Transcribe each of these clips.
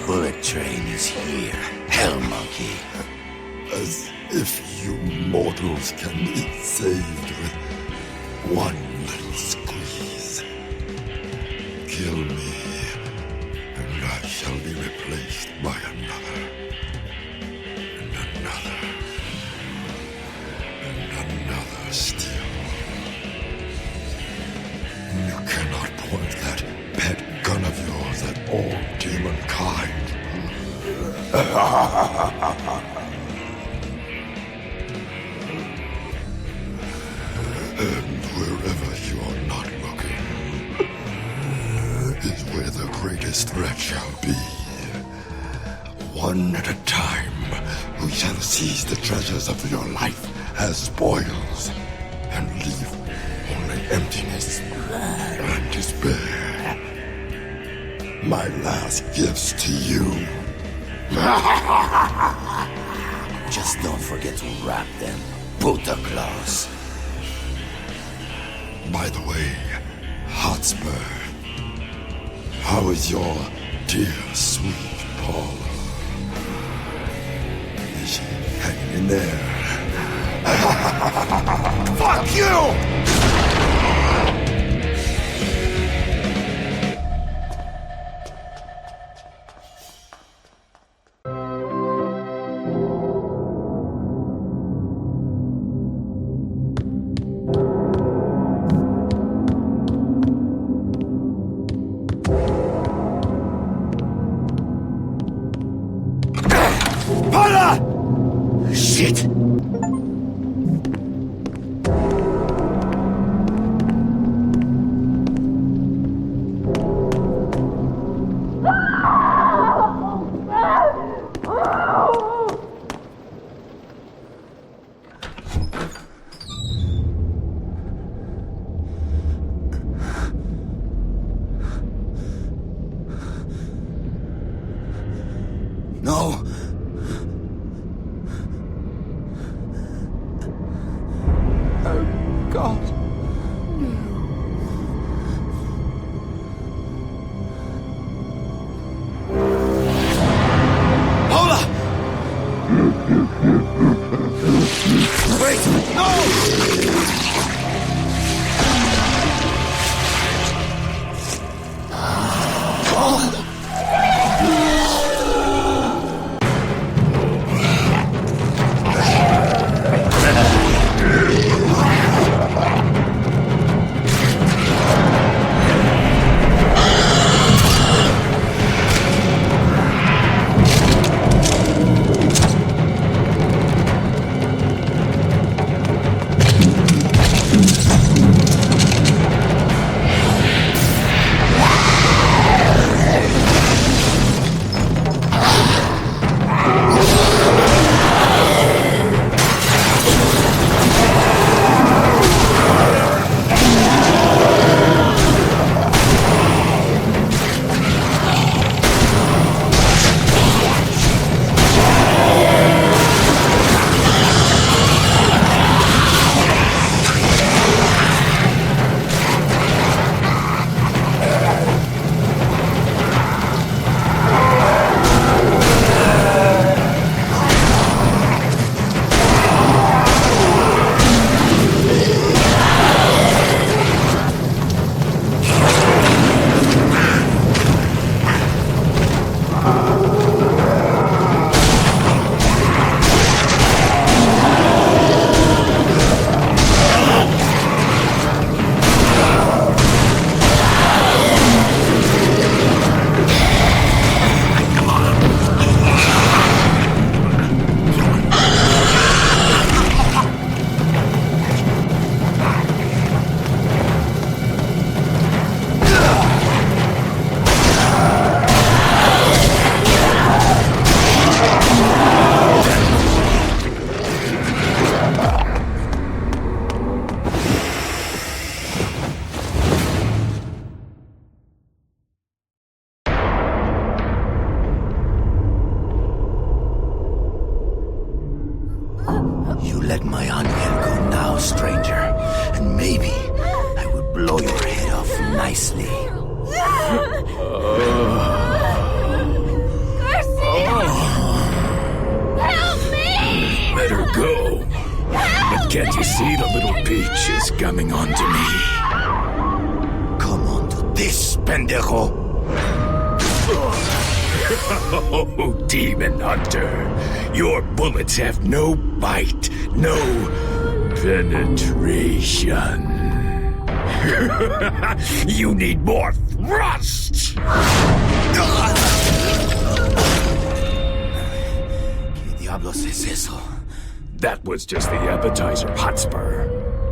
bullet train is here, Hell Monkey. As if you mortals can be saved with one little squeeze. Kill me, and I shall be replaced by another, and another, and another still. You cannot point that pet gun of yours at all demon kind. And wherever you're not looking is where the greatest threat shall be. One at a time, we shall seize the treasures of your life as spoils and leave only emptiness and despair. My last gifts to you. Just don't forget to wrap them, Buddha Claus. By the way, Hotspur, how is your dear, sweet Paula? Is she hanging in there? Fuck you! Shit! No! God. Hola! Wait! No! You let my onion go now, stranger, and maybe I will blow your head off nicely. see the little peach is coming on to me. Come on to this, pendejo. Oh, Demon Hunter. Your bullets have no bite, no penetration. You need more thrust! ¿Qué diablos es eso? That was just the appetizer, Hotspur.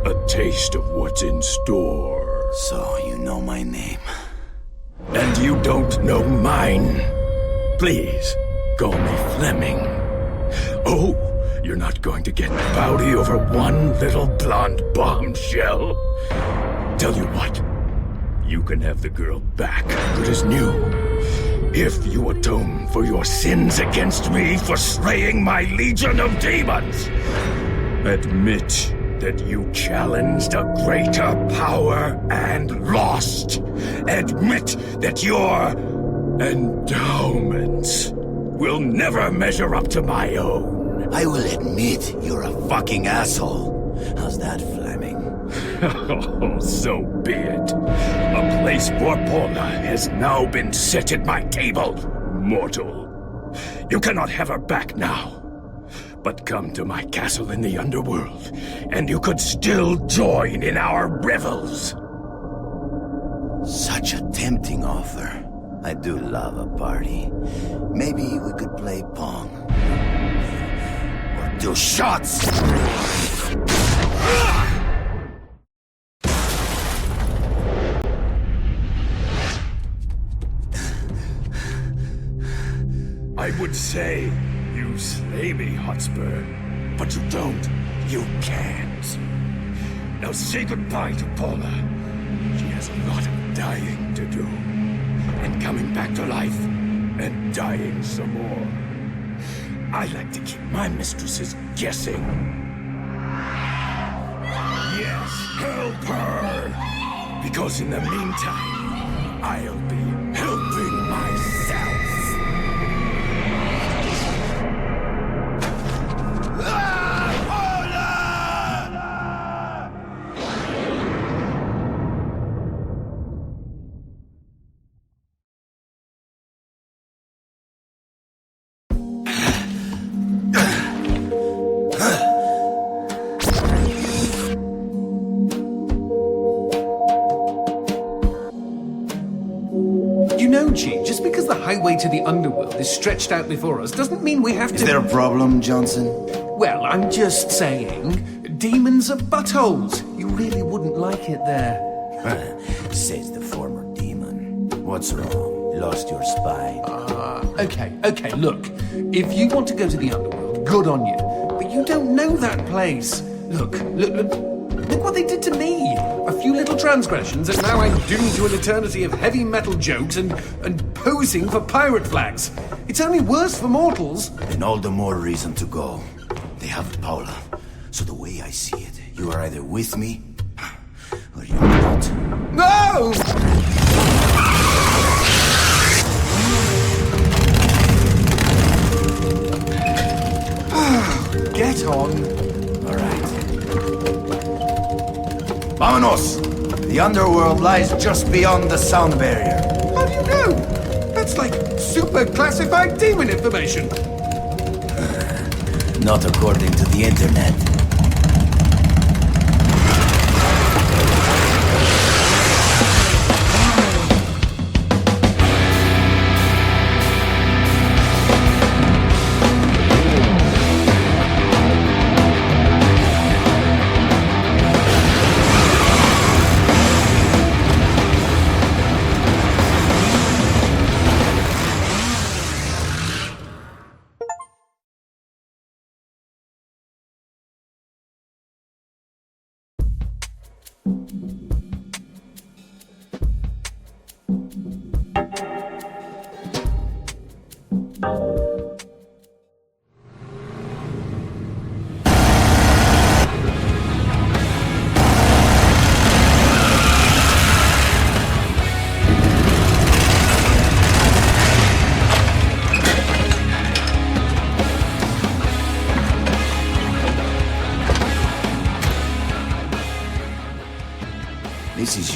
A taste of what's in store. So, you know my name. And you don't know mine. Please, call me Fleming. Oh, you're not going to get pouty over one little blonde bombshell. Tell you what, you can have the girl back, good as new, if you atone for your sins against me for slaying my legion of demons. Admit that you challenged a greater power and lost. Admit that your endowments will never measure up to my own. I will admit you're a fucking asshole. How's that, Fleming? Oh, so be it. A place for Paula has now been set at my table, mortal. You cannot have her back now. But come to my castle in the underworld, and you could still join in our revels. Such a tempting offer. I do love a party. Maybe we could play Pong. Or do shots! I would say you slay me, Hotspur, but you don't. You can't. Now say goodbye to Paula. She has a lot of dying to do. And coming back to life, and dying some more. I like to keep my mistresses guessing. Yes, help her! Because in the meantime, I'll be helping myself. Just because the highway to the underworld is stretched out before us doesn't mean we have to... Is there a problem, Johnson? Well, I'm just saying, demons are buttholes. You really wouldn't like it there. Says the former demon. What's wrong? Lost your spine? Okay, look. If you want to go to the underworld, good on you. But you don't know that place. Look what they did to me. A few little transgressions, and now I'm doomed to an eternity of heavy metal jokes and posing for pirate flags. It's only worse for mortals. Then all the more reason to go. They have Paula. So the way I see it, you are either with me, or you're not. No! Get on. All right. Vámonos! The underworld lies just beyond the sound barrier. How do you know? That's like super classified demon information. Not according to the internet.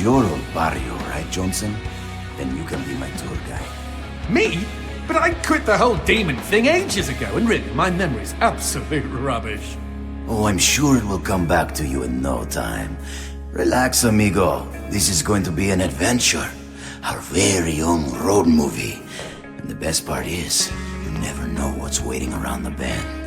your old barrio, right, Johnson? Then you can be my tour guide. Me? But I quit the whole demon thing ages ago, and really, my memory's absolute rubbish. Oh, I'm sure it will come back to you in no time. Relax, amigo. This is going to be an adventure. Our very own road movie. And the best part is, you never know what's waiting around the bend.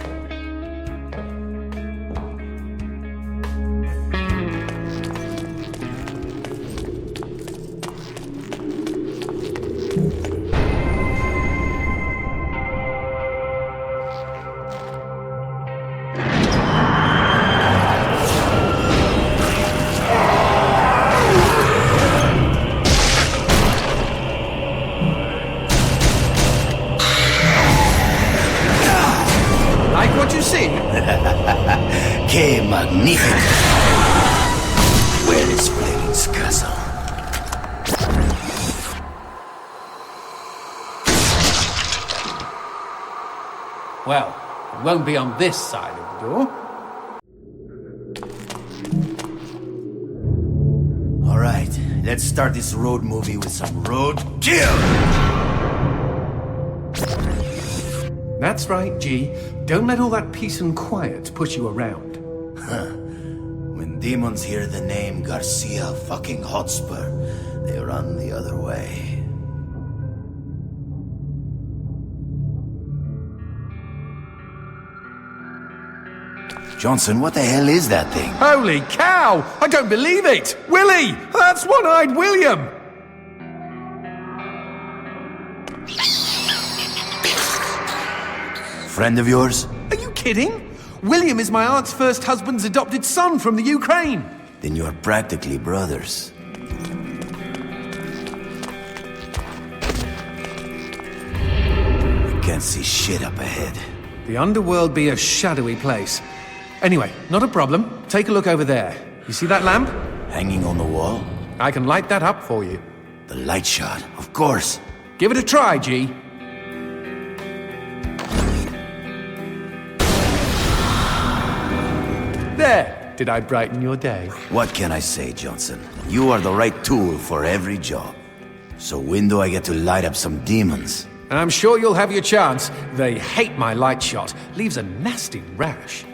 Que magnifico! Where is Fleming's castle? Well, it won't be on this side of the door. All right, let's start this road movie with some road kill! That's right, G. Don't let all that peace and quiet push you around. When demons hear the name Garcia fucking Hotspur, they run the other way. Johnson, what the hell is that thing? Holy cow! I don't believe it! Willie! That's One-Eyed William! Friend of yours? Are you kidding? William is my aunt's first husband's adopted son from the Ukraine. Then you're practically brothers. We can't see shit up ahead. The underworld be a shadowy place. Anyway, not a problem. Take a look over there. You see that lamp? Hanging on the wall? I can light that up for you. The light shot, of course. Give it a try, G. There! Did I brighten your day? What can I say, Johnson? You are the right tool for every job. So when do I get to light up some demons? And I'm sure you'll have your chance. They hate my light shot. Leaves a nasty rash.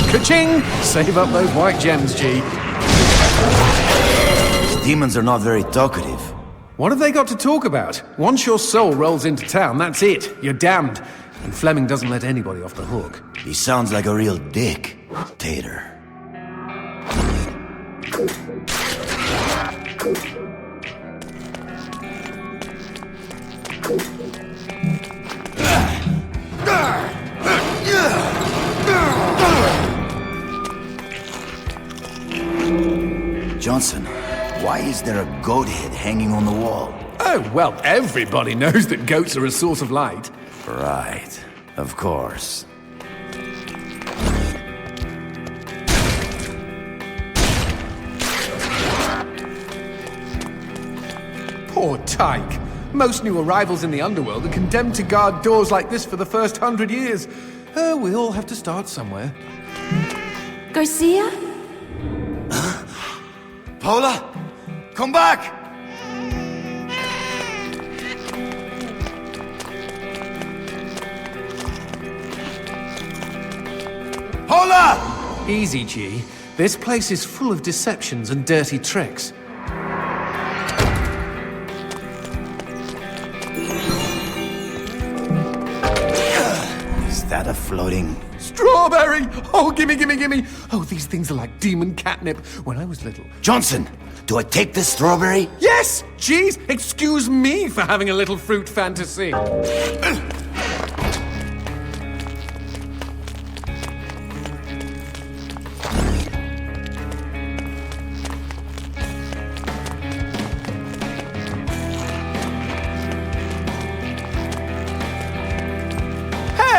Ka-ching! Save up those white gems, G. These demons are not very talkative. What have they got to talk about? Once your soul rolls into town, that's it. You're damned. And Fleming doesn't let anybody off the hook. He sounds like a real dick. Tater. Johnson, why is there a goat head hanging on the wall? Oh, well, everybody knows that goats are a source of light. Right, of course. Poor Tyke. Most new arrivals in the underworld are condemned to guard doors like this for the first 100 years. We all have to start somewhere. Garcia? Paula, come back! Paula! Easy, G. This place is full of deceptions and dirty tricks. Is that a floating... Strawberry! Oh, gimme, gimme, gimme! Oh, these things are like demon catnip. When I was little... Johnson, do I take this strawberry? Yes! Jeez, excuse me for having a little fruit fantasy.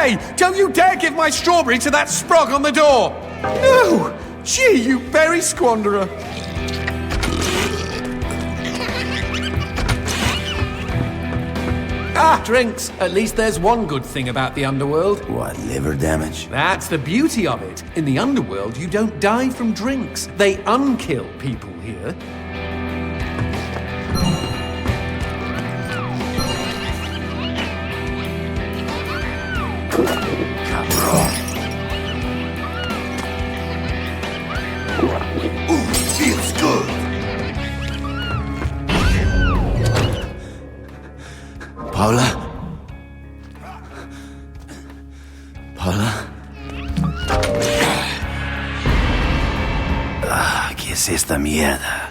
Hey, don't you dare give my strawberry to that sprog on the door! No! Gee, you berry squanderer! Ah, drinks. At least there's one good thing about the underworld. What, liver damage? That's the beauty of it. In the underworld, you don't die from drinks. They unkill people here. Ooh, feels good. Paula? Paula? Ah, ¿qué es esta mierda?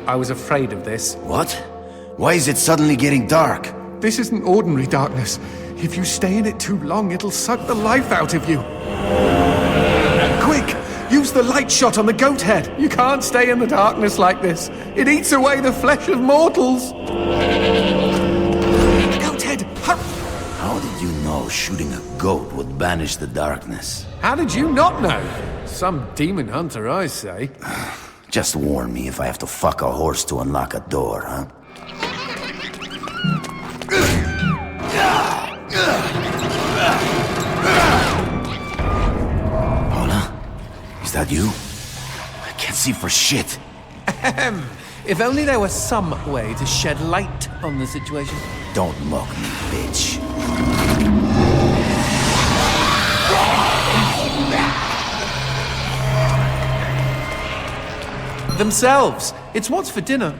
I was afraid of this. What? Why is it suddenly getting dark? This isn't ordinary darkness. If you stay in it too long, it'll suck the life out of you. Quick! Use the light shot on the goat head. You can't stay in the darkness like this. It eats away the flesh of mortals. Goat head, hurry! How did you know shooting a goat would banish the darkness? How did you not know? Some demon hunter, I say. Just warn me if I have to fuck a horse to unlock a door, huh? Paula? Is that you? I can't see for shit. If only there was some way to shed light on the situation. Don't mock me, bitch. Themselves. It's what's for dinner.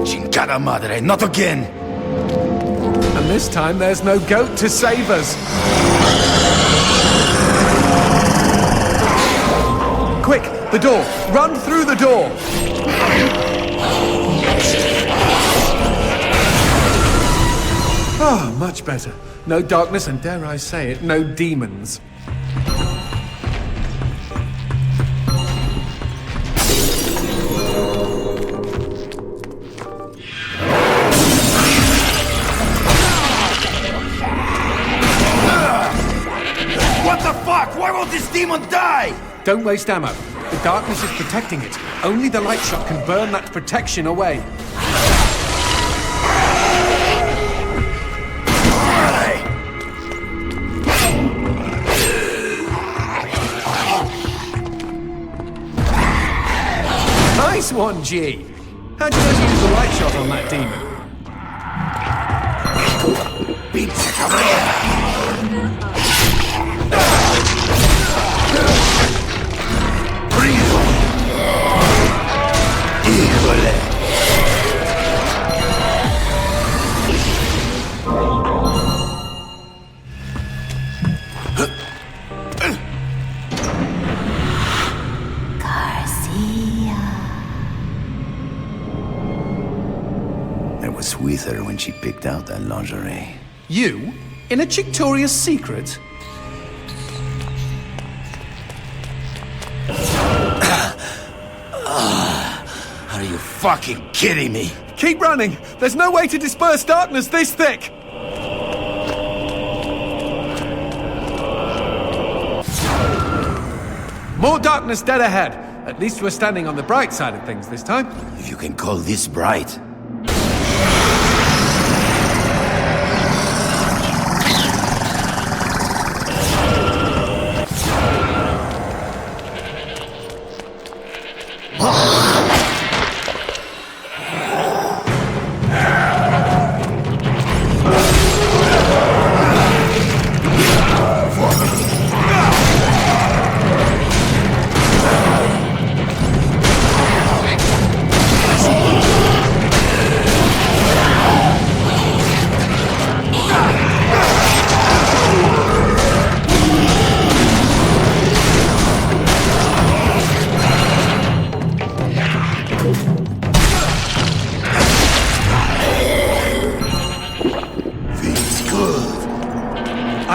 Chingada madre, not again! And this time there's no goat to save us. Quick, the door. Run through the door. Oh, much better. No darkness and, dare I say it, no demons. What the fuck? Why won't this demon die? Don't waste ammo. The darkness is protecting it. Only the light shot can burn that protection away. Nice one, G. How'd you guys use the light shot on that demon? Pizza cabrera! Primo! Híjole! I was with her when she picked out that lingerie. You? In a Victoria's Secret? Are you fucking kidding me? Keep running! There's no way to disperse darkness this thick! More darkness dead ahead. At least we're standing on the bright side of things this time. If you can call this bright.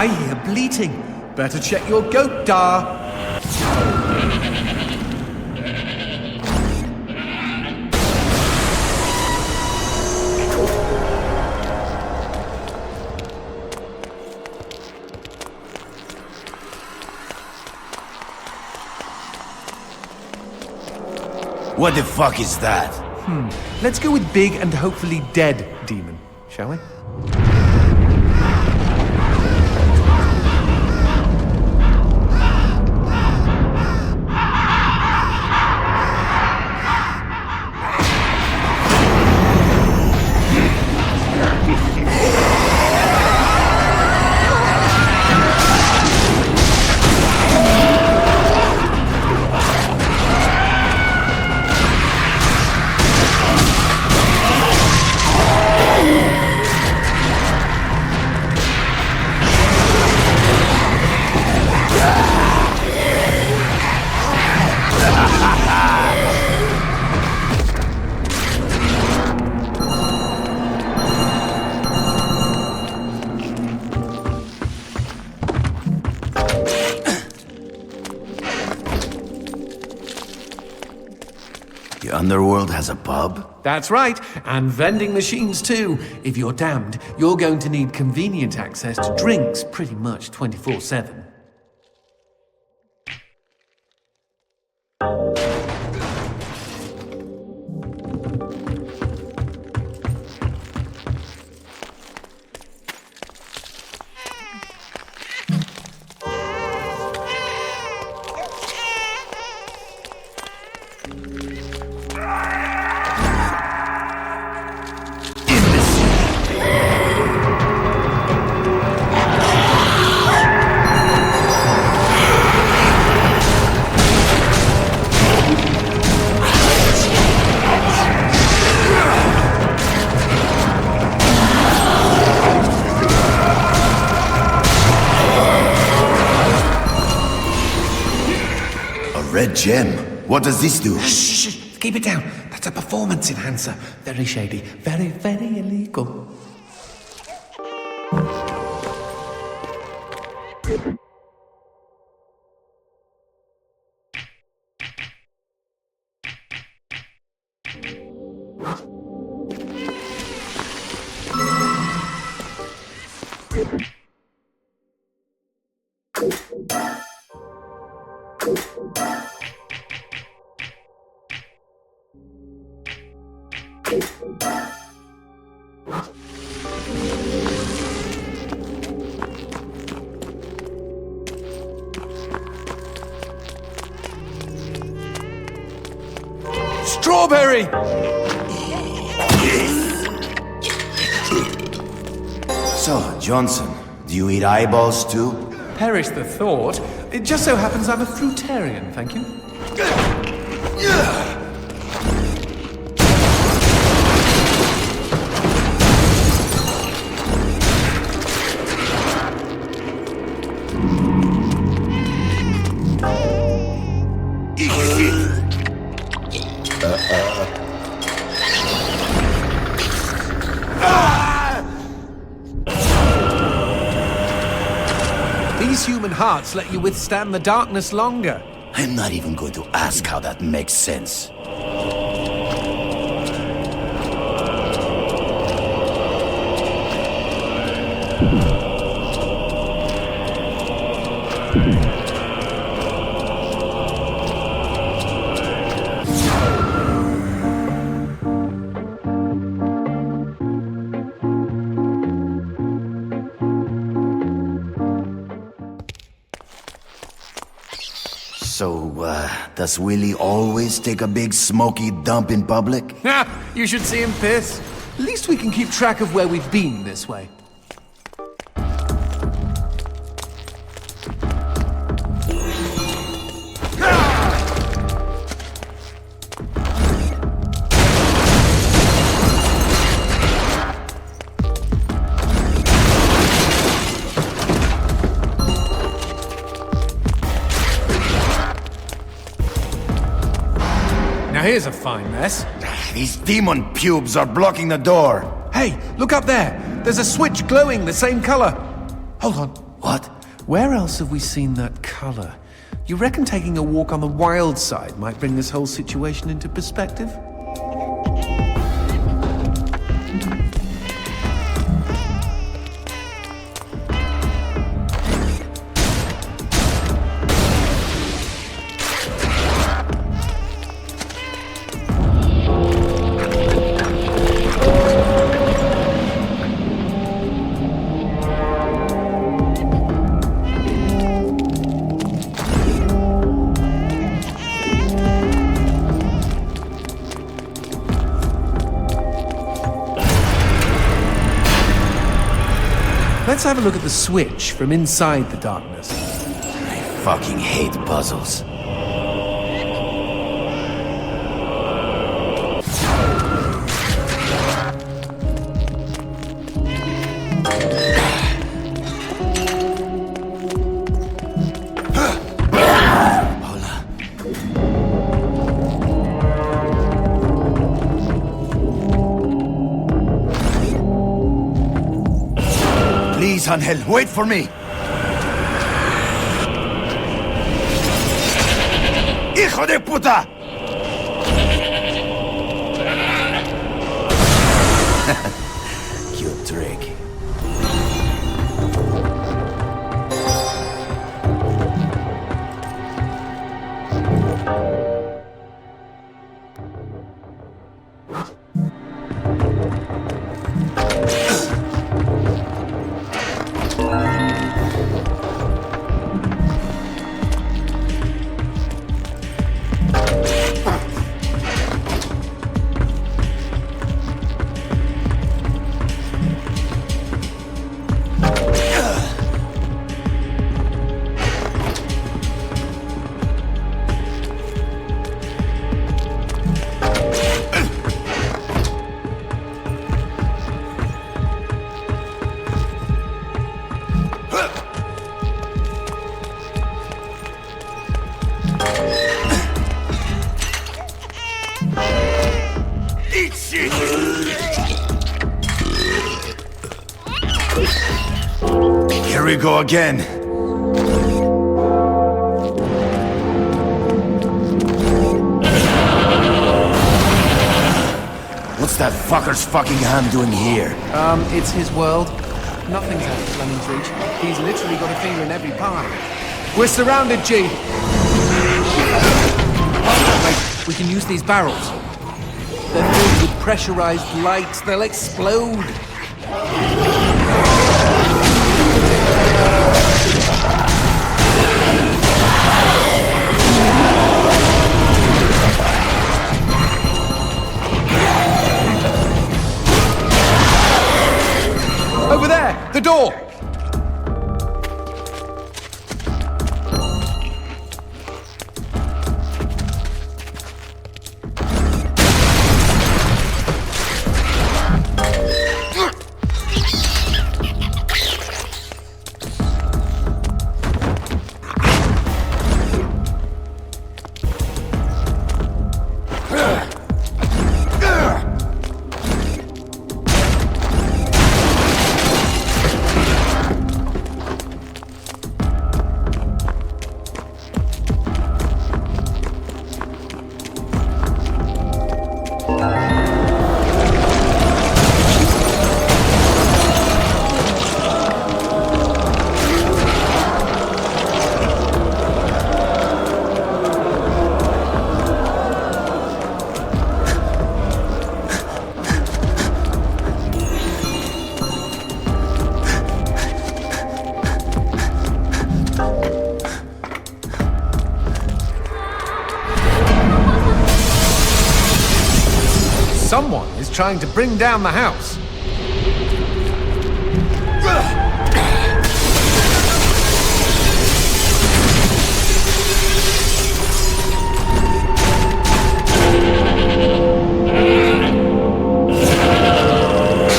I hear bleating. Better check your goat, Dar. What the fuck is that? Let's go with big and hopefully dead demon, shall we? The underworld has a pub? That's right, and vending machines too. If you're damned, you're going to need convenient access to drinks pretty much 24/7. Red gem? What does this do? Shh, keep it down. That's a performance enhancer. Very shady. Very, very illegal. Strawberry! So, Johnson, do you eat eyeballs too? Perish the thought. It just so happens I'm a fruitarian, thank you. These human hearts let you withstand the darkness longer. I'm not even going to ask how that makes sense. So, does Willie always take a big smoky dump in public? You should see him piss. At least we can keep track of where we've been this way. Now here's a fine mess. These demon pubes are blocking the door. Hey, look up there. There's a switch glowing the same color. Hold on. What? Where else have we seen that color? You reckon taking a walk on the wild side might bring this whole situation into perspective? Let's have a look at the switch from inside the darkness. I fucking hate puzzles. Please, Angel, wait for me! ¡Hijo de puta! Cute trick. Eat shit! Here we go again. What's that fucker's fucking hand doing here? It's his world. Nothing's out of Fleming's reach. He's literally got a finger in every pie. We're surrounded, G! Wait, we can use these barrels. They're filled with pressurized lights. They'll explode. Over there! The door! Someone is trying to bring down the house.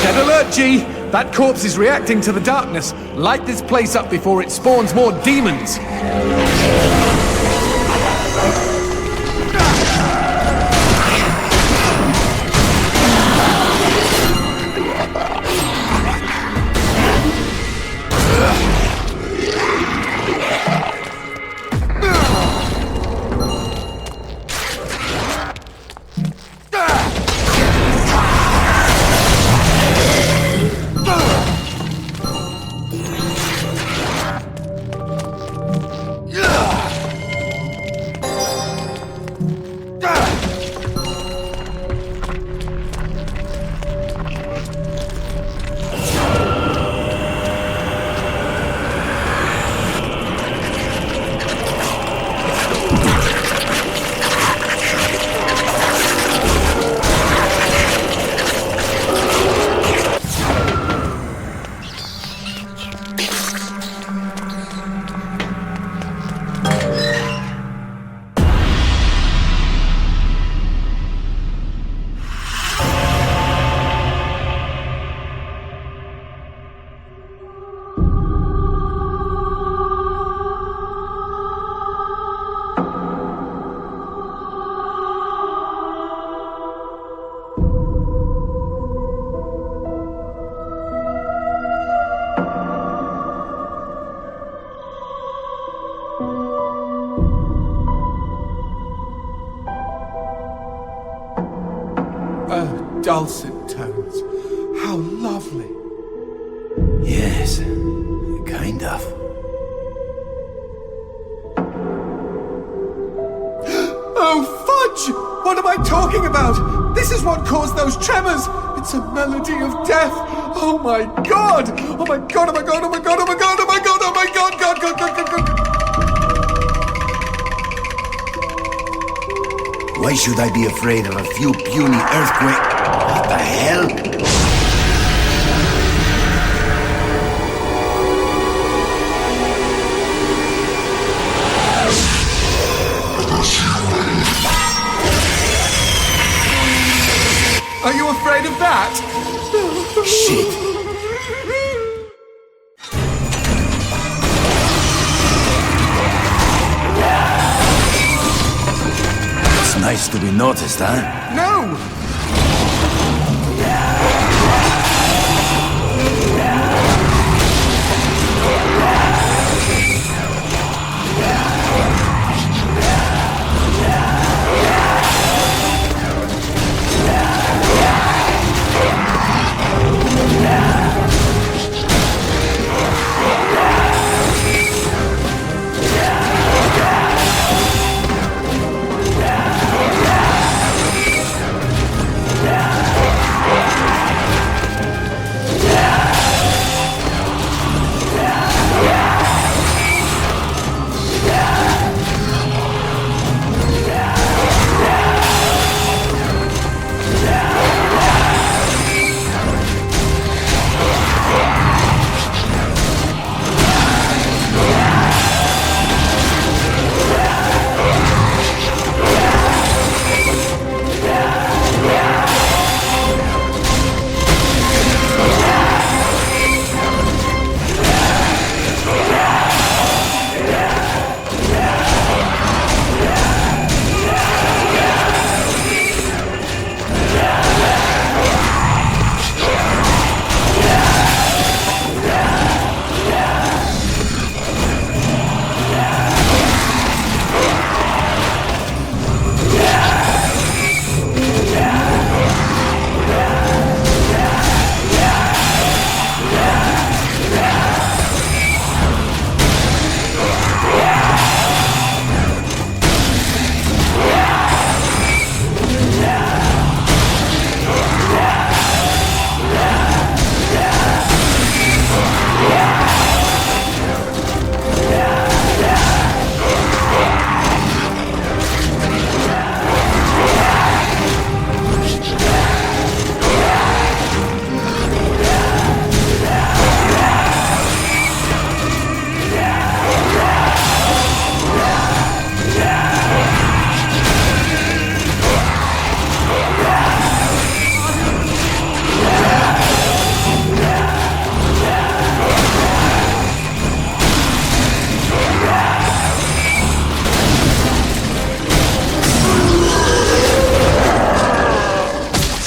Dead alert, G! That corpse is reacting to the darkness. Light this place up before it spawns more demons. Oh, dulcet tones. How lovely. Yes, kind of. Oh, fudge! What am I talking about? This is what caused those tremors! It's a melody of death! Oh my god! Oh my god, oh my god, oh my god, oh my god, oh my god, oh my god, god, god, god, god, god. Why should I be afraid of a few puny earthquakes? What the hell? Are you afraid of that? Shit! It's nice to be noticed, huh? No!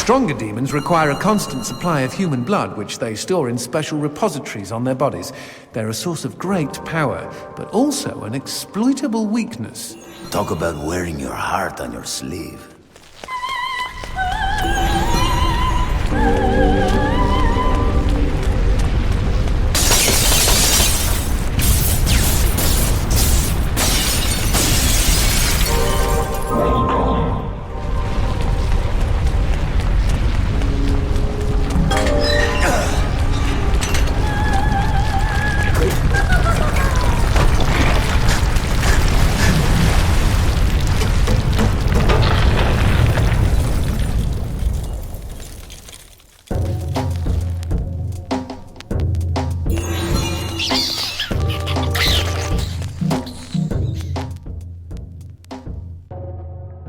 Stronger demons require a constant supply of human blood, which they store in special repositories on their bodies. They're a source of great power, but also an exploitable weakness. Talk about wearing your heart on your sleeve.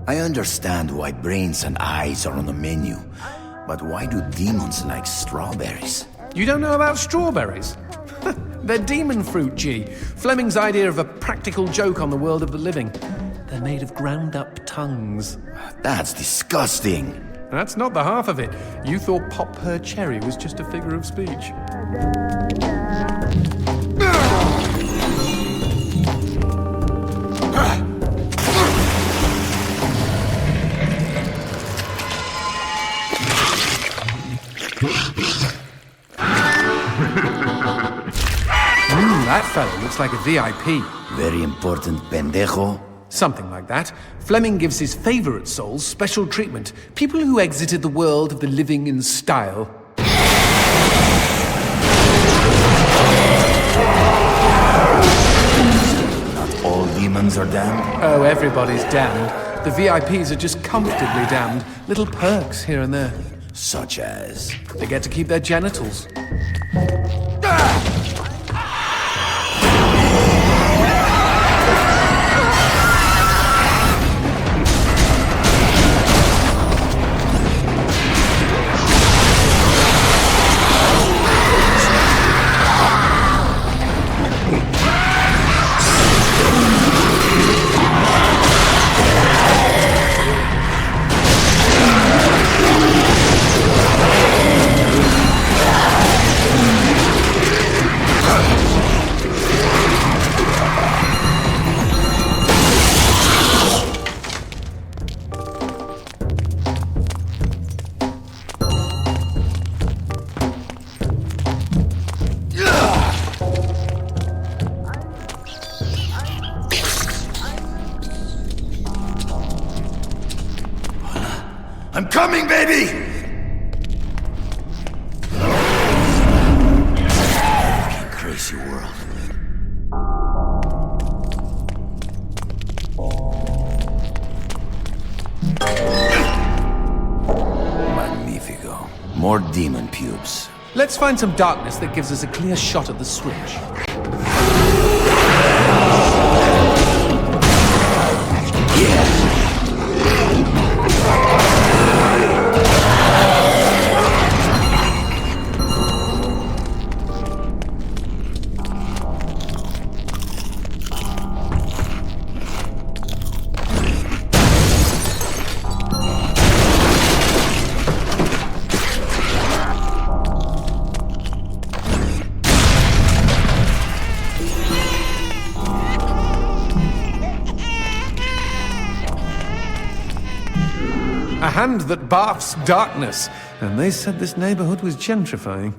I understand why brains and eyes are on the menu, but why do demons like strawberries? You don't know about strawberries? They're demon fruit, G. Fleming's idea of a practical joke on the world of the living. They're made of ground-up tongues. That's disgusting. That's not the half of it. You thought Pop Her Cherry was just a figure of speech. That fellow looks like a VIP. Very important pendejo. Something like that. Fleming gives his favorite souls special treatment. People who exited the world of the living in style. Not all demons are damned. Oh, everybody's damned. The VIPs are just comfortably damned. Little perks here and there. Such as... They get to keep their genitals. I'm coming, baby! Fucking crazy world. Magnifico. More demon pubes. Let's find some darkness that gives us a clear shot at the switch. Yeah. A hand that barfs darkness. And they said this neighborhood was gentrifying.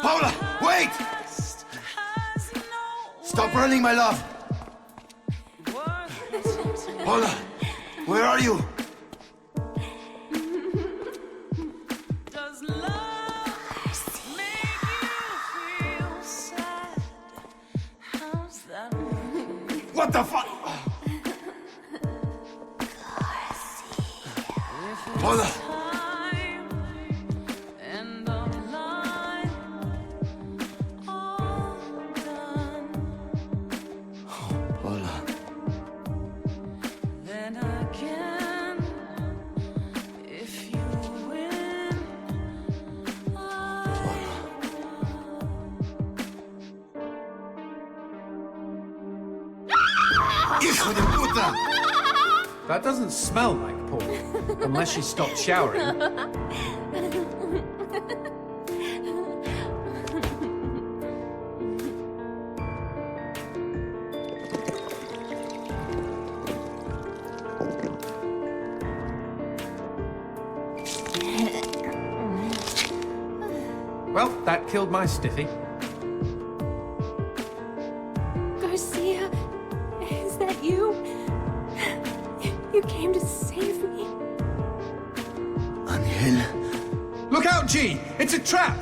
Paula, wait! Stop running, my love! Paula, where are you? Does love make you feel sad? How's that? What the fuck? Paula! Time and the line all done. Paula. Then again, if you win, Hijo de puta! That doesn't smell like Paul, unless she stopped showering. Well, that killed my stiffy. Garcia, is that you? You came to save me. Angel. Look out, G! It's a trap!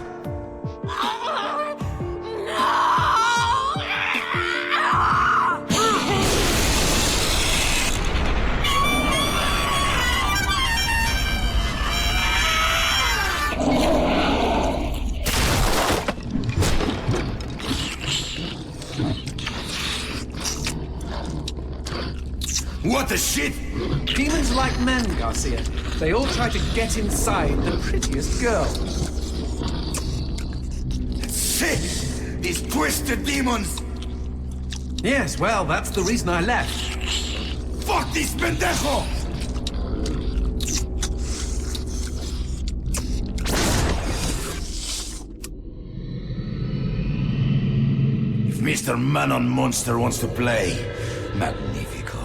What the shit? Demons like men, Garcia. They all try to get inside the prettiest girl. Shit! These twisted demons! Yes, well, that's the reason I left. Fuck this pendejo! If Mr. Man-on Monster wants to play, magnifico.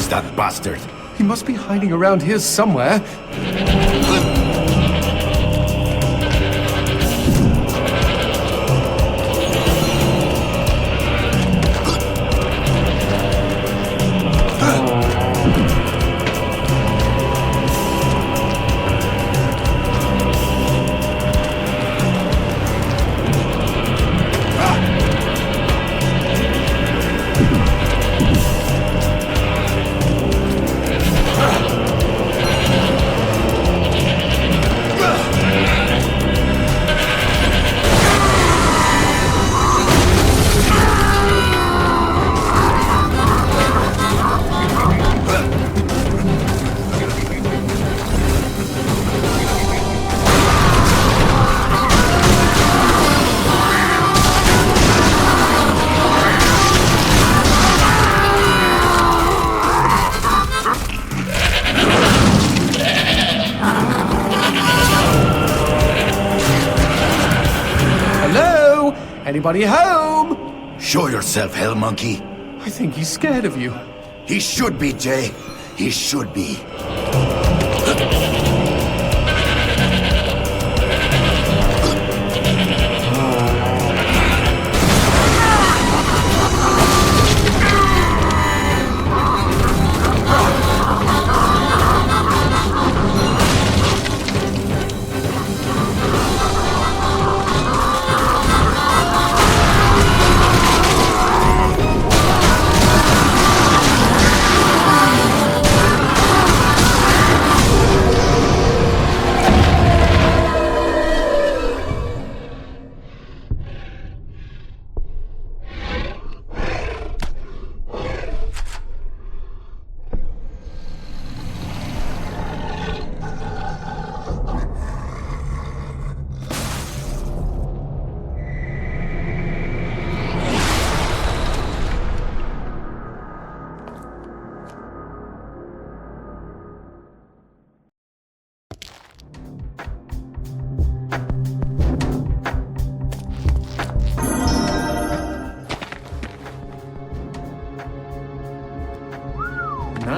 That bastard. He must be hiding around here somewhere. Anybody home? Show yourself, hell monkey. I think he's scared of you. He should be, Jay. He should be.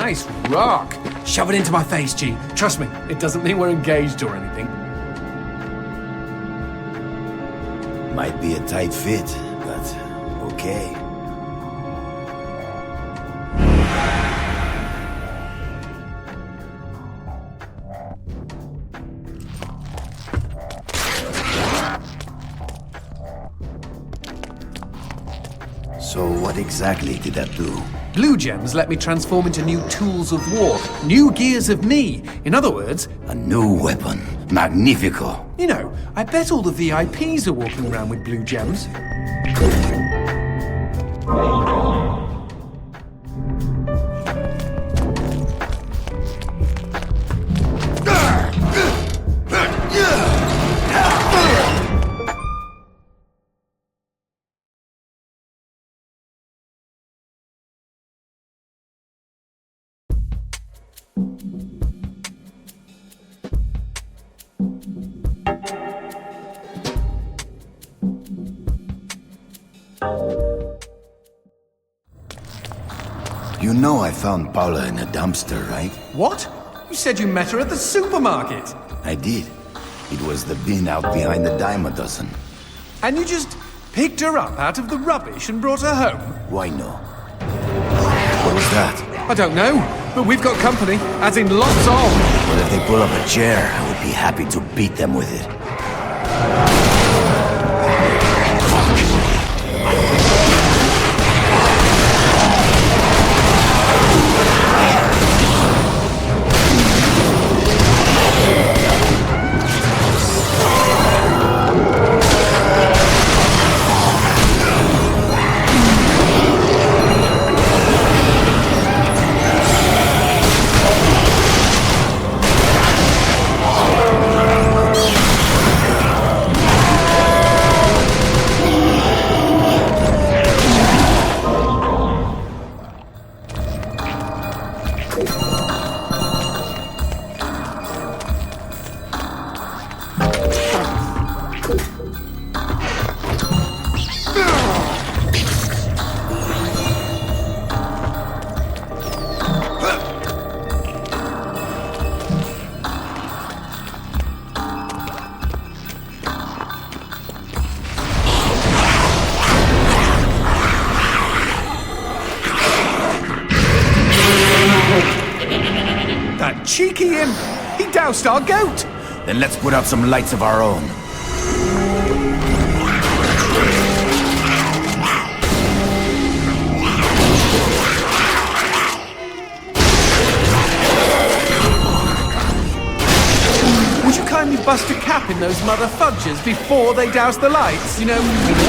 nice rock. Shove it into my face, G. Trust me, it doesn't mean we're engaged or anything. Might be a tight fit, but okay. So what exactly did that do? Blue gems let me transform into new tools of war, new gears of me. In other words, A new weapon. Magnifico. you know, I bet all the VIPs are walking around with blue gems. You know I found Paula in a dumpster, right? What? You said you met her at the supermarket. I did. It was the bin out behind the dime a dozen. And you just picked her up out of the rubbish and brought her home? Why no? What was that? I don't know, but we've got company, as in lots of. Well, if they pull up a chair, I would be happy to beat them with it. That cheeky imp! He doused our goat! Then let's put out some lights of our own. Would you kindly bust a cap in those mother fudges before they douse the lights? You know, we were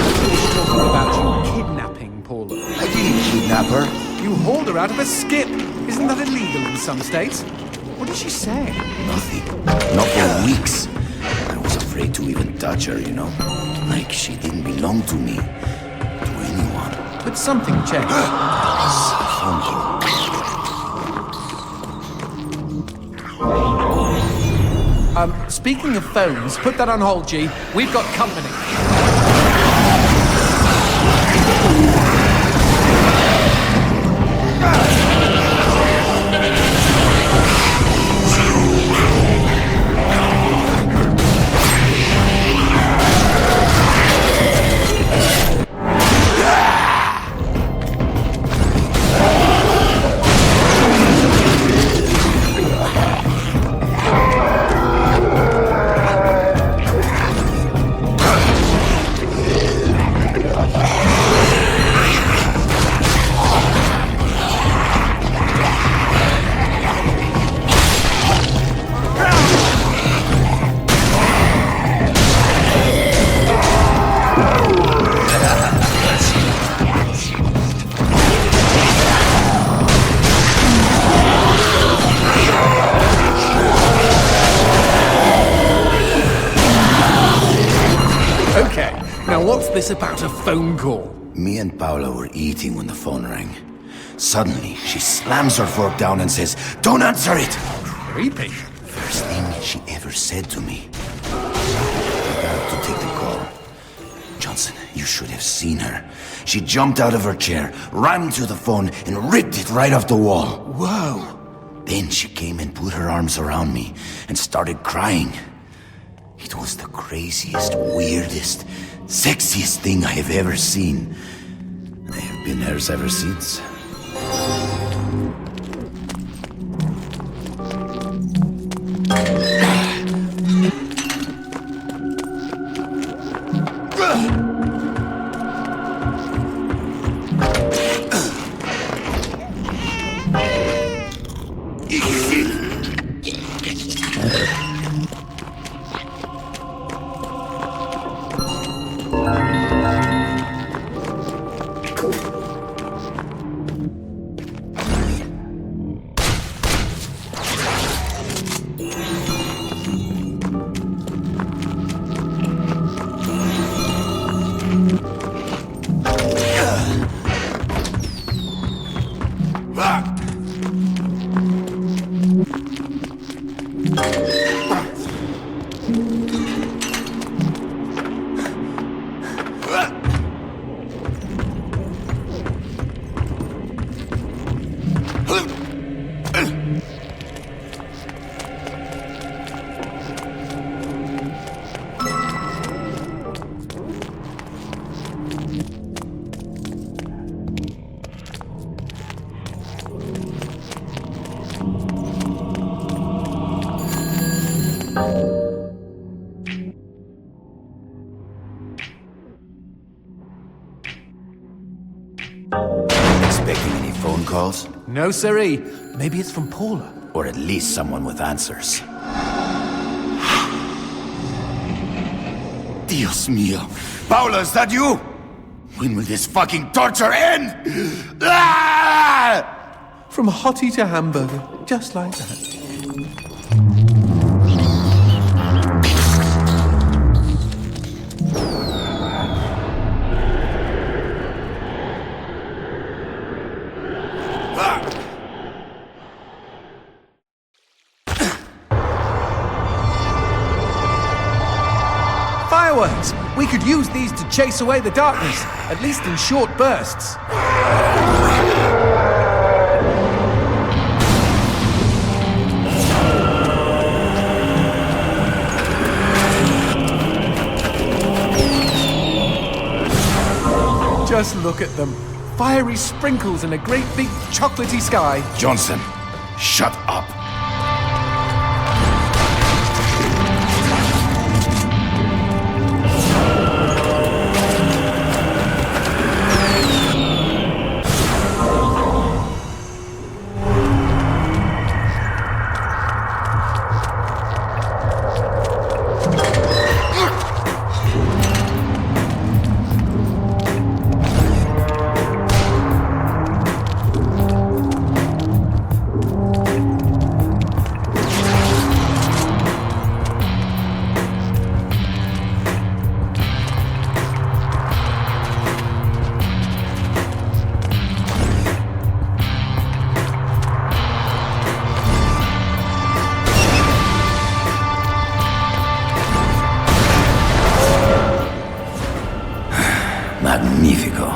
talking about you kidnapping Paula. I didn't kidnap her. You hauled her out of a skip. Isn't that illegal in some states? What did she say? Nothing. Not for weeks. I was afraid to even touch her, you know? Like she didn't belong to me. To anyone. But something changed. Phone call. Speaking of phones, put that on hold, G. We've got company. Okay, now what's this about a phone call? Me and Paula were eating when the phone rang. Suddenly, she slams her fork down and says, "Don't answer it!" Creepy. First thing she ever said to me. I got to take the call. Johnson, You should have seen her. She jumped out of her chair, ran to the phone, and ripped it right off the wall. Whoa. Then she came and put her arms around me and started crying. It was the craziest, weirdest, sexiest thing I have ever seen. I have been hers ever since. Expecting any phone calls? No, siree. Maybe it's from Paula. Or at least someone with answers. Dios mío. Paula, is that you? When will this fucking torture end? Ah! From hottie to hamburger, just like that. Fireworks! We could use these to chase away the darkness, at least in short bursts. Just look at them. Fiery sprinkles in a great big chocolatey sky. Johnson, shut up. Magnifico.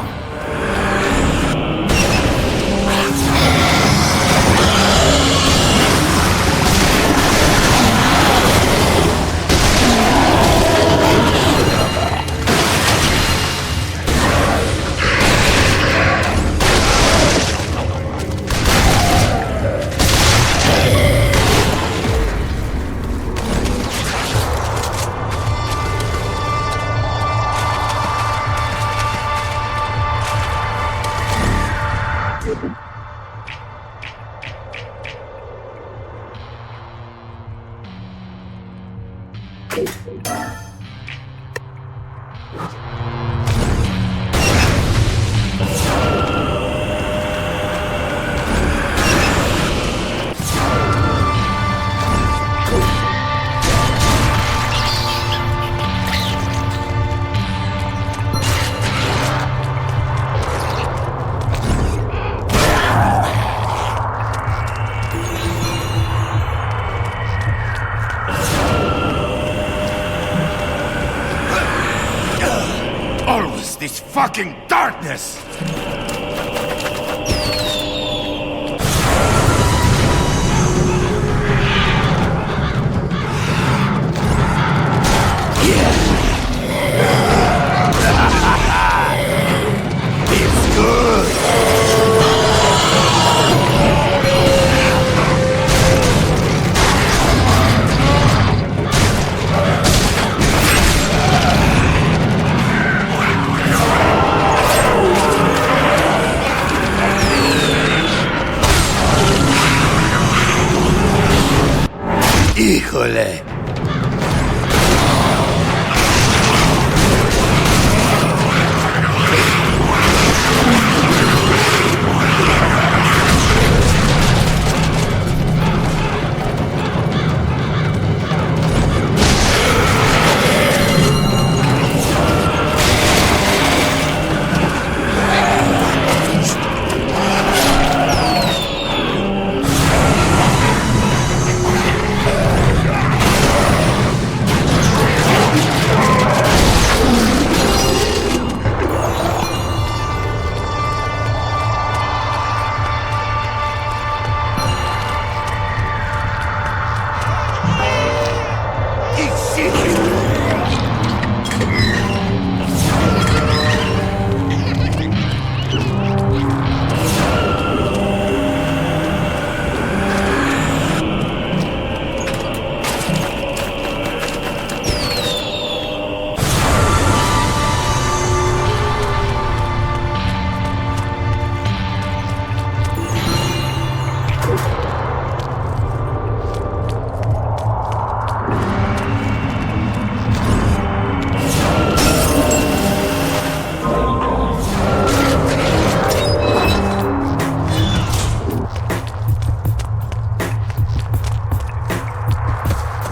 this fucking darkness! It's good. Híjole.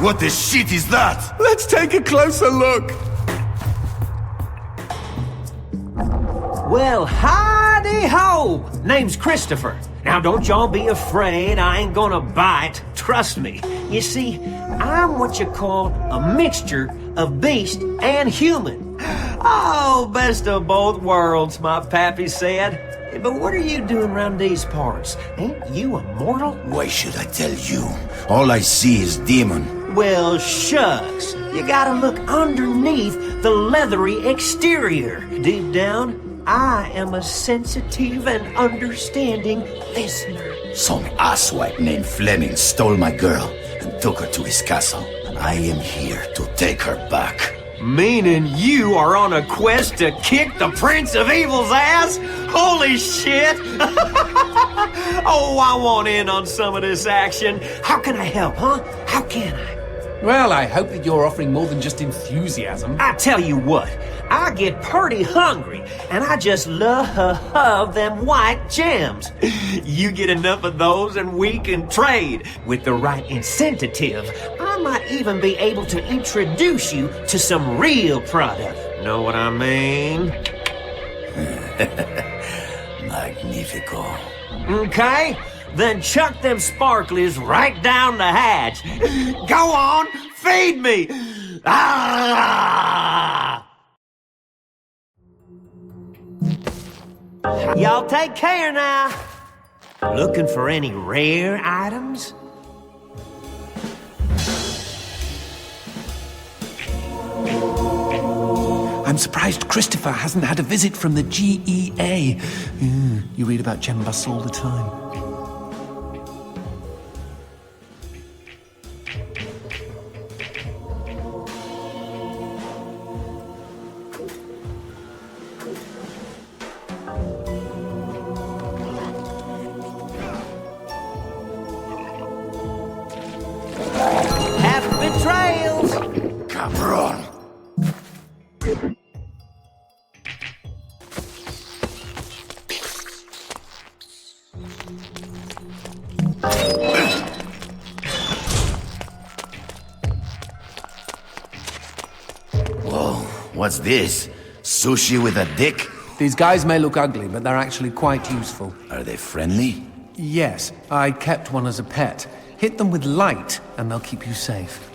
What the shit is that? Let's take a closer look. Well, howdy-ho! Name's Christopher. Now, don't y'all be afraid. I ain't gonna bite. Trust me. You see, I'm what you call a mixture of beast and human. Oh, best of both worlds, my pappy said. But what are you doing around these parts? Ain't you a mortal? Why should I tell you? All I see is demon. Well, shucks. You gotta look underneath the leathery exterior. Deep down, I am a sensitive and understanding listener. Some asswipe named Fleming stole my girl and took her to his castle. And I am here to take her back. Meaning you are on a quest to kick the Prince of Evil's ass? Holy shit! Oh, I want in on some of this action. How can I help, huh? How can I? Well, I hope that you're offering more than just enthusiasm. I tell you what, I get pretty hungry, and I just love them white gems. You get enough of those and we can trade. With the right incentive, I might even be able to introduce you to some real product. Know what I mean? Magnifico. Okay, then chuck them sparklies right down the hatch. Go on, feed me! Ah! Y'all take care now. Looking for any rare items? I'm surprised Christopher hasn't had a visit from the GEA. You read about gem busts all the time. Happy trails! Cabron! Whoa, what's this? Sushi with a dick? These guys may look ugly, but they're actually quite useful. Are they friendly? Yes, I kept one as a pet. Hit them with light, and they'll keep you safe.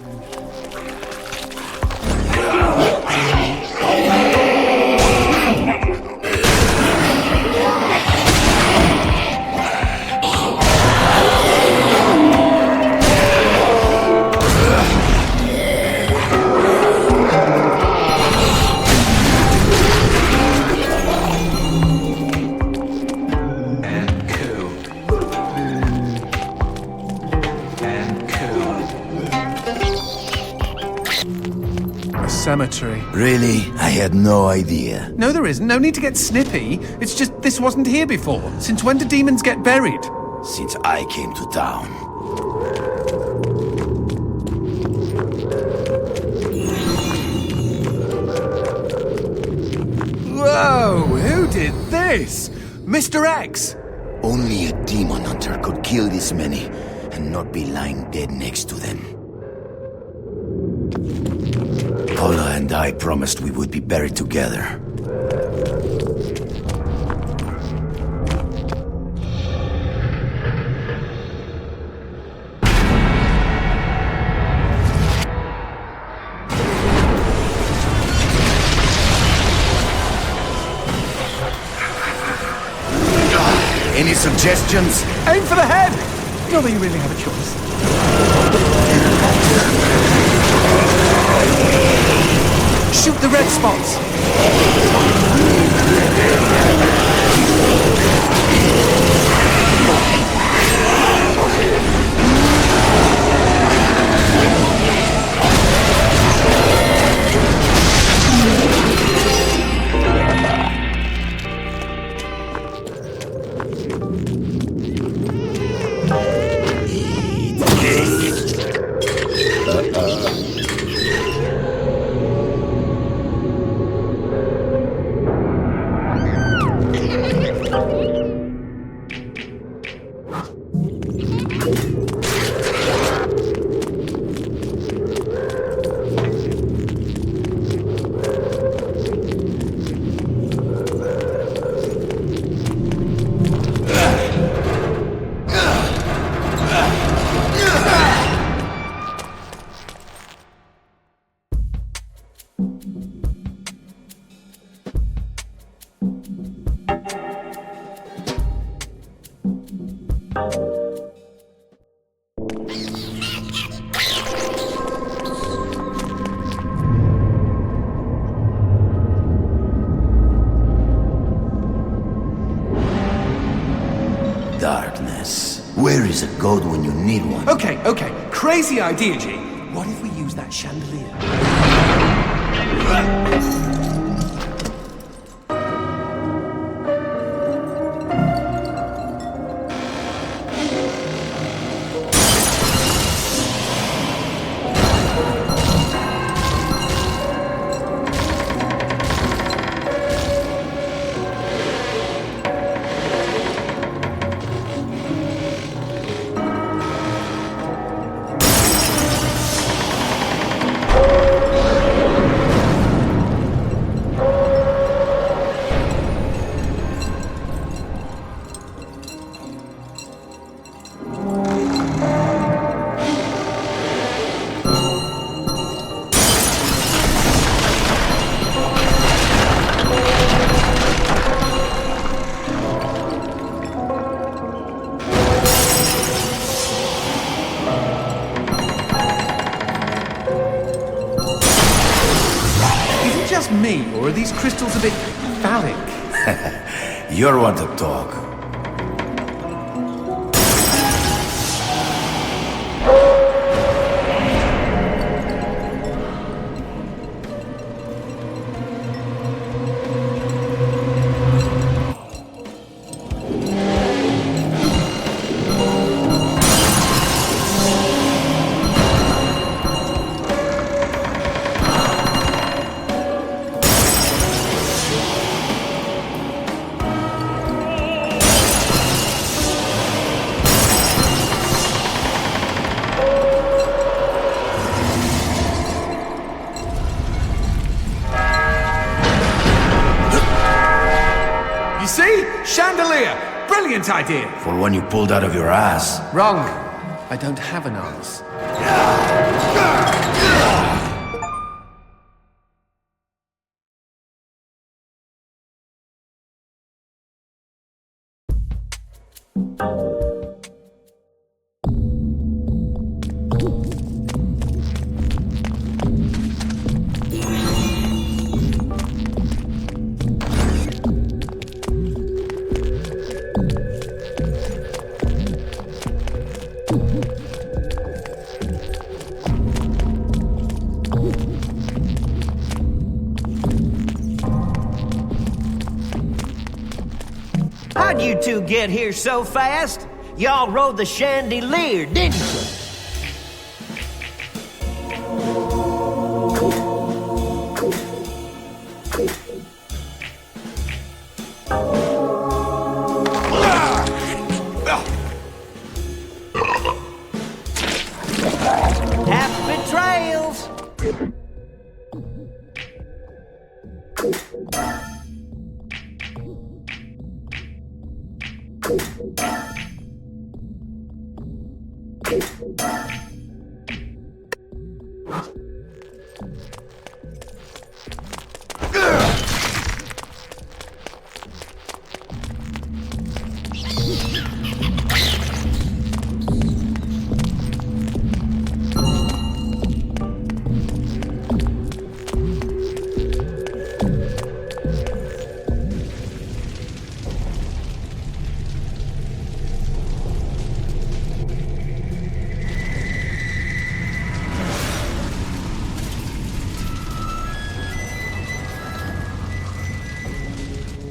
cemetery. Really? I had no idea. No, there isn't. No need to get snippy. It's just this wasn't here before. Since when do demons get buried? Since I came to town. Whoa! Who did this? Mr. X! Only a demon hunter could kill this many and not be lying dead next to them. Paula and I promised we would be buried together. Any suggestions? Aim for the head! Not that you really have a choice. Shoot the red spots! Darkness. Where is a god when you need one? Okay. Crazy idea, G. What if we use that chandelier? Just me, or are these crystals a bit phallic? You're one to talk. You see? Chandelier! Brilliant idea! For one you pulled out of your ass. Wrong. I don't have an ass. How'd you two get here so fast? Y'all rode the chandelier, didn't you? Happy trails!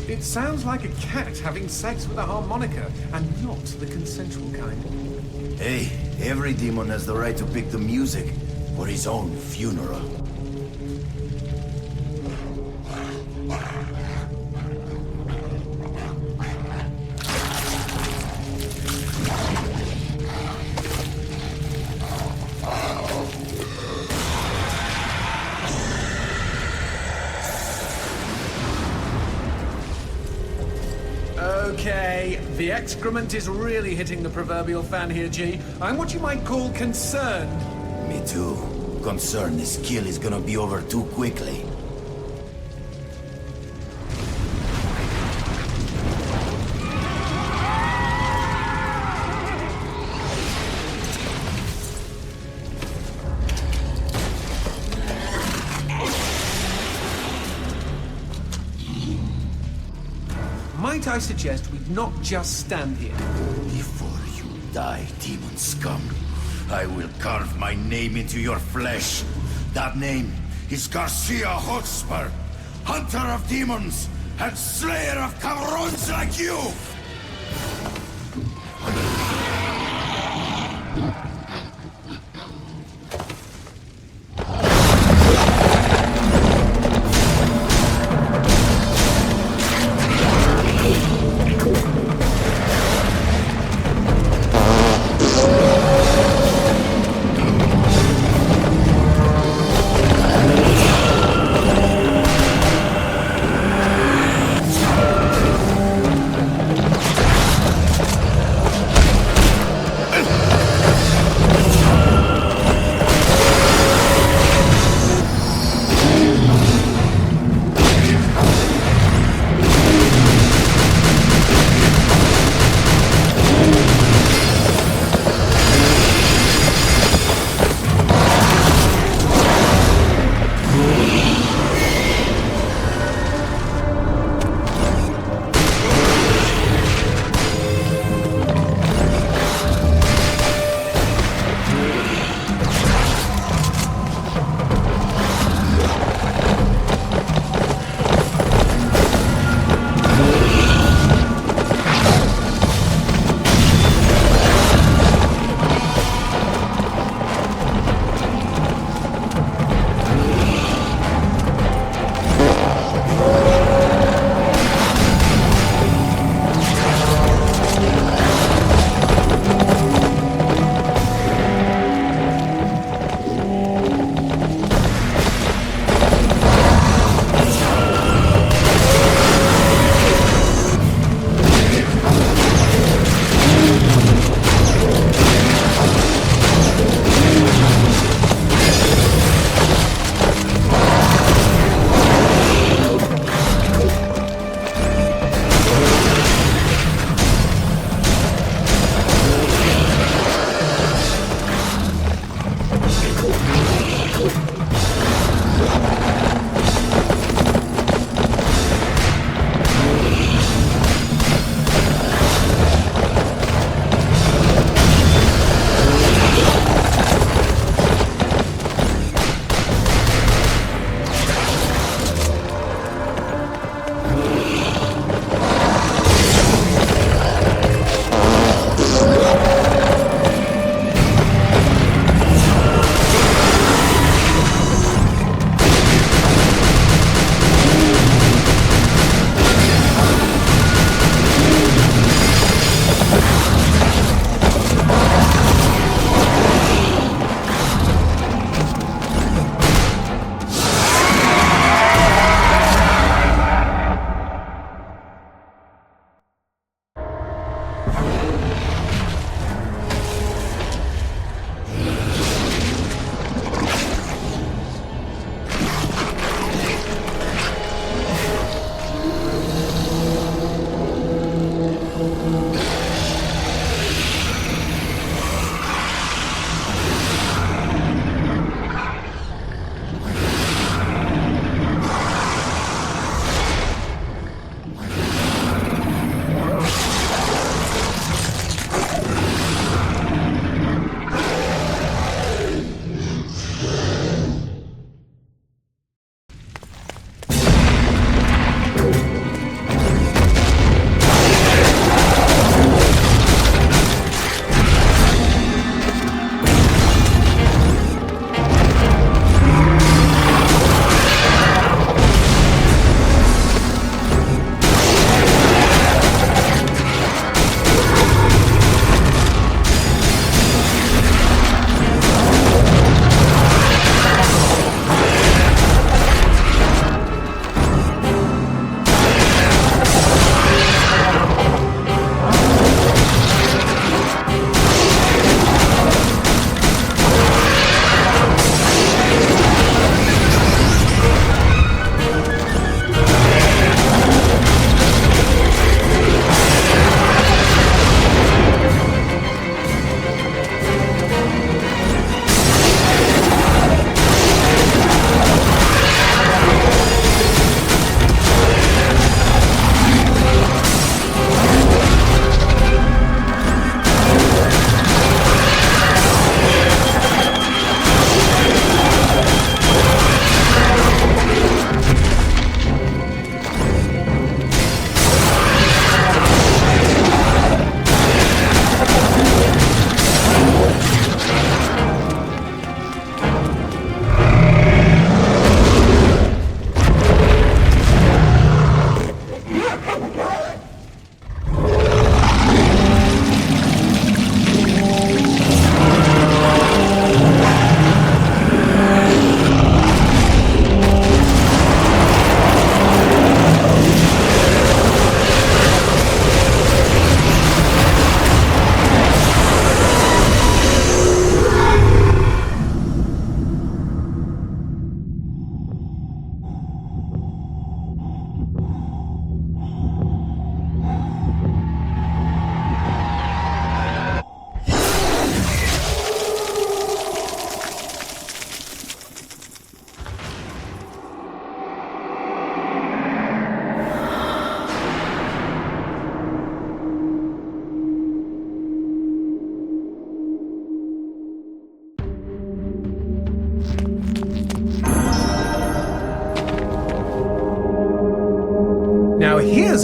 It sounds like a cat having sex with a harmonica, and not the consensual kind. Hey, every demon has the right to pick the music for his own funeral. Okay, the excrement is really hitting the proverbial fan here, G. I'm what you might call concerned. Me too. Concerned this kill is gonna be over too quickly. Might I suggest we not just stand here? Before you die, demon scum, I will carve my name into your flesh. That name is Garcia Hotspur, hunter of demons and slayer of cabrons like you!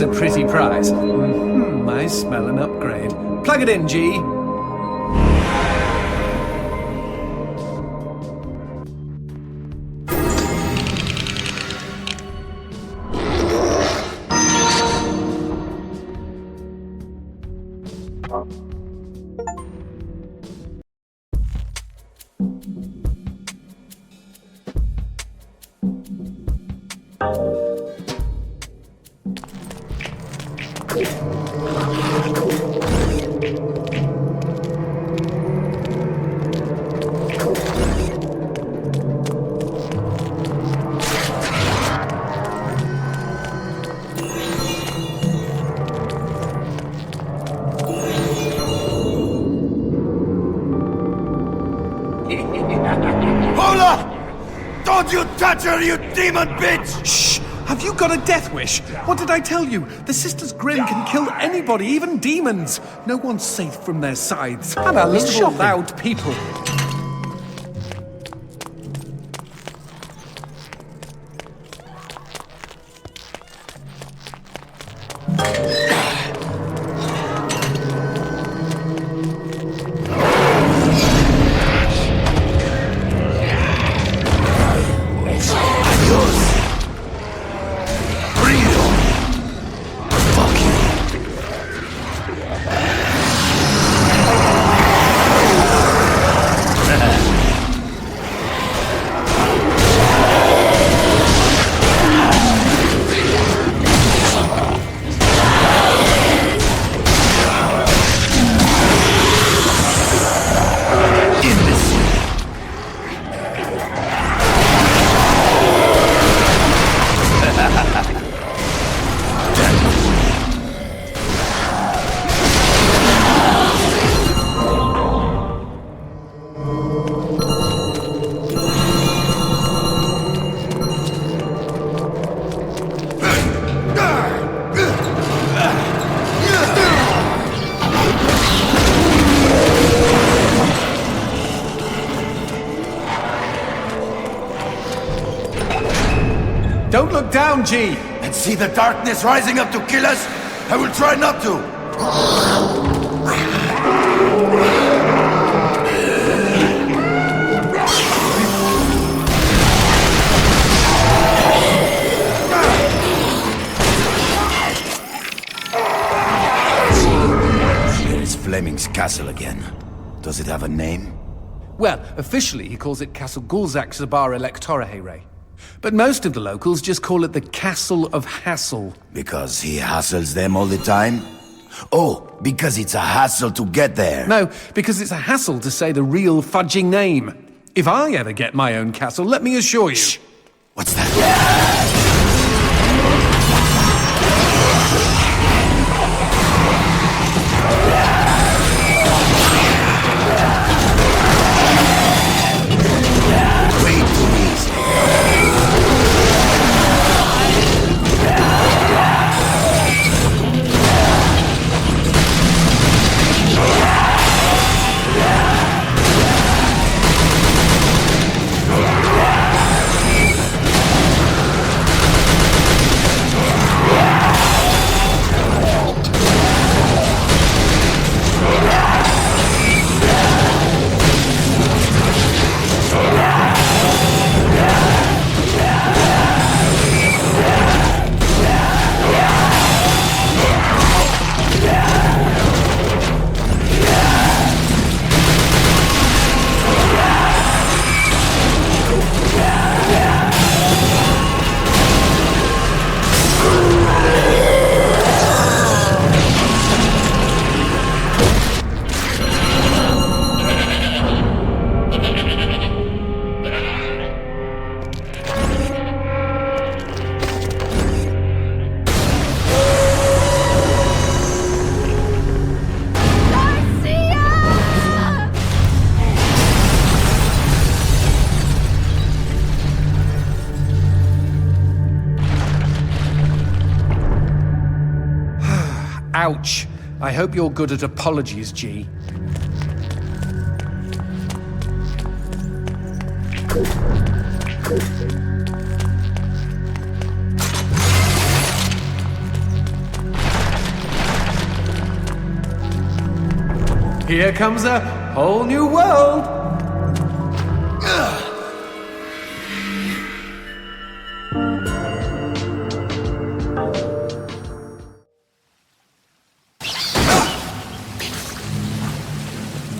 That's a pretty prize. I smell an upgrade. Plug it in, G. Hola! Don't you touch her, you demon bitch! Shh! Have you got a death wish? What did I tell you? The Sister's Grin can kill anybody, even demons. No one's safe from their scythes. And our little loud people. Don't look down, G! And see the darkness rising up to kill us? I will try not to! Here is Fleming's castle again. Does it have a name? Well, officially he calls it Castle Gulzak Zabar Electora Heyre. But most of the locals just call it the Castle of Hassle. Because he hassles them all the time? Oh, because it's a hassle to get there. No, because it's a hassle to say the real fudging name. If I ever get my own castle, let me assure you... Shh! What's that? Ouch. I hope you're good at apologies, G. Here comes a whole new world.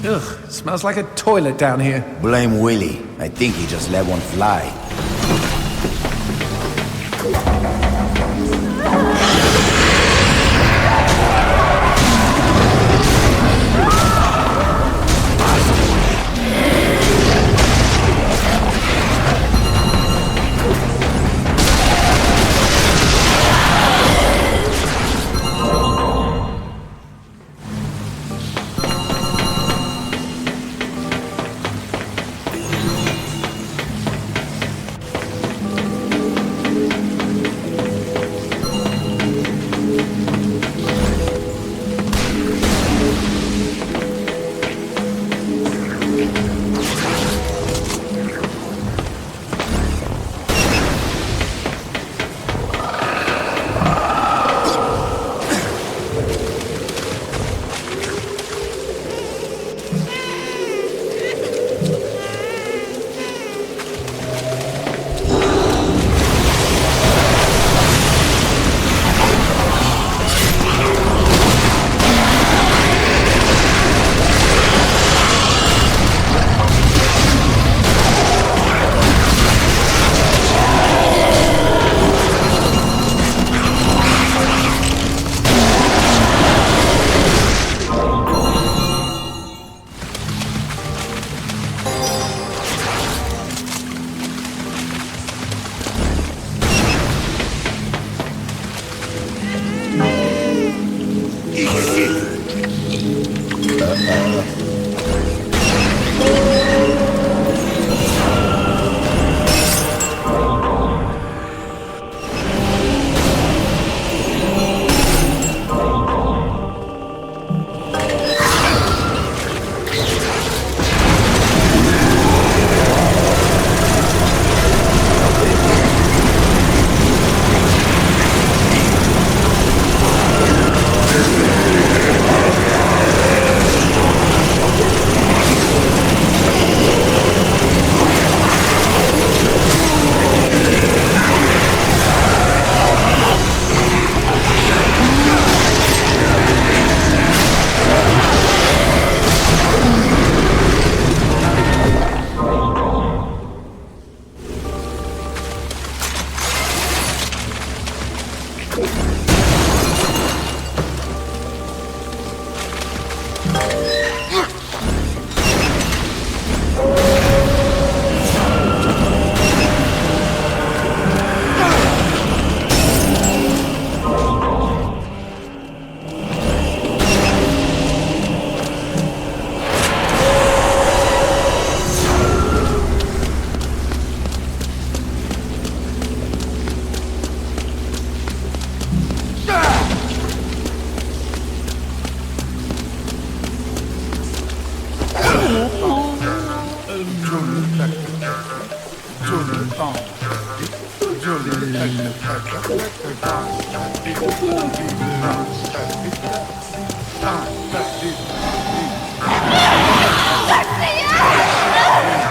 Ugh, smells like a toilet down here. Blame Willie. I think he just let one fly.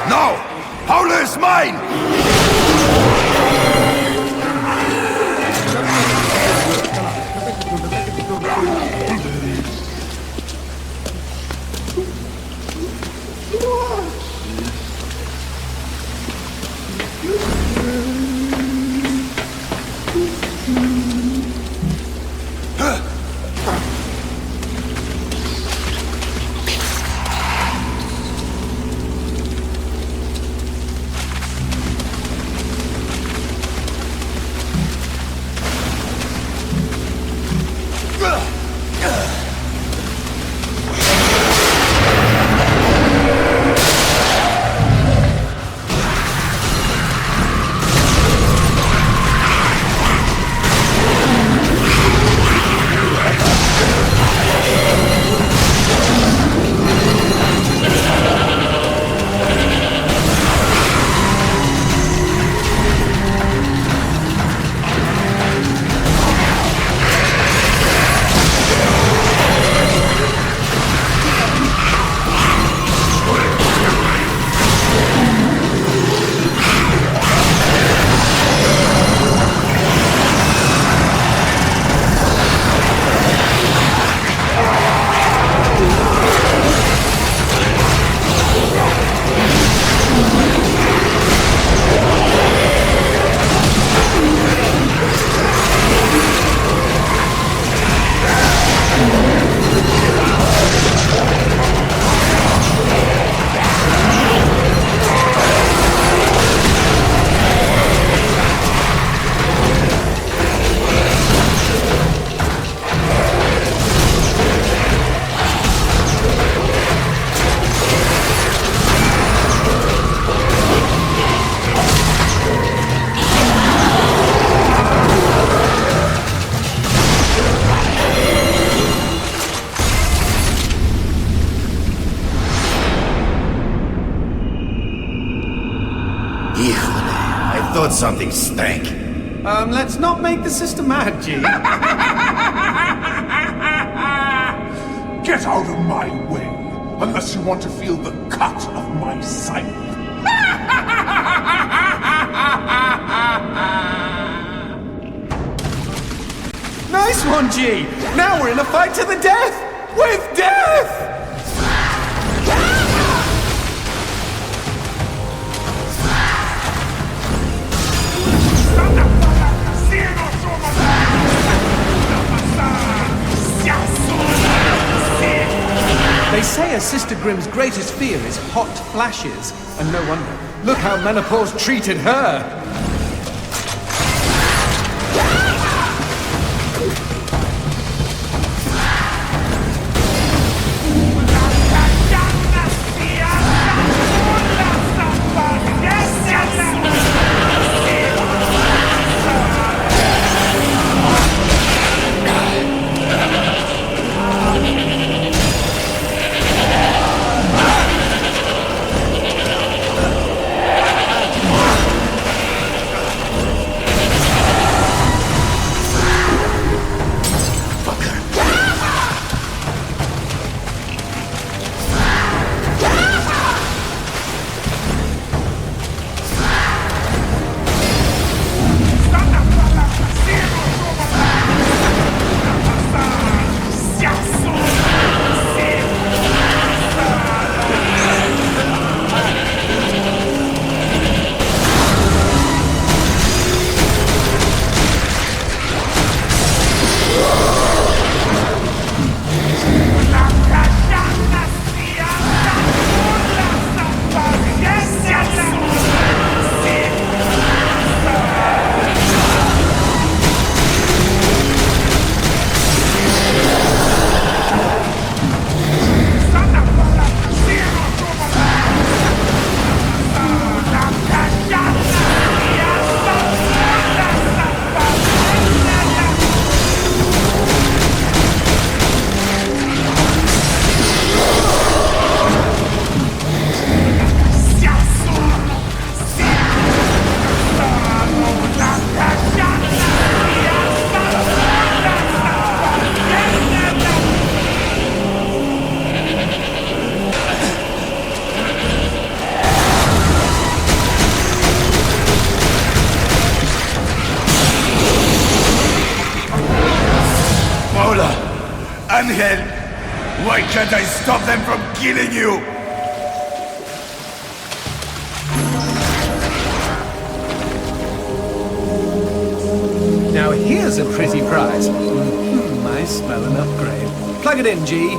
No! Paula is mine! Híjole, I thought something stank. Let's not make the sister mad, G. Get out of my way, unless you want to feel the cut of my scythe. Nice one, G! Now we're in a fight to the death! With death! They say a Sister Grimm's greatest fear is hot flashes, and no wonder. Look how menopause treated her! Angel, why can't I stop them from killing you? Now here's a pretty prize. I smell an upgrade. Plug it in, G.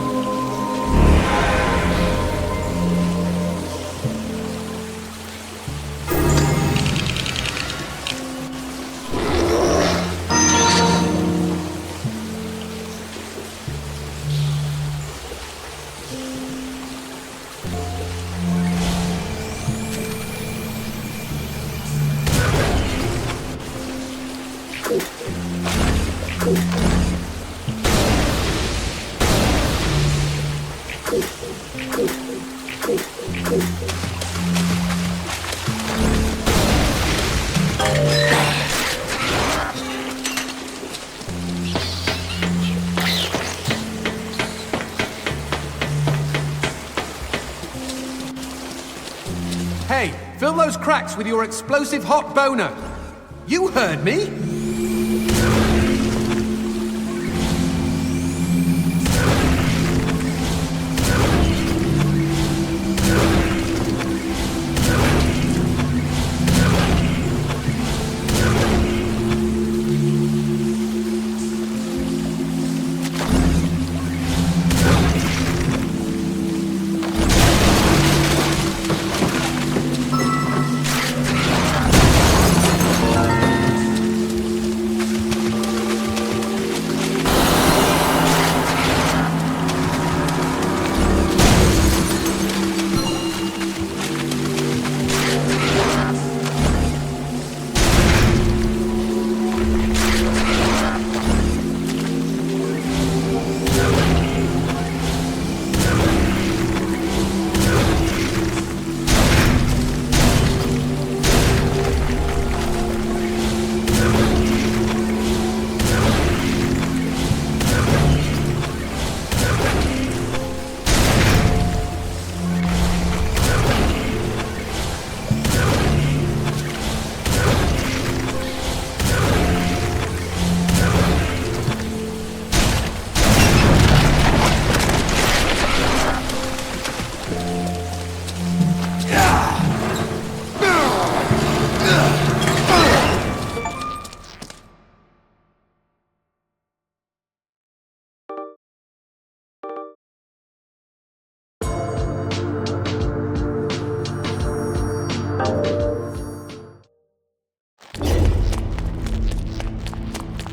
Hey, fill those cracks with your explosive hot boner. You heard me.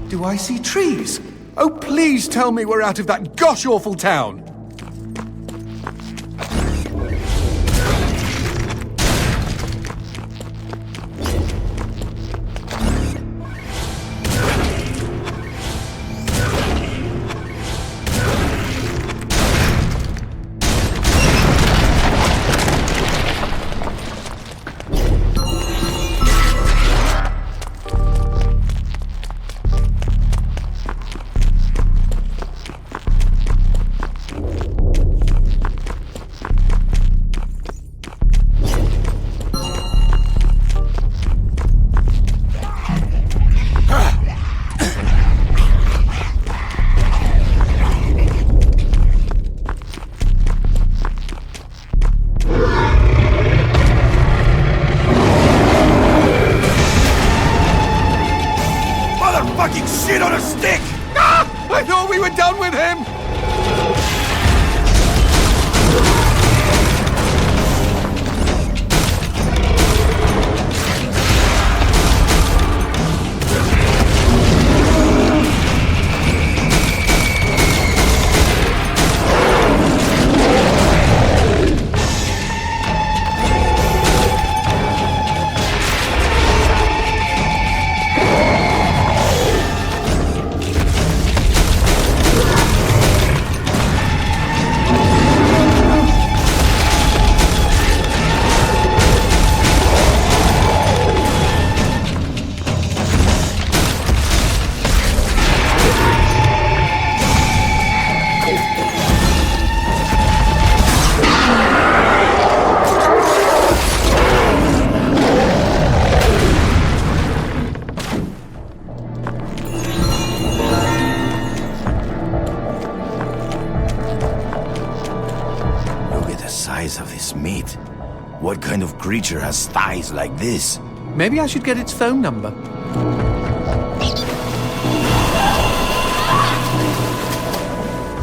Do I see trees? Oh, please tell me we're out of that gosh-awful town! Motherfucking shit on a stick! Ah! I thought we were done with him! Of this meat. What kind of creature has thighs like this? Maybe I should get its phone number.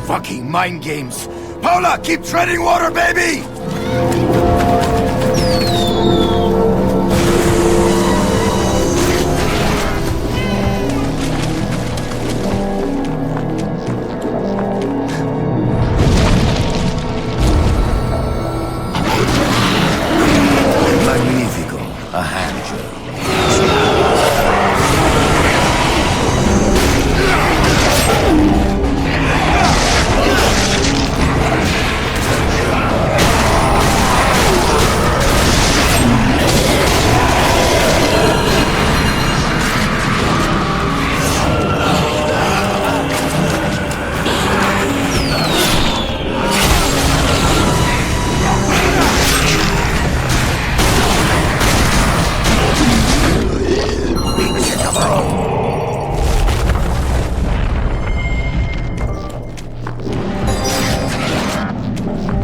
Fucking mind games. Paula, keep treading water, baby! A hand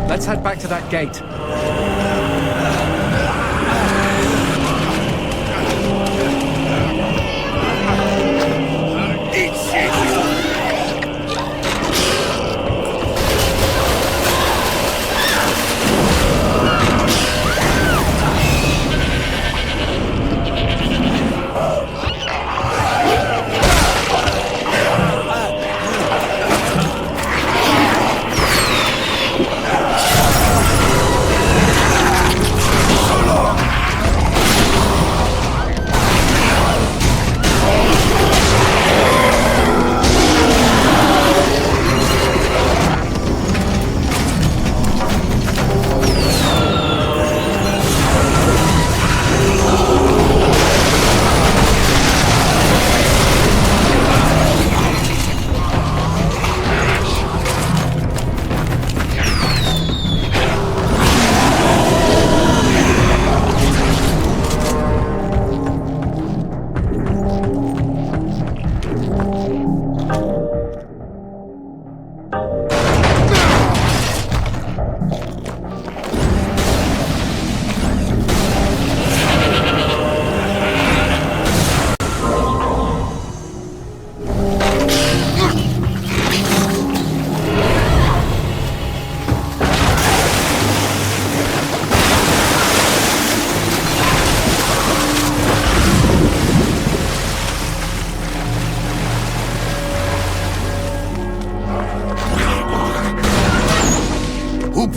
Let's head back to that gate. Eat shit!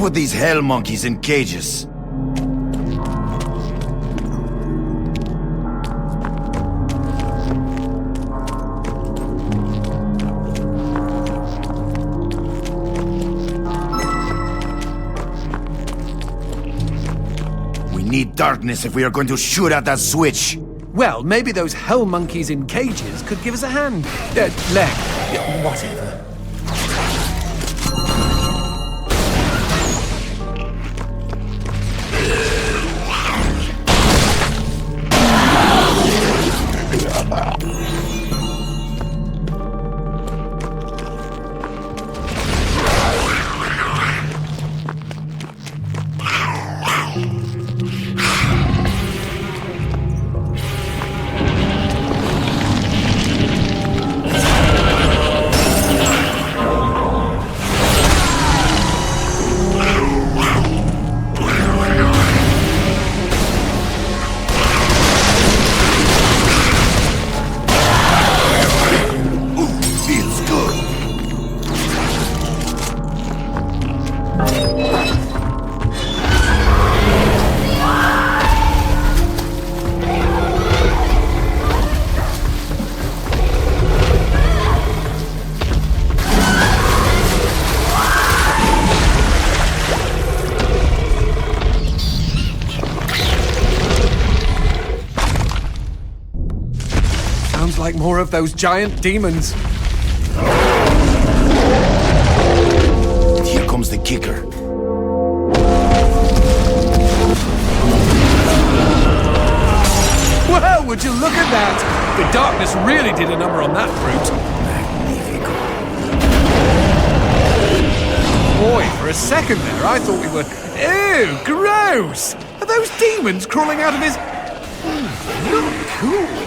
put these hell monkeys in cages. We need darkness if we are going to shoot at that switch. Well, maybe those hell monkeys in cages could give us a hand. Leg. Yeah, whatever. Sounds like more of those giant demons. Here comes the kicker. Well, would you look at that? The darkness really did a number on that brute. Boy, for a second there, I thought we were... Ew, gross! Are those demons crawling out of his... Look cool.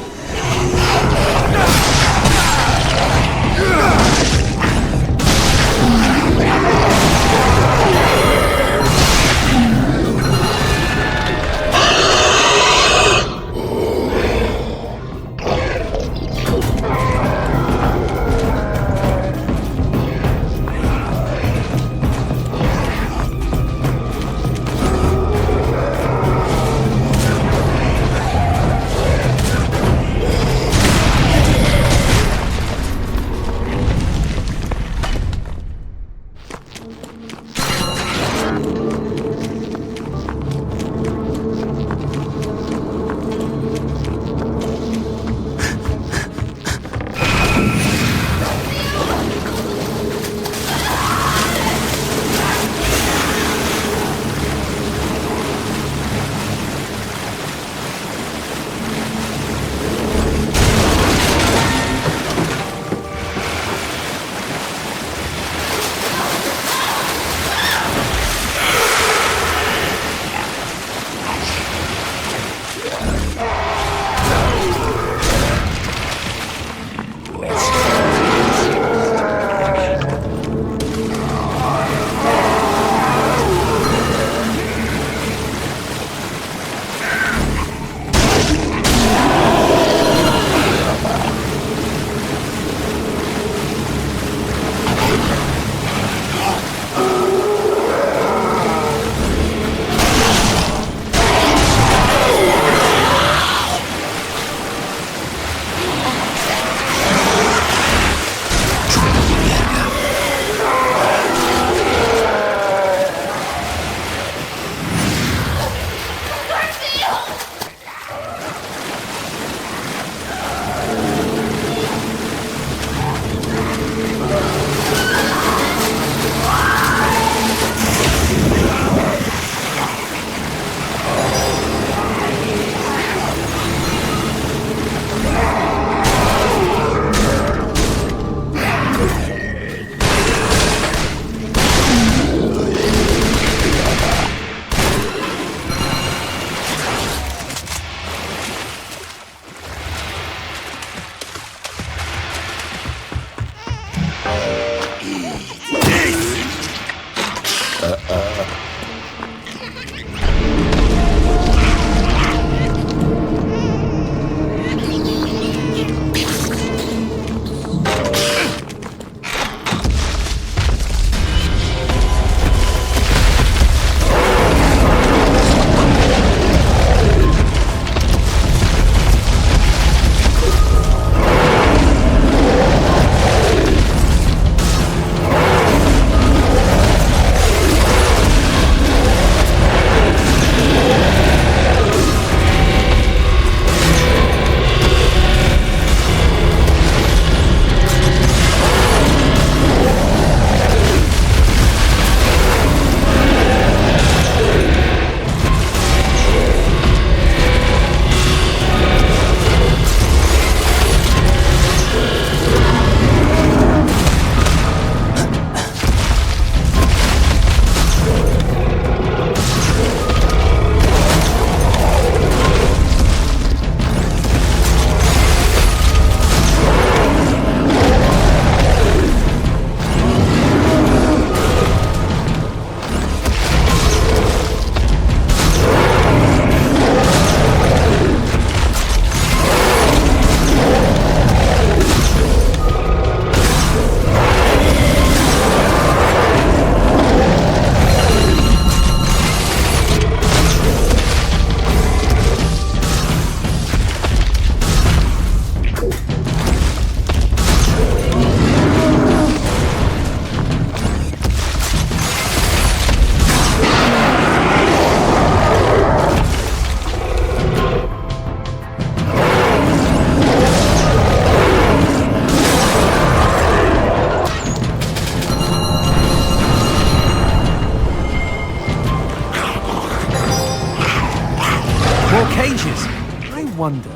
cages. I wonder.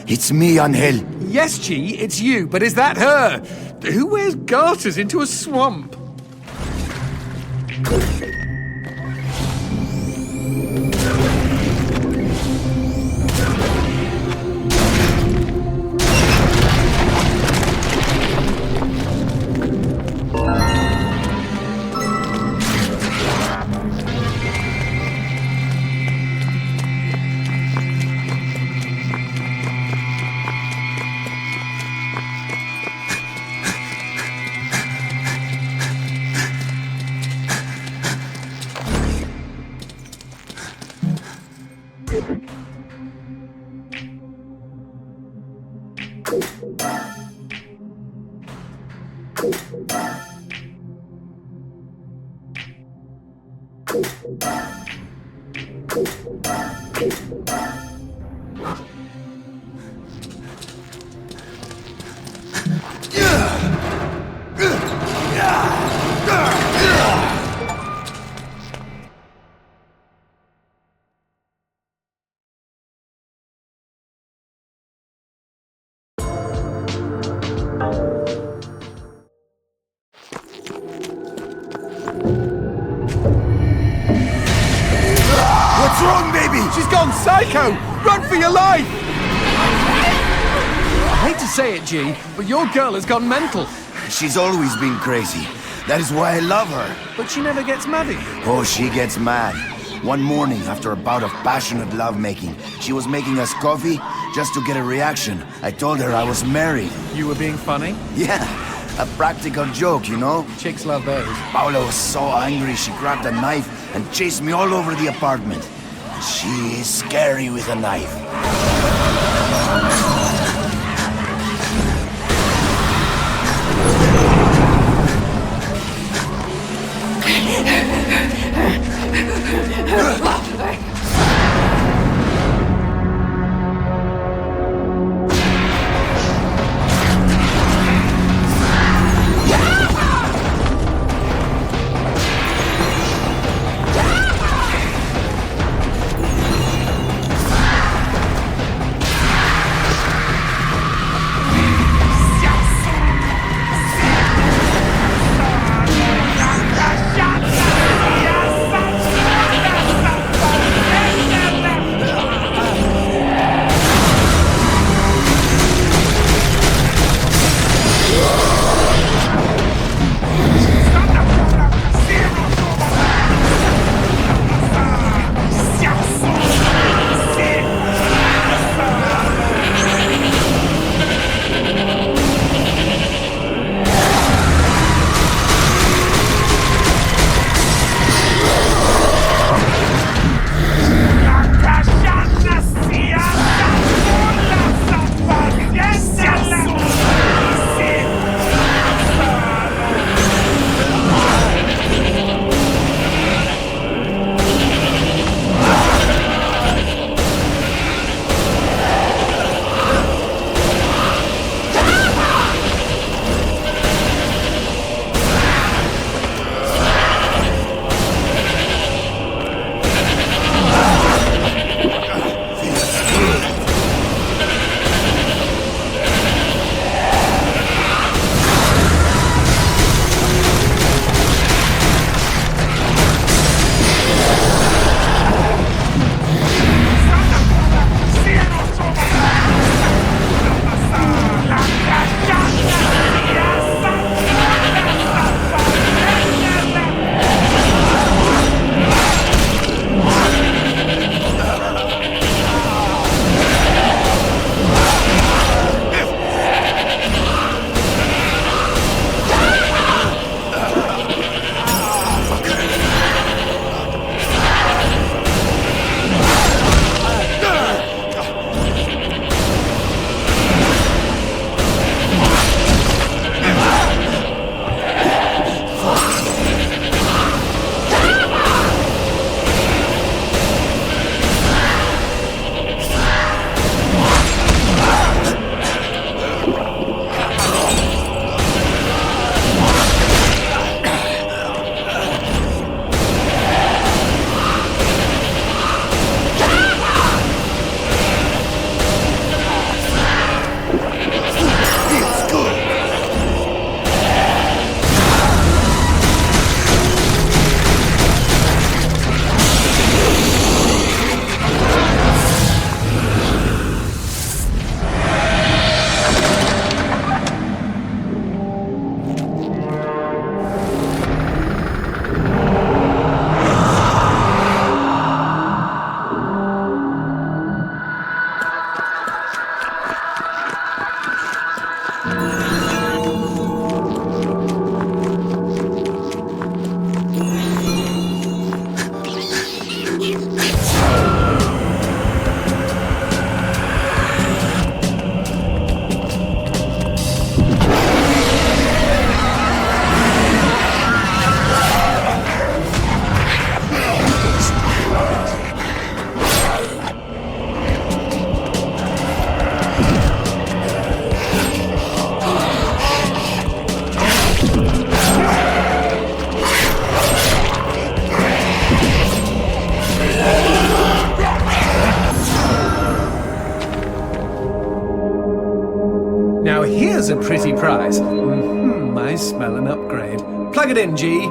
It's me, Angel. Yes, G, it's you, but is that her? Who wears garters into a swamp? What's wrong, baby? She's gone psycho! Run for your life! I hate to say it, G, but your girl has gone mental. She's always been crazy. That is why I love her. But she never gets mad at you. Oh, she gets mad. One morning, after a bout of passionate lovemaking, she was making us coffee just to get a reaction. I told her I was married. You were being funny? Yeah, a practical joke, you know? Chicks love those. Paula was so angry she grabbed a knife and chased me all over the apartment. She is scary with a knife. Here's a pretty prize. I smell an upgrade. Plug it in, G.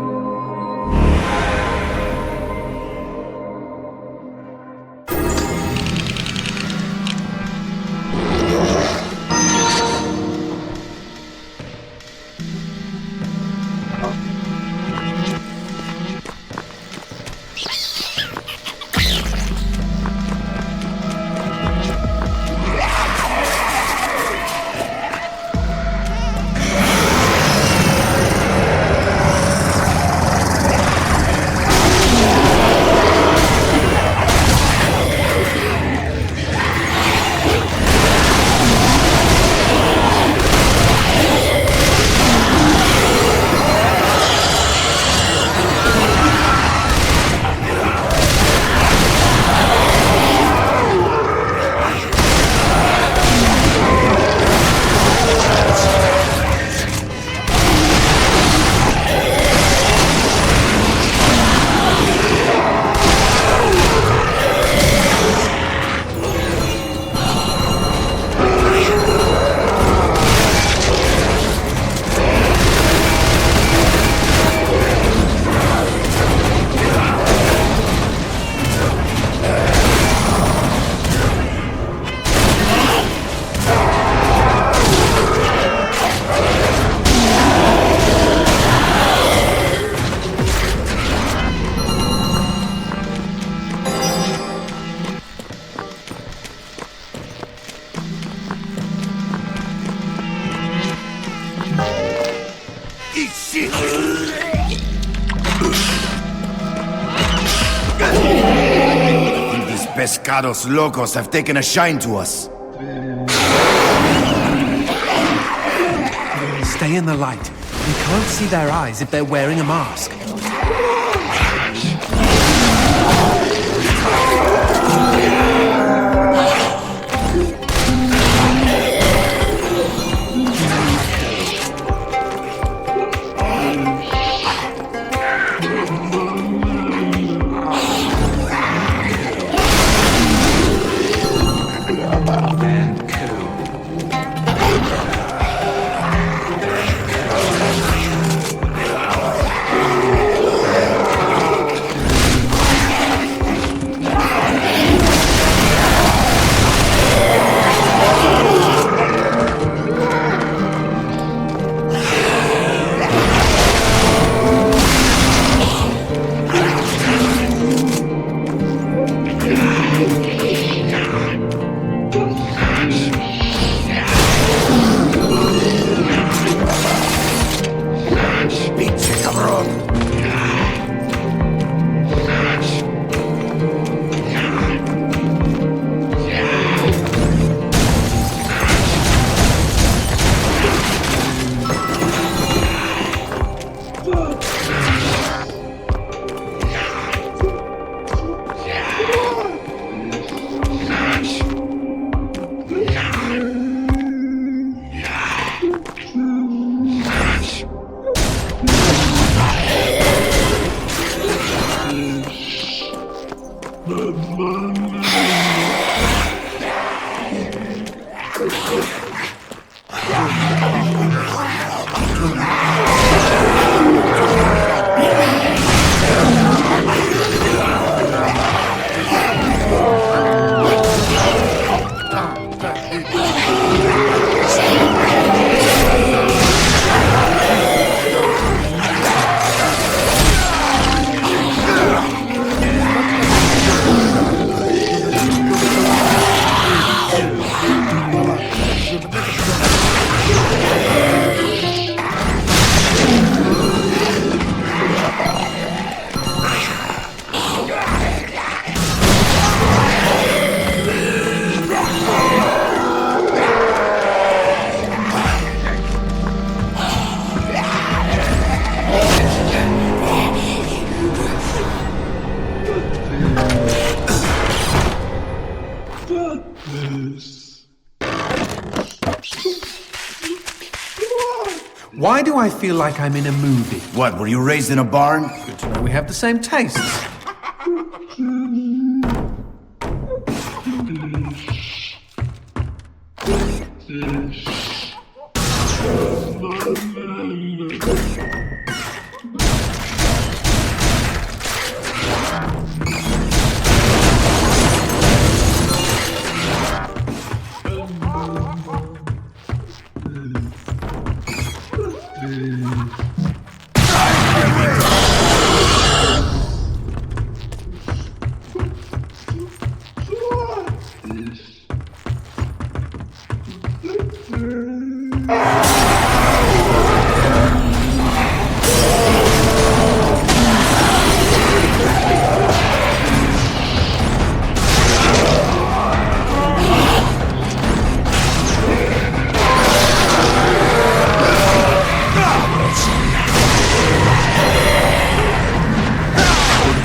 Pescados locos have taken a shine to us. Stay in the light. You can't see their eyes if they're wearing a mask. Why do I feel like I'm in a movie? What, were you raised in a barn? Good to know we have the same tastes. For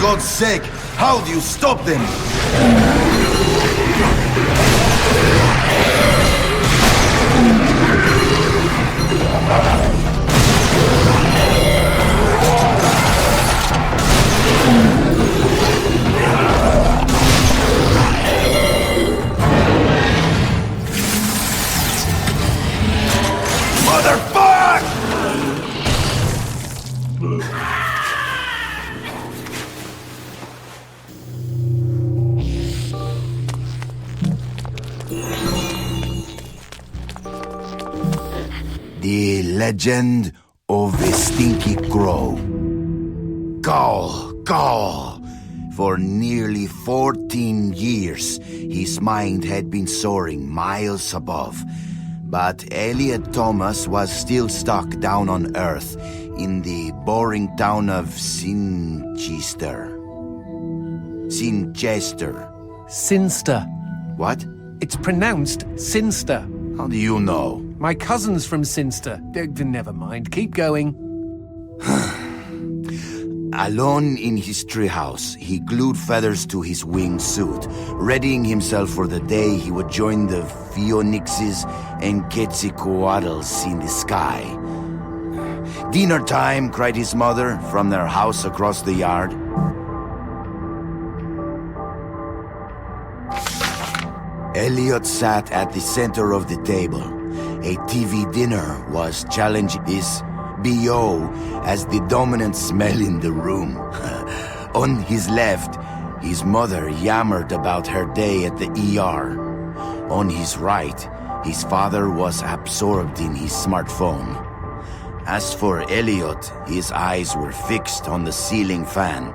God's sake, how do you stop them? Motherfuck! The legend of the Stinky Crow. Caw, caw. For nearly 14 years, his mind had been soaring miles above. But Elliot Thomas was still stuck down on Earth in the boring town of Sinchester. Sinster. What? It's pronounced Sinster. How do you know? My cousin's from Sinster. Never mind. Keep going. Alone in his treehouse, he glued feathers to his winged suit, readying himself for the day he would join the Phoenixes and Quetzalcoatlus in the sky. "Dinner time," cried his mother from their house across the yard. Elliot sat at the center of the table. A TV dinner was challenging his BO as the dominant smell in the room. On his left, his mother yammered about her day at the ER. On his right, his father was absorbed in his smartphone. As for Elliot, his eyes were fixed on the ceiling fan,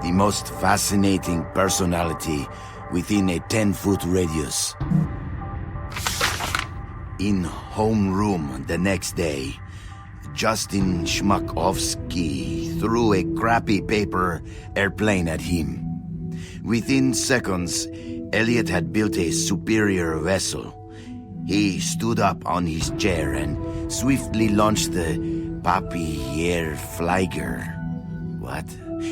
the most fascinating personality within a 10-foot radius. In homeroom the next day, Justin Schmakovsky threw a crappy paper airplane at him. Within seconds, Elliot had built a superior vessel. He stood up on his chair and swiftly launched the Papierflieger. What?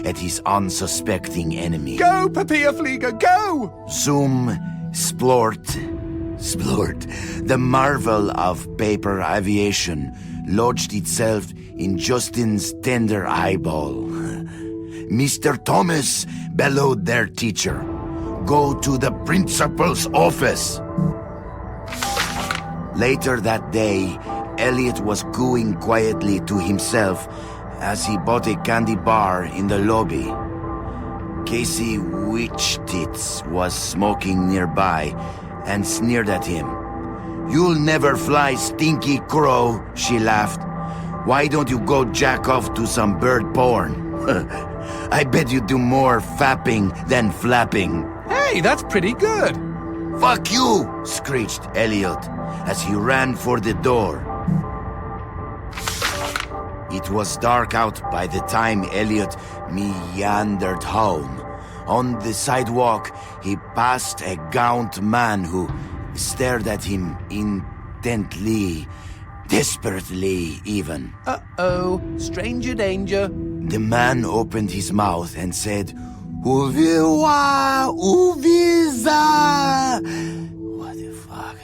At his unsuspecting enemy. Go, Papierflieger, go! Zoom, splort, the marvel of paper aviation lodged itself in Justin's tender eyeball. "Mr. Thomas," bellowed their teacher, "go to the principal's office." Later that day, Elliot was cooing quietly to himself as he bought a candy bar in the lobby. Casey Witchtits was smoking nearby and sneered at him. "You'll never fly, Stinky Crow," she laughed. "Why don't you go jack off to some bird porn? I bet you do more fapping than flapping." Hey, that's pretty good. "Fuck you!" screeched Elliot as he ran for the door. It was dark out by the time Elliot meandered home. On the sidewalk, he passed a gaunt man who stared at him intently, desperately even. Uh-oh, stranger danger. The man opened his mouth and said, "Uviwa, uviza." What the fuck?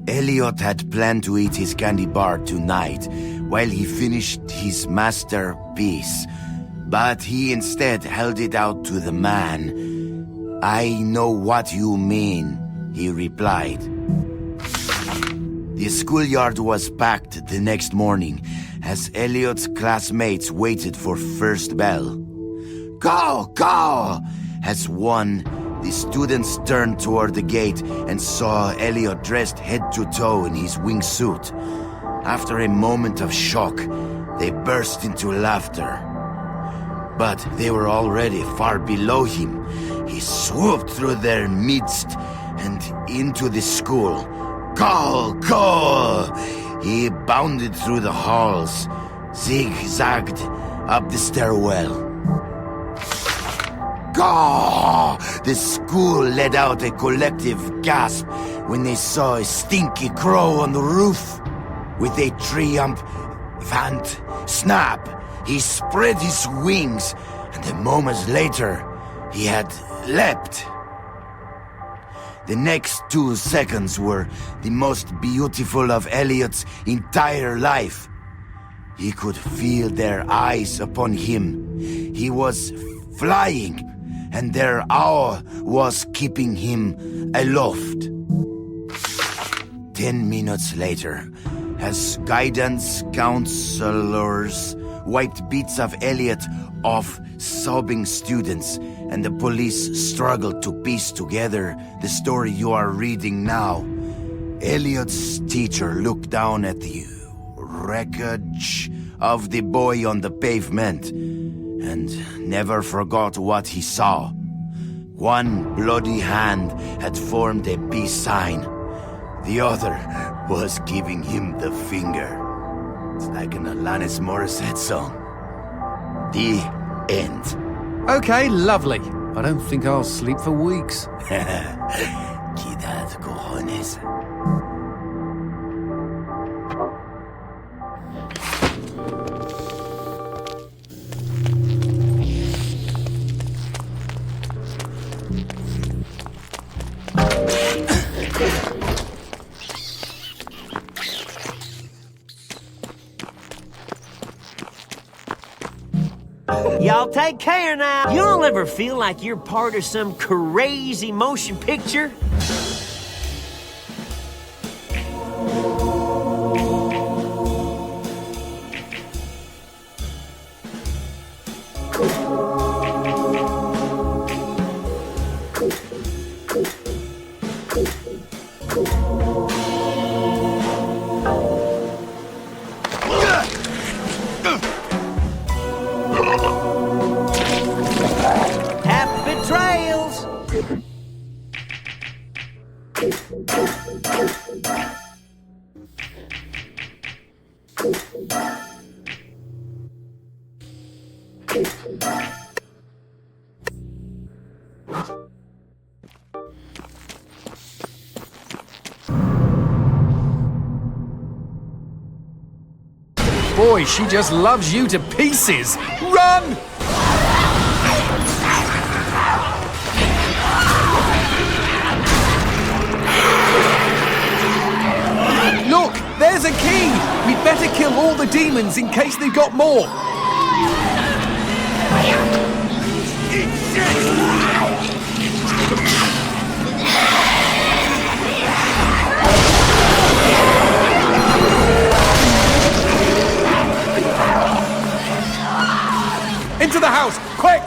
Elliot had planned to eat his candy bar tonight while he finished his masterpiece, but he instead held it out to the man. "I know what you mean," he replied. The schoolyard was packed the next morning as Elliot's classmates waited for first bell. Go! Go! As one, the students turned toward the gate and saw Elliot dressed head to toe in his wingsuit. After a moment of shock, they burst into laughter. But they were already far below him. He swooped through their midst and into the school. Go! Go! He bounded through the halls, zigzagged up the stairwell. Go! The school let out a collective gasp when they saw a stinky crow on the roof. With a triumphant snap, he spread his wings, and a moment later, he had leapt. The next 2 seconds were the most beautiful of Elliot's entire life. He could feel their eyes upon him. He was flying, and their awe was keeping him aloft. 10 minutes later, as guidance counselors wiped bits of Elliot off sobbing students, and the police struggled to piece together the story you are reading now, Elliot's teacher looked down at the wreckage of the boy on the pavement and never forgot what he saw. One bloody hand had formed a peace sign. The other was giving him the finger. It's like an Alanis Morissette song. The end. Okay, lovely. I don't think I'll sleep for weeks. Quidad, cojones. Y'all take care now. You don't ever feel like you're part of some crazy motion picture? Happy trails! Boy, she just loves you to pieces. Run! Look, there's a key! We'd better kill all the demons in case they've got more. Into the house, quick!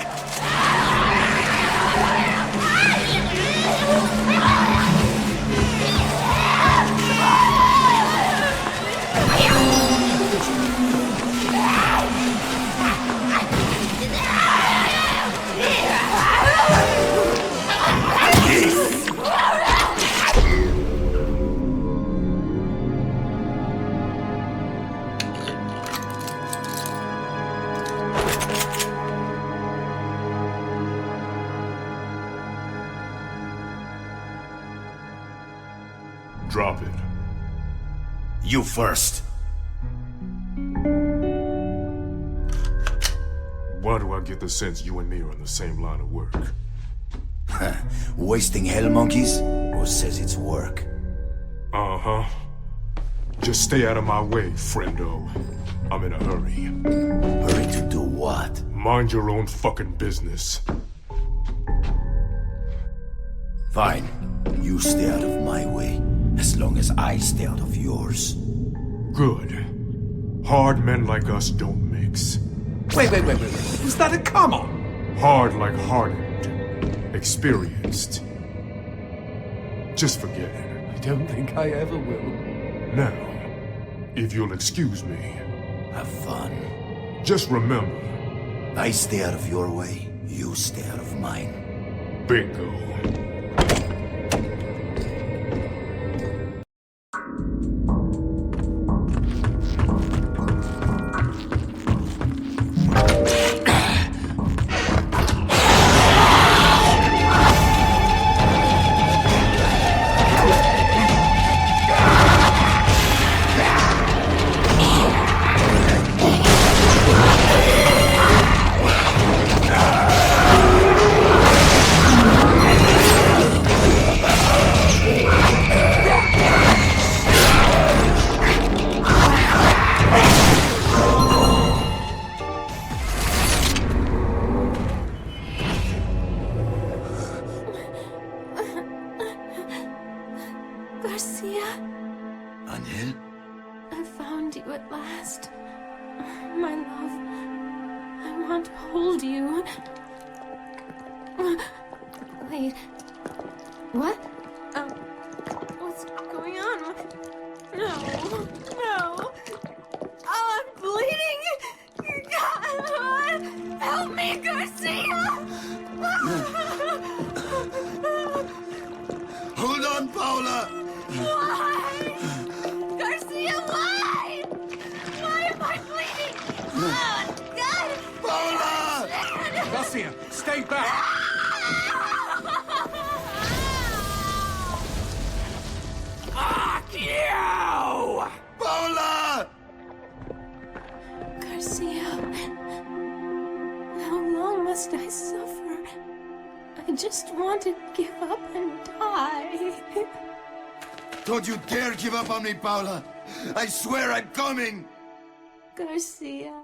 Drop it. You first. Why do I get the sense you and me are in the same line of work? Wasting hell monkeys? Who says it's work? Uh-huh. Just stay out of my way, friendo. I'm in a hurry. Hurry to do what? Mind your own fucking business. Fine. You stay out of my way. as long as I stay out of yours. Good. Hard men like us don't mix. Wait. Was that a come on? Hard like hardened. Experienced. Just forget it. I don't think I ever will. Now, if you'll excuse me, Have fun. just remember, I stay out of your way, you stay out of mine. bingo. Garcia, Angel? I found you at last. My love, I want to hold you. Wait, what? What's going on? No. Oh, I'm bleeding. God, help me, Garcia. Hold on, Paula! Why? Garcia, why? Why am I bleeding? Oh, God! Paula! Garcia, stay back! Fuck you! Paula! Garcia, how long must I suffer? I just want to give up and die. Don't you dare give up on me, Paula! I swear I'm coming! Garcia,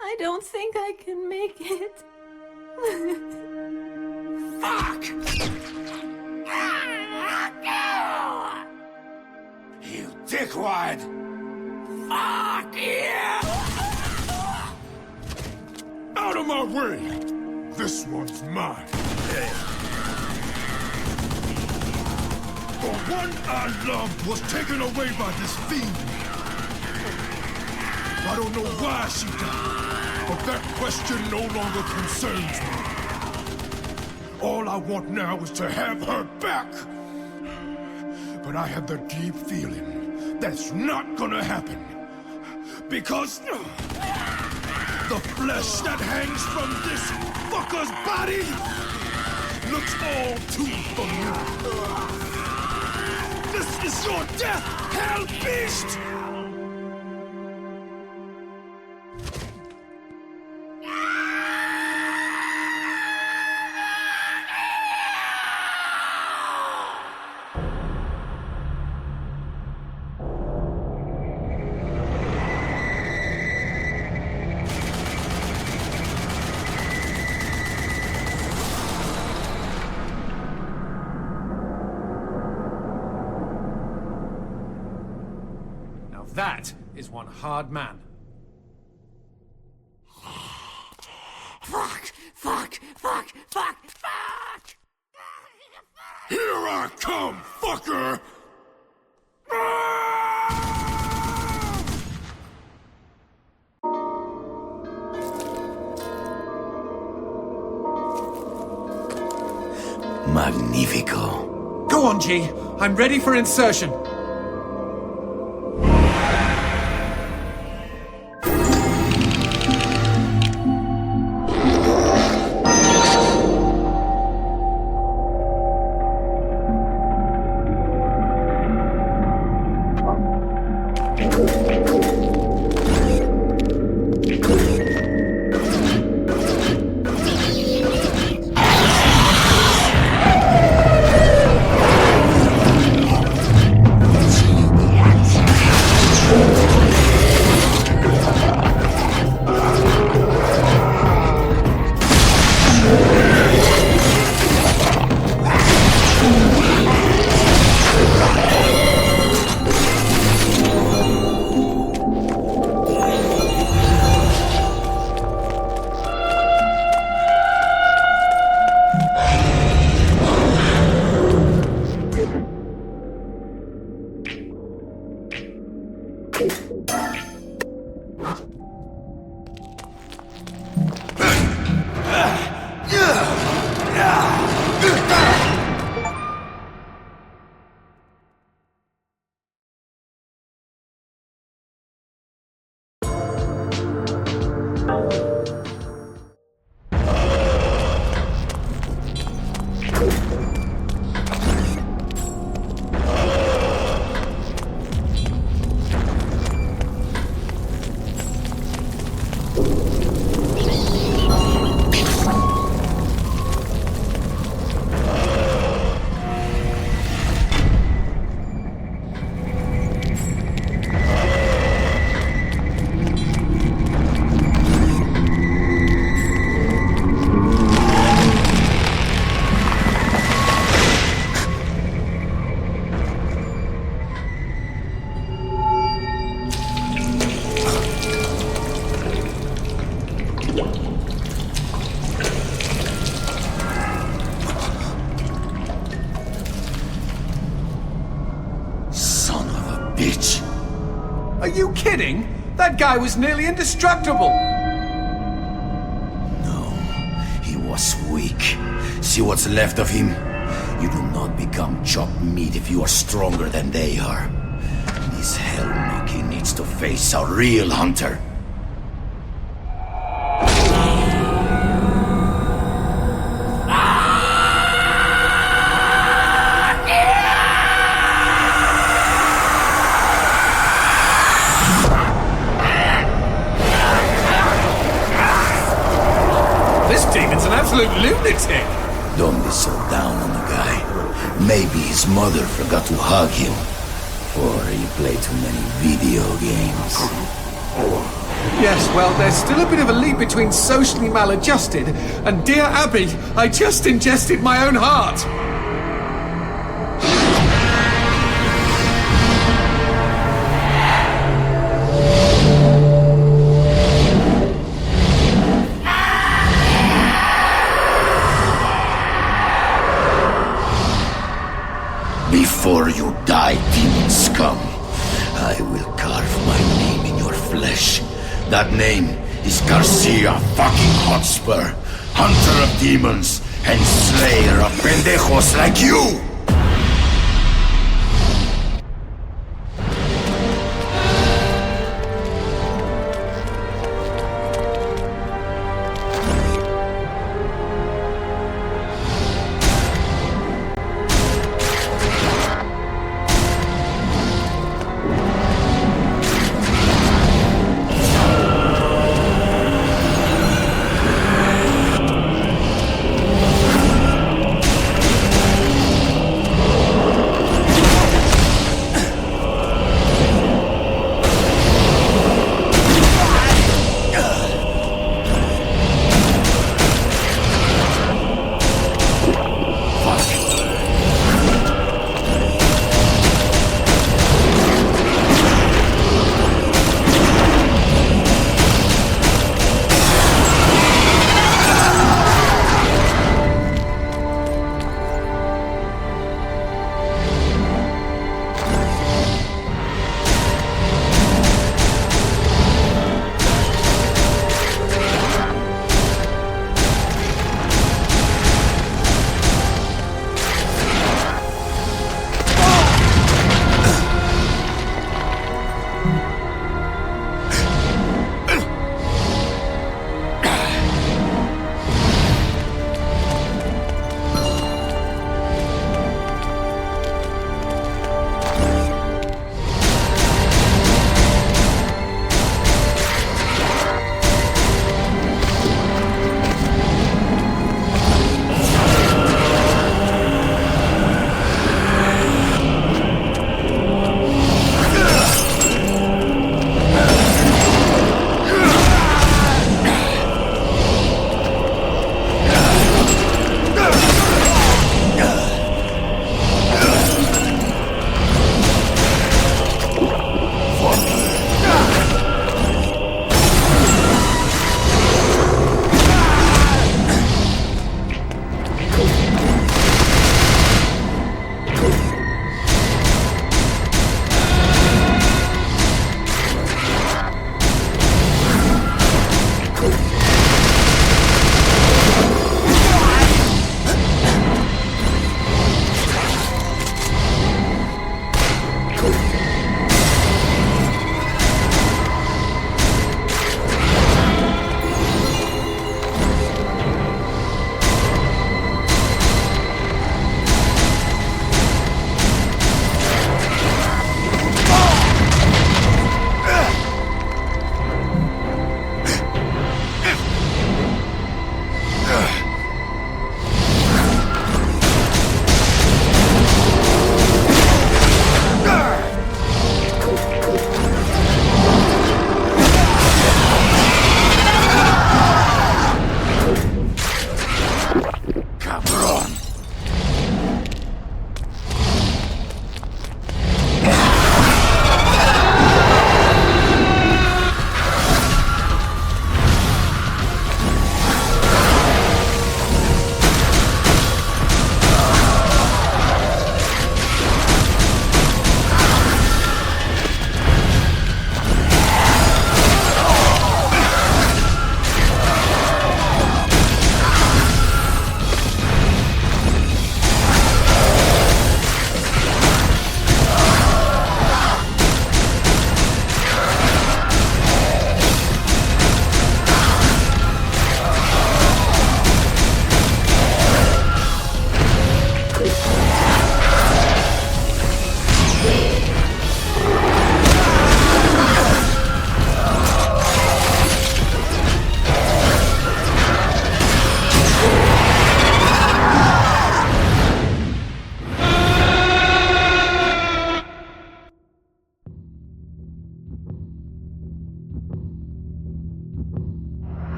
I don't think I can make it. Fuck! You dickwad! Fuck you! Out of my way! This one's mine. The one I loved was taken away by this fiend. I don't know why she died, but that question no longer concerns me. All I want now is to have her back. But I have the deep feeling that's not gonna happen. Because the flesh that hangs from this fucker's body looks all too familiar. This is your death, hell beast! That is one hard man. Fuck! Here I come, fucker! Magnifico. Go on, G. I'm ready for insertion. Son of a bitch. Are you kidding? That guy was nearly indestructible. No, he was weak. See what's left of him? You do not become chopped meat if you are stronger than they are. This hell monkey needs to face a real hunter. This demon's an absolute lunatic. Don't be so down on the guy. Maybe his mother forgot to hug him. Or you play too many video games. Yes, well, there's still a bit of a leap between socially maladjusted and dear Abby, I just ingested my own heart. Before you die, demon scum, I will carve my name in your flesh. That name is Garcia fucking Hotspur, hunter of demons and slayer of pendejos like you!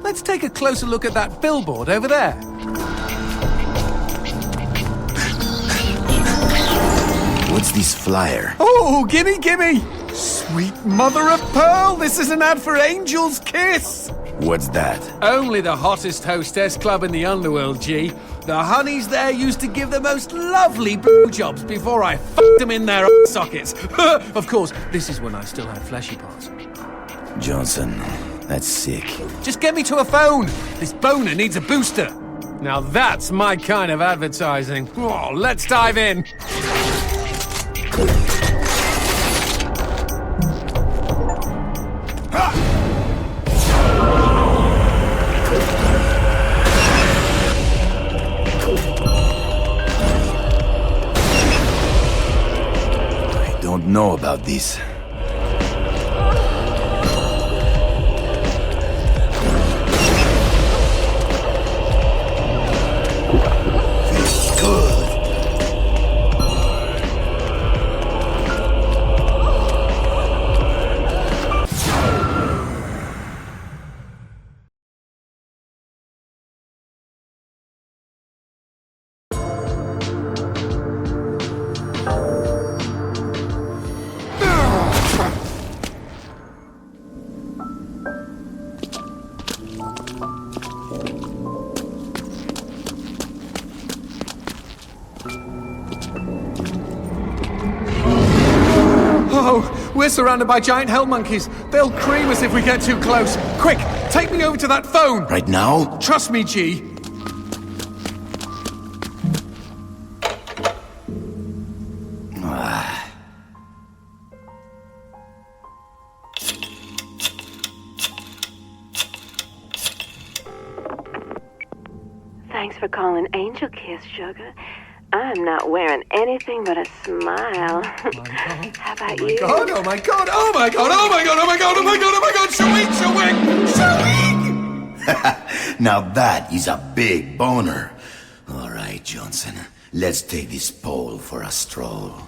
let's take a closer look at that billboard over there. What's this flyer? Oh, gimme! Sweet mother of pearl, this is an ad for Angel's Kiss. What's that? Only the hottest hostess club in the underworld, G. The honeys there used to give the most lovely blowjobs before I fucked them in their sockets. Of course, this is when I still had fleshy parts. Johnson, that's sick. Just get me to a phone. This boner needs a booster. Now that's my kind of advertising. Oh, let's dive in. I don't know about this. Feels good. Oh, we're surrounded by giant hell monkeys. They'll cream us if we get too close. Quick, take me over to that phone. Right now? Trust me, G. Thanks for calling Angel Kiss, sugar. I'm not wearing anything but a smile. How about you? Oh my god, oh my god, oh my god, oh my god, oh my god, oh my god, shawing! Now that is a big boner. All right, Johnson, let's take this pole for a stroll.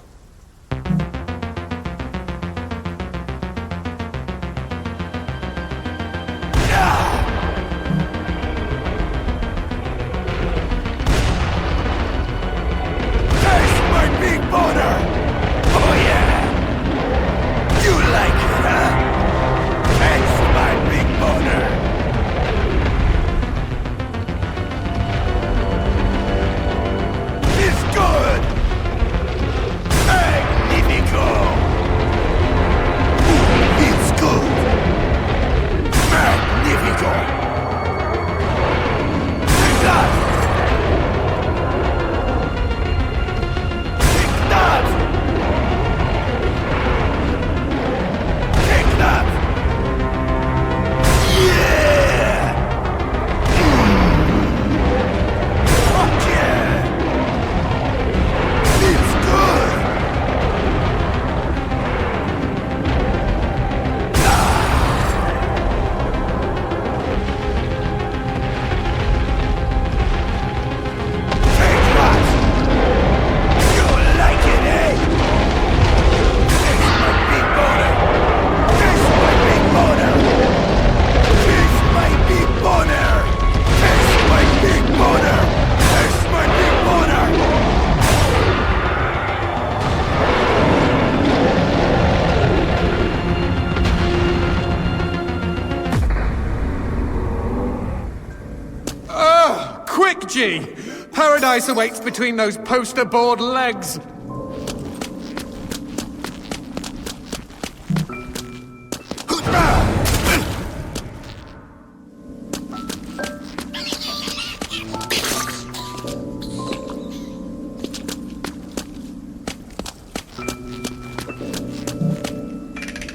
Quick, G! Paradise awaits between those poster board legs.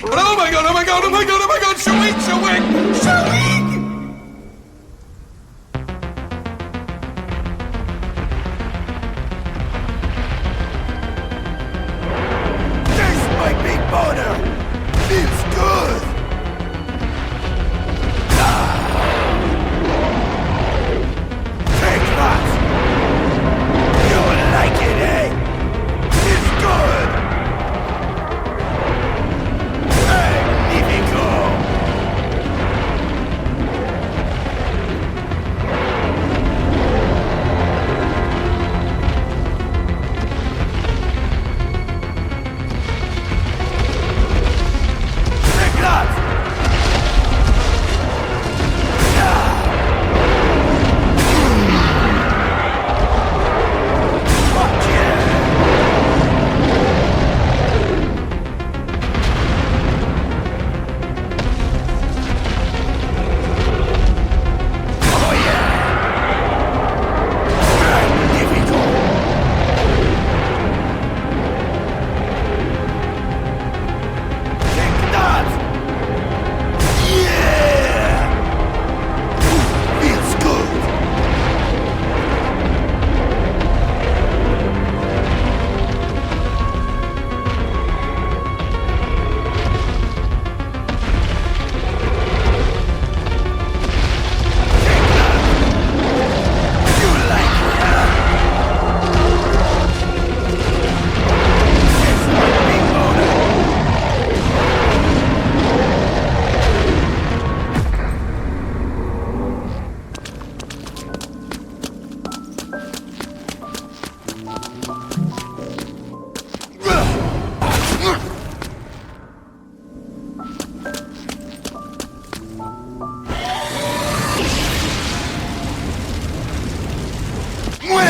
Oh my god, oh my god, oh my god, oh my god, shawing, shawing, shawing!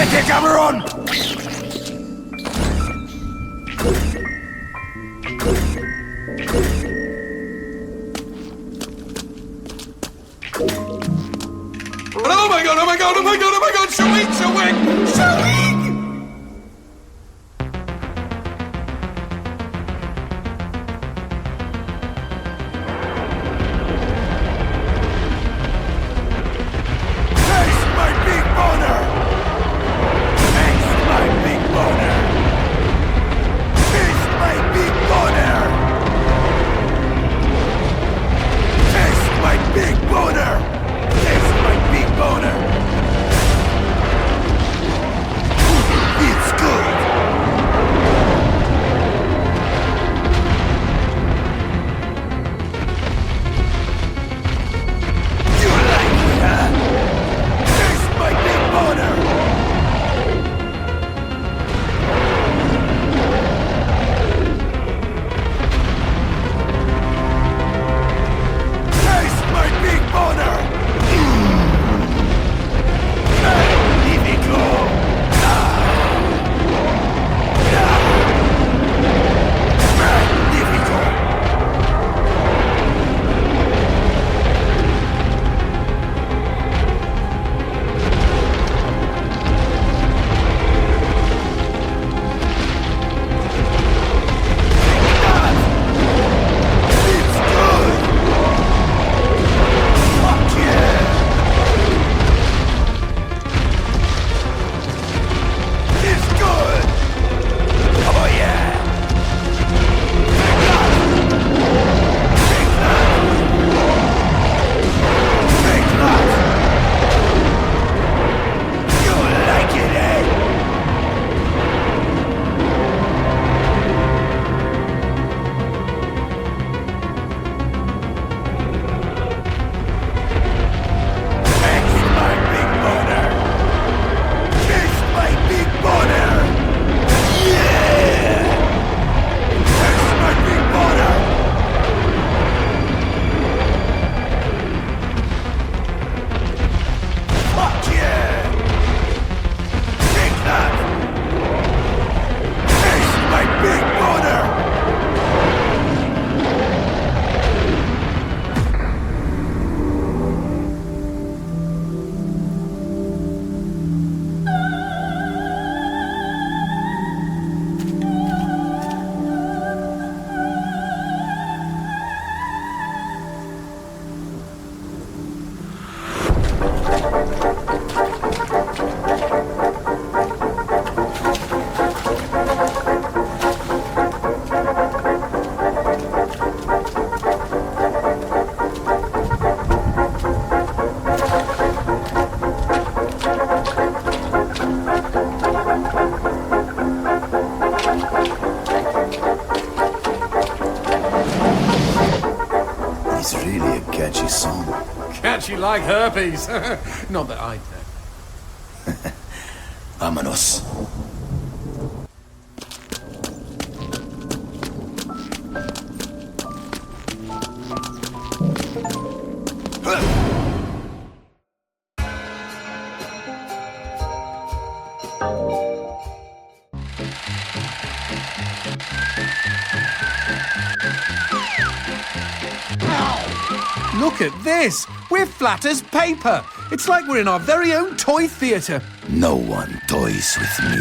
Take it, Cameron! Oh my god, oh my god, oh my god, oh my god! Shawing, shawing, shawing! Taste my big boner! Taste my big boner! Taste my big boner! Taste my big boner! Taste my big boner! It's good! You like it, huh? Taste my big boner! Taste my big boner! Magnifico! Magnifico! It's good! Fuck yeah! It's good! Oh yeah! Take that! Take that! You like it, eh? Taste my big boner! Taste my big boner! Yeah! Taste my big boner! Fuck yeah! Take that! Taste my big boner! It's really a catchy song. Catchy like herpes. Not that I'd know. Vámonos. Look at this! We're flat as paper! It's like we're in our very own toy theatre. No one toys with me.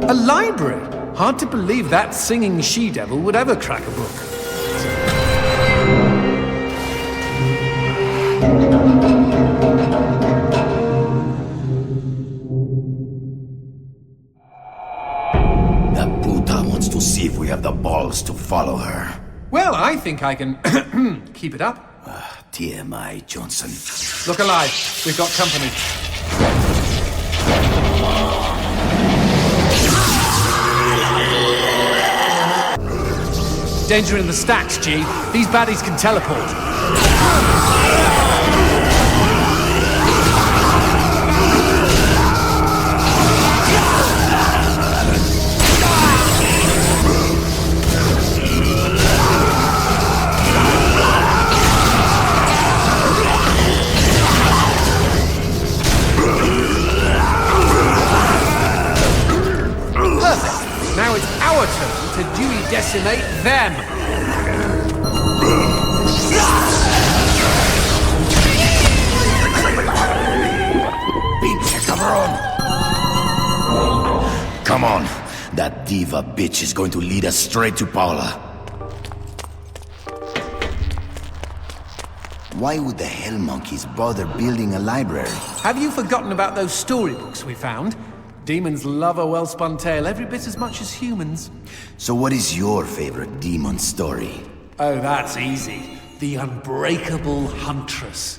A library? Hard to believe that singing she-devil would ever crack a book. That puta wants to see if we have the balls to follow her. Well, I think I can keep it up. TMI, Johnson. Look alive. We've got company. Danger in the stacks, G. These baddies can teleport. Perfect. Now it's our turn to Dewey decimate them. Pinche cabrón! Come on. That diva bitch is going to lead us straight to Paula. Why would the hell monkeys bother building a library? Have you forgotten about those storybooks we found? Demons love a well-spun tale every bit as much as humans. So what is your favorite demon story? Oh, that's easy. The Unbreakable Huntress.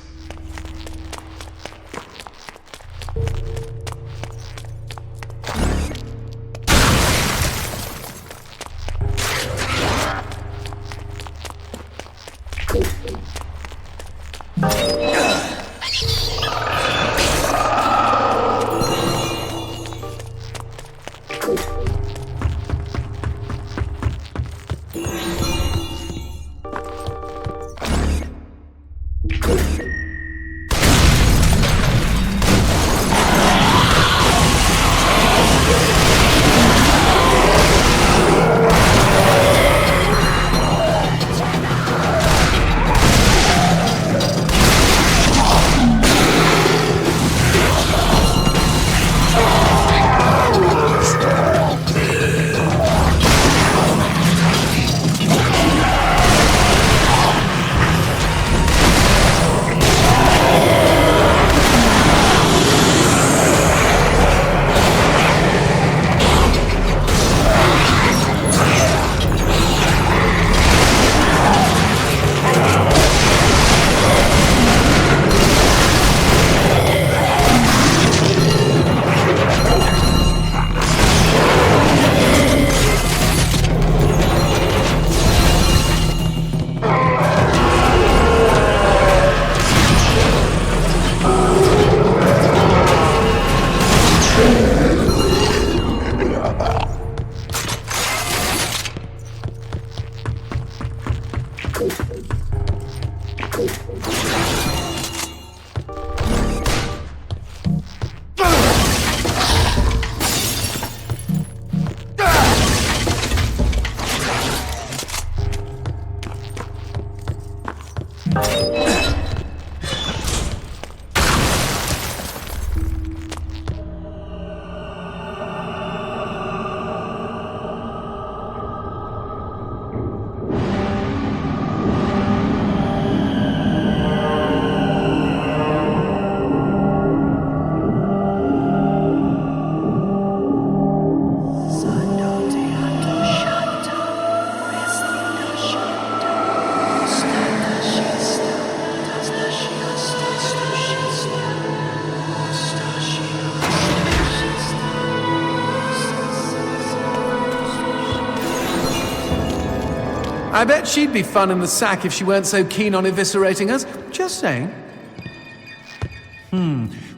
I bet she'd be fun in the sack if she weren't so keen on eviscerating us. Just saying.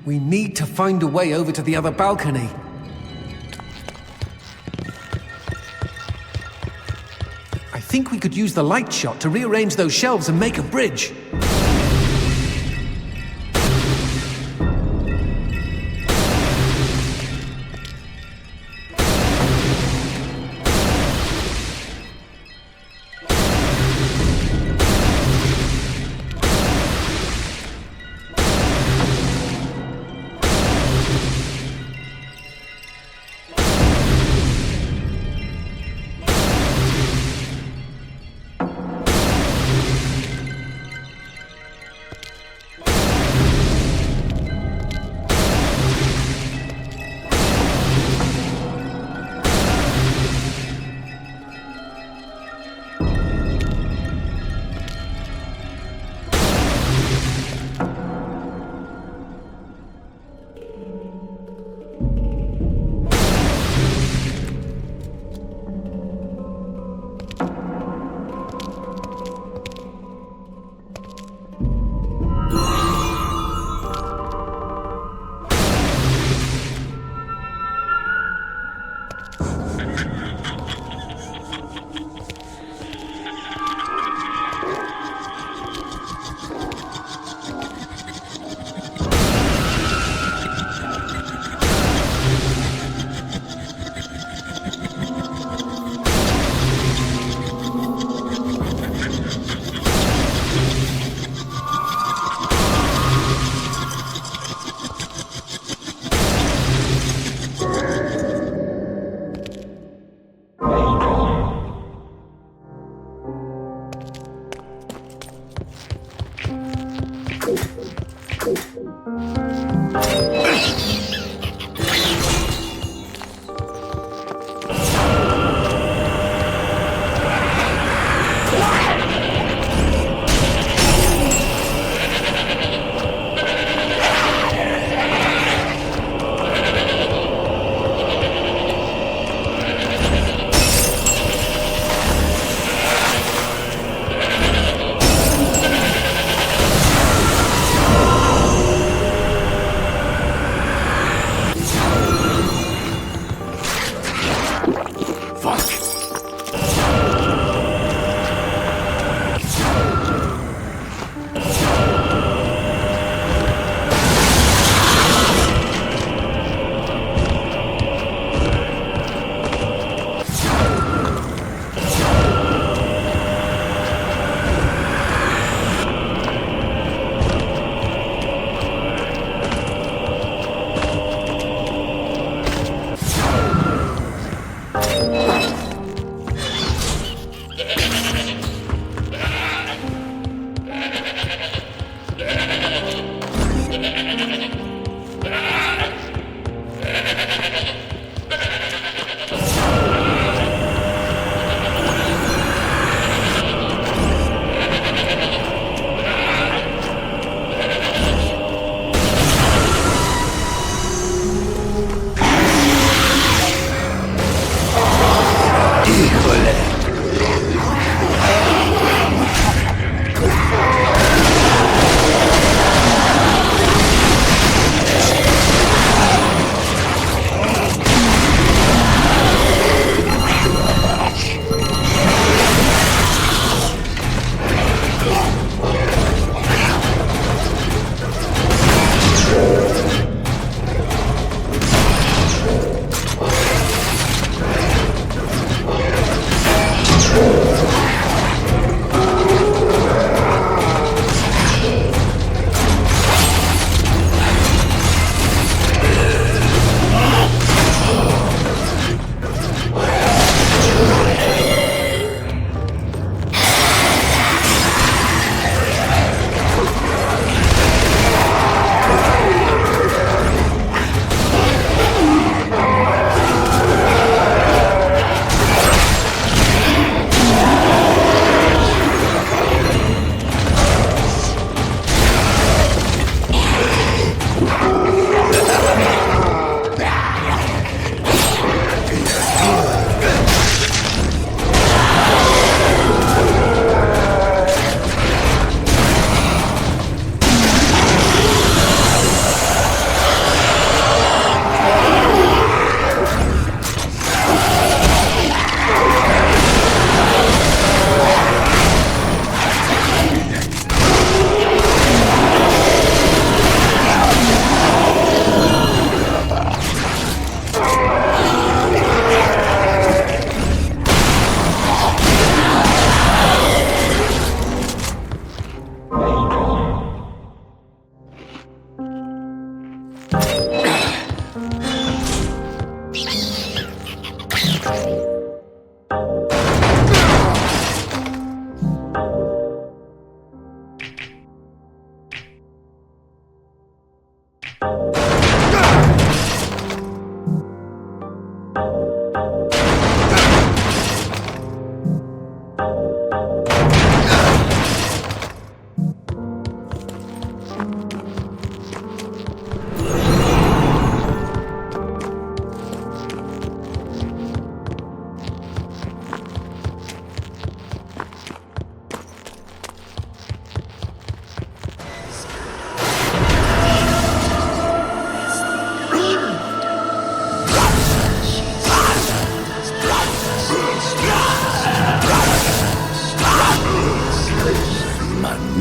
We need to find a way over to the other balcony. I think we could use the light shot to rearrange those shelves and make a bridge.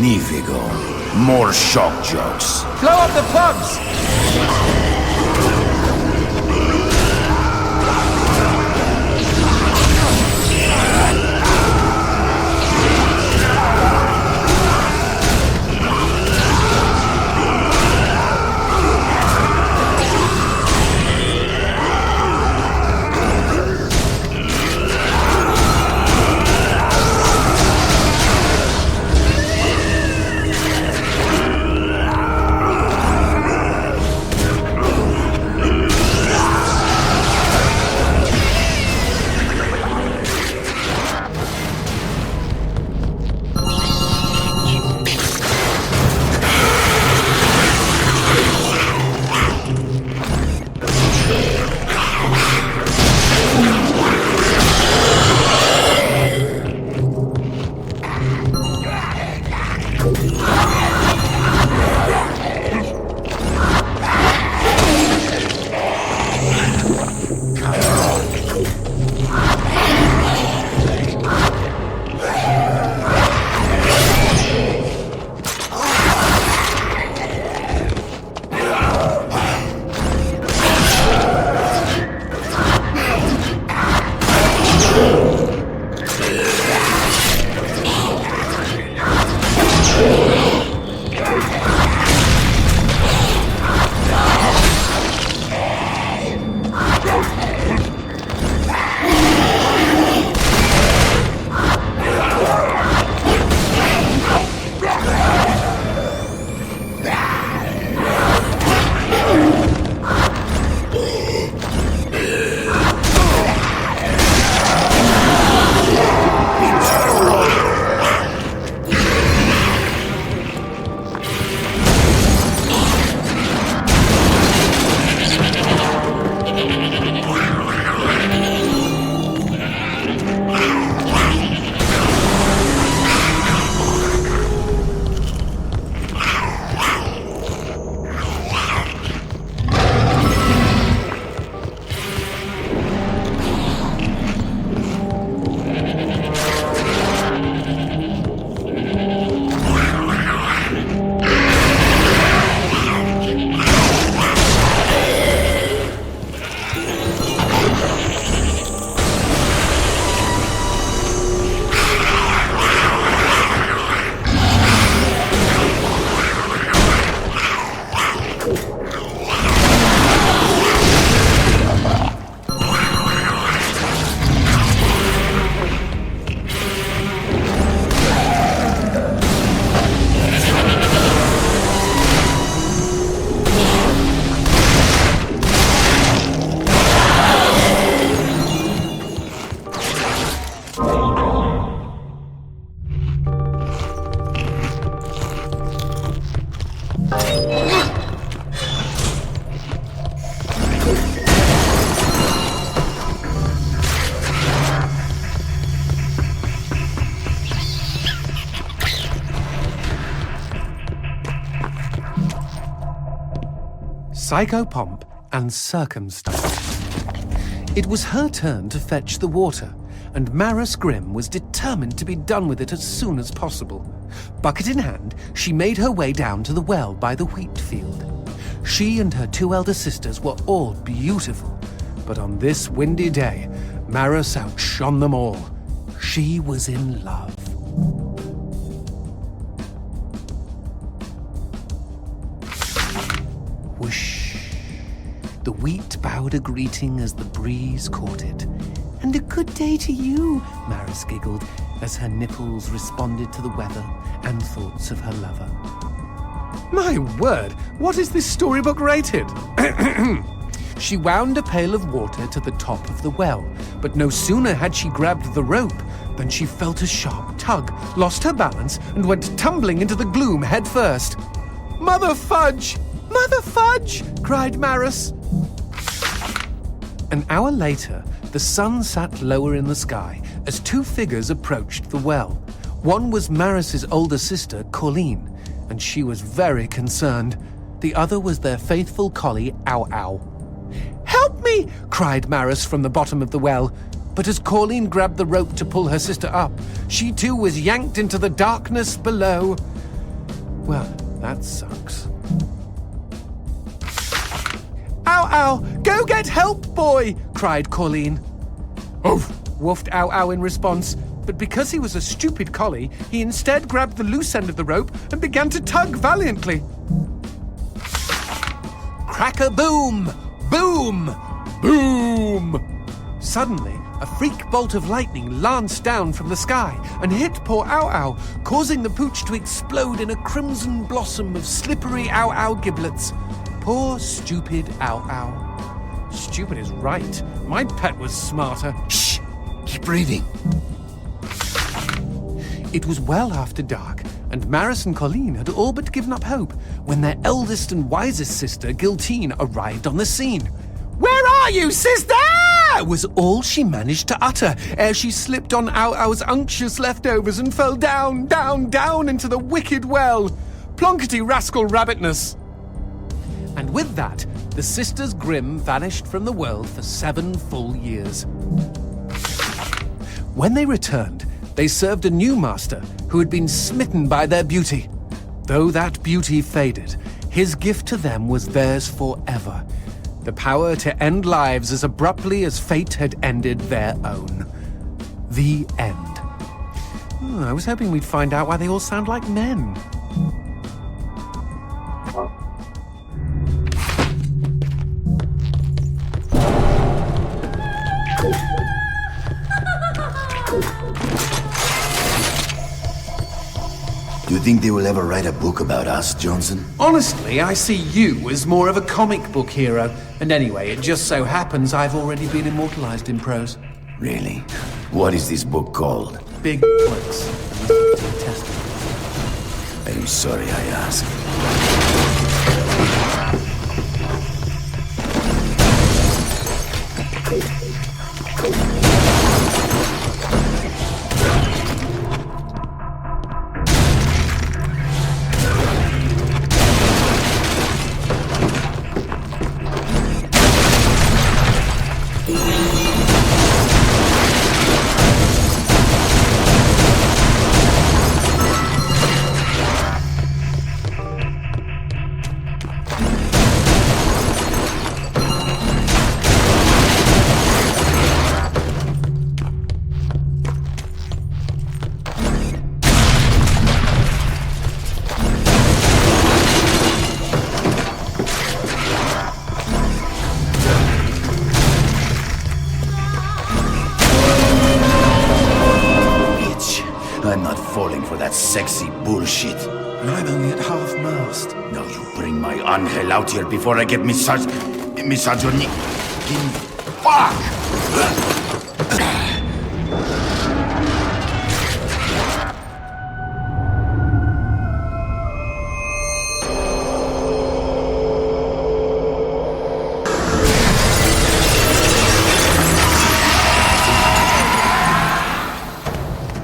Magnifico. More shock jokes. Blow up the pubs! Psychopomp and Circumstance. It was her turn to fetch the water, and Maris Grimm was determined to be done with it as soon as possible. Bucket in hand, she made her way down to the well by the wheat field. She and her two elder sisters were all beautiful, but on this windy day, Maris outshone them all. She was in love. Whoosh. The wheat bowed a greeting as the breeze caught it. "And a good day to you," Maris giggled as her nipples responded to the weather and thoughts of her lover. My word, what is this storybook rated? She wound a pail of water to the top of the well, but no sooner had she grabbed the rope than she felt a sharp tug, lost her balance, and went tumbling into the gloom head first. "Mother fudge! Mother fudge!" cried Maris. An hour later, the sun sat lower in the sky as two figures approached the well. One was Maris's older sister, Colleen, and she was very concerned. The other was their faithful collie, Ow Ow. "Help me!" cried Maris from the bottom of the well. But as Colleen grabbed the rope to pull her sister up, she too was yanked into the darkness below. Well, that sucks. "Ow Ow! Go get help, boy!" cried Colleen. "Oof!" woofed Ow Ow in response, but because he was a stupid collie, he instead grabbed the loose end of the rope and began to tug valiantly. Crack-a-boom! Boom! Boom! Suddenly, a freak bolt of lightning lanced down from the sky and hit poor Ow Ow, causing the pooch to explode in a crimson blossom of slippery Ow Ow giblets. Poor stupid Ow Ow. Stupid is right. My pet was smarter. Shh! Keep breathing. It was well after dark, and Maris and Colleen had all but given up hope when their eldest and wisest sister, Giltine, arrived on the scene. "Where are you, sister?" That was all she managed to utter ere she slipped on our unctuous leftovers and fell down, down, down into the wicked well. Plonkety rascal rabbitness. And with that, the Sisters Grimm vanished from the world for 7 full years. When they returned, they served a new master who had been smitten by their beauty. Though that beauty faded, his gift to them was theirs forever. The power to end lives as abruptly as fate had ended their own. The end. I was hoping we'd find out why they all sound like men. Do you think they will ever write a book about us, Johnson? Honestly, I see you as more of a comic book hero. And anyway, it just so happens I've already been immortalized in prose. Really? What is this book called? Big books. I'm sorry I asked. I'm not falling for that sexy bullshit. And I'm only at half-mast. Now you bring my angel out here before I get misogyny. Fuck!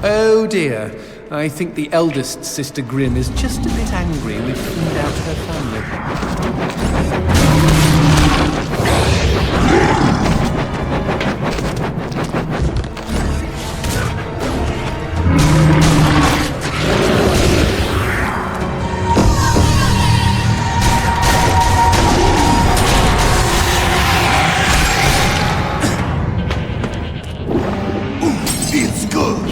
Oh dear. I think the eldest Sister Grimm is just a bit angry we've cleaned out her family. It's good.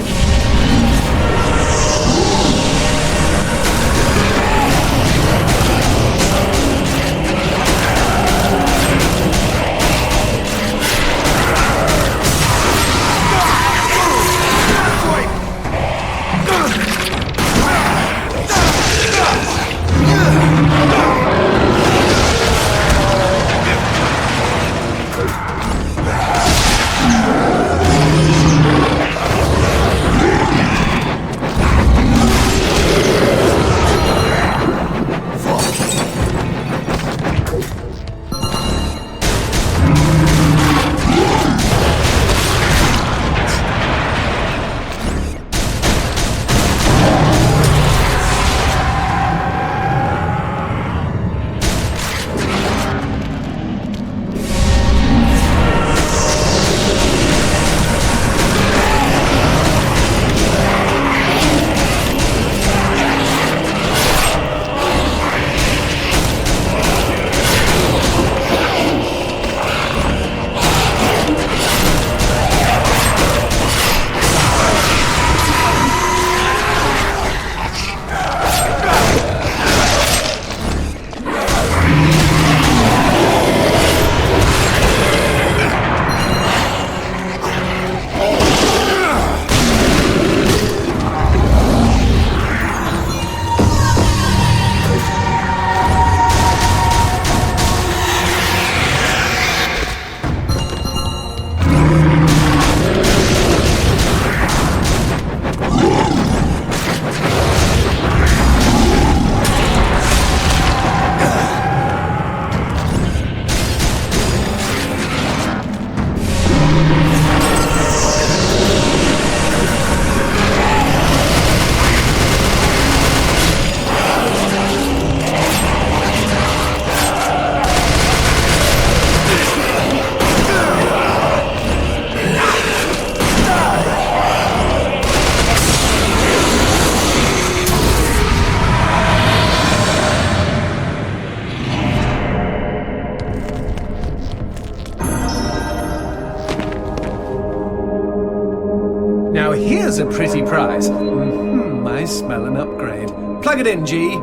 a pretty prize. I smell an upgrade. Plug it in, G.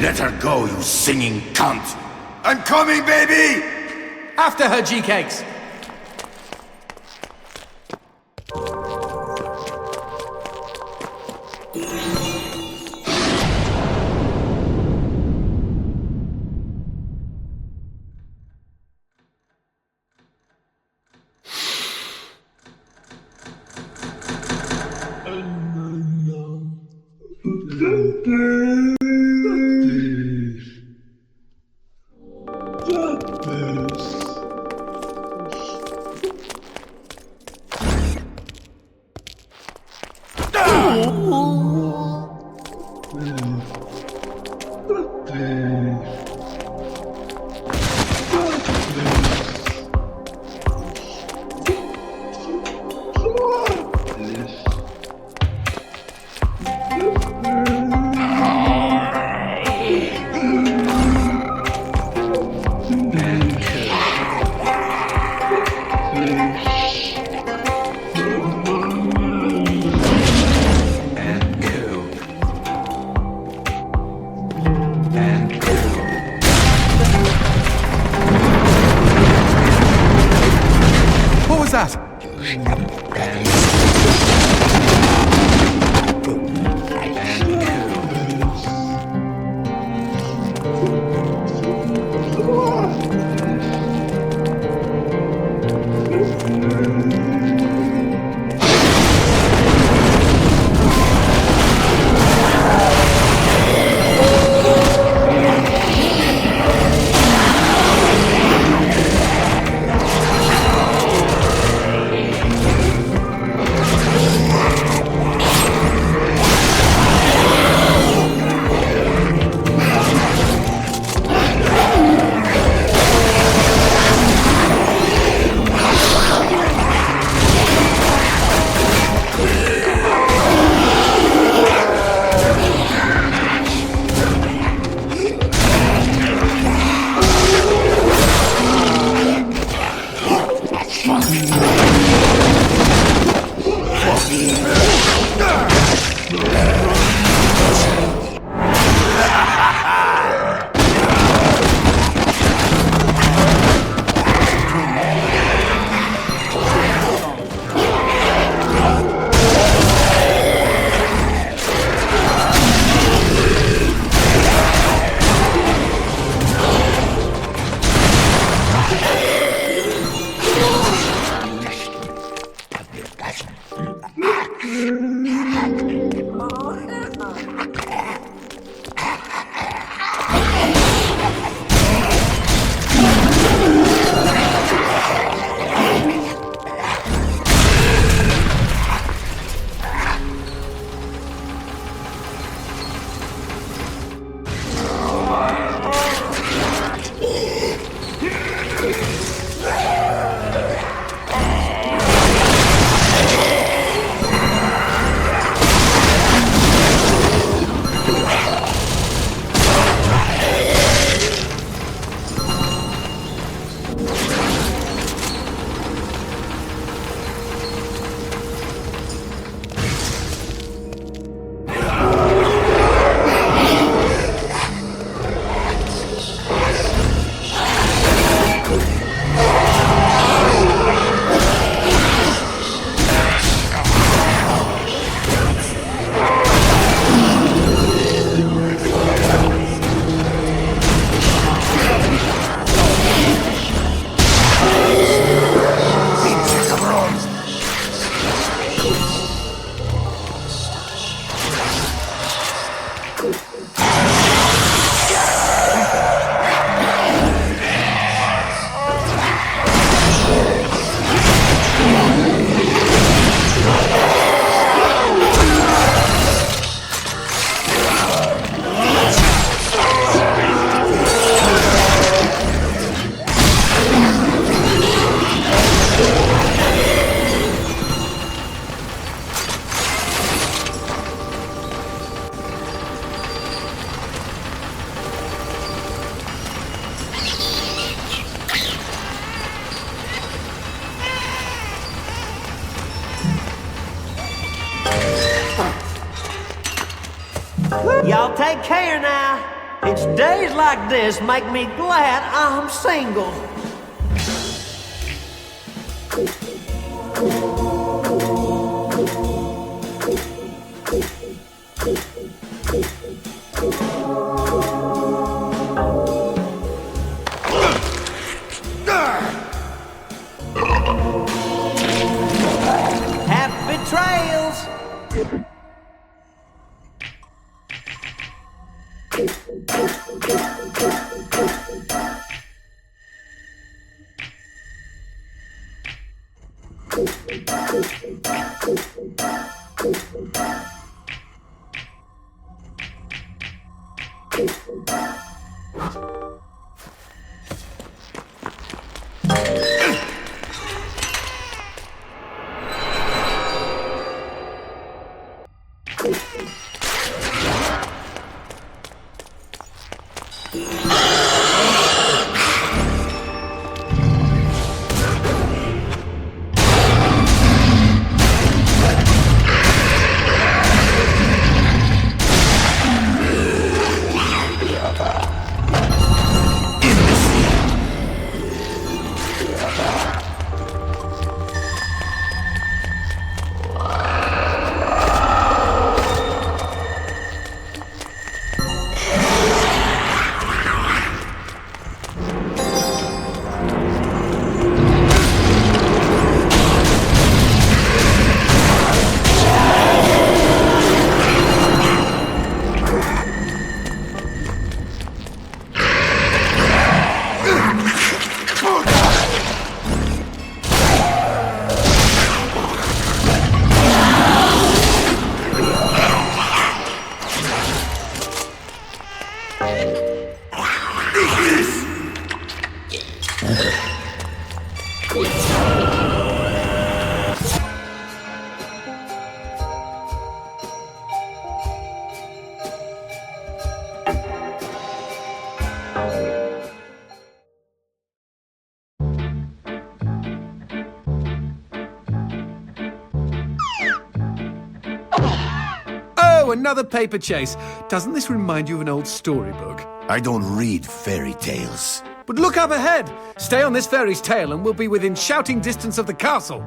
Let her go, you singing cunt! I'm coming, baby! After her, G-Cakes! What was that? care now. It's days like this make me glad I'm single. Happy trails. Oh, another paper chase. Doesn't this remind you of an old storybook? I don't read fairy tales. But look up ahead. Stay on this fairy's tail and we'll be within shouting distance of the castle.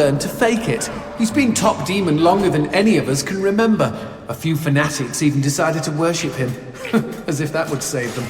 learned to fake it. He's been top demon longer than any of us can remember. A few fanatics even decided to worship him. As if that would save them.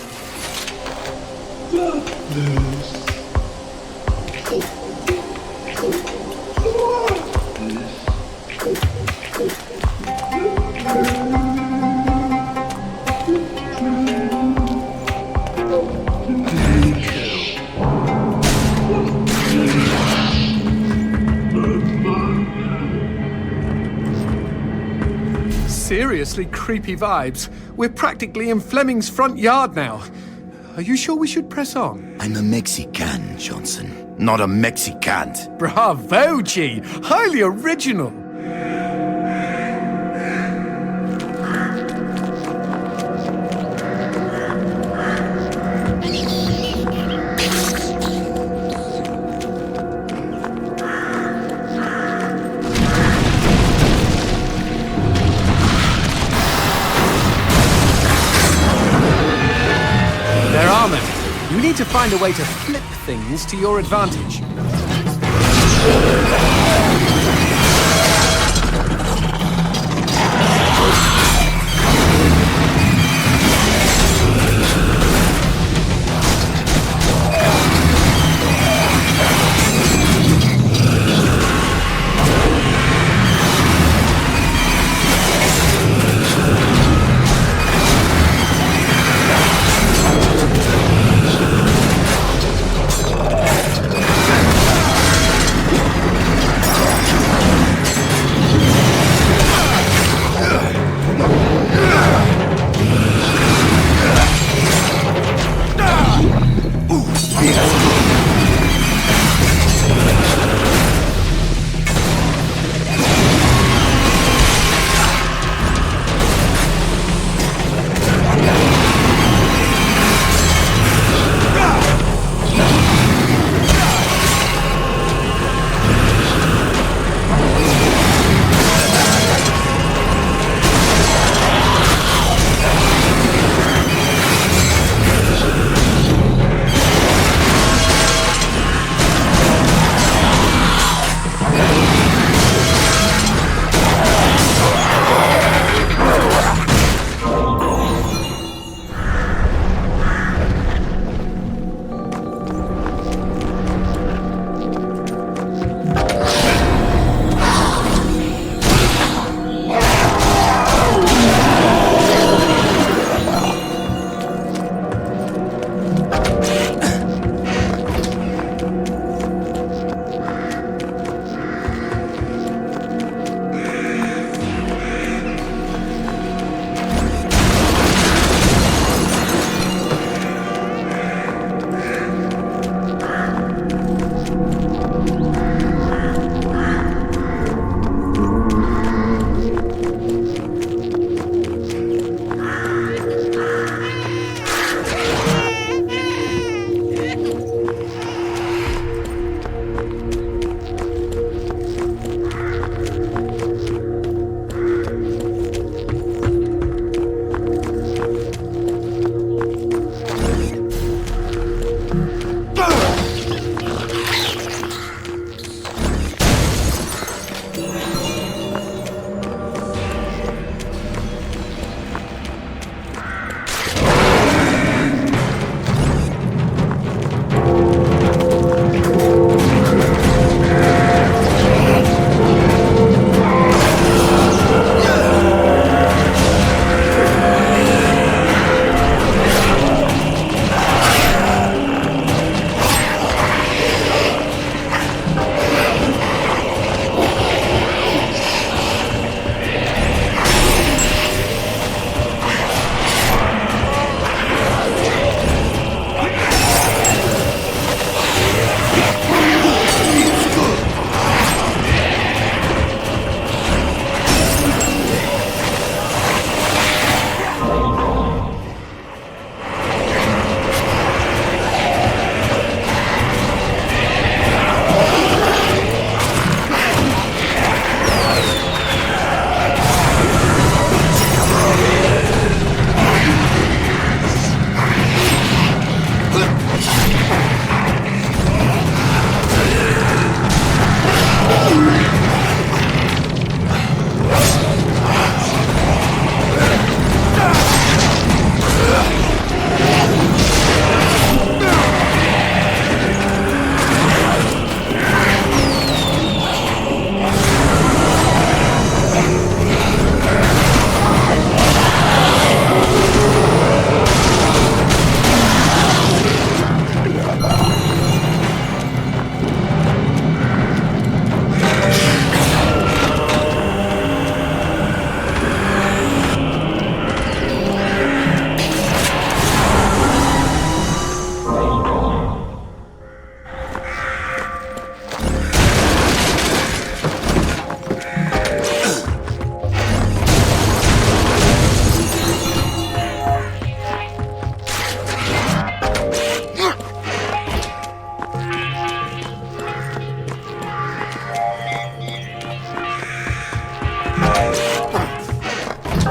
Seriously creepy vibes. We're practically in Fleming's front yard now. Are you sure we should press on? I'm a Mexican, Johnson, not a Mexicant. Bravo, G! Highly original! You need to find a way to flip things to your advantage.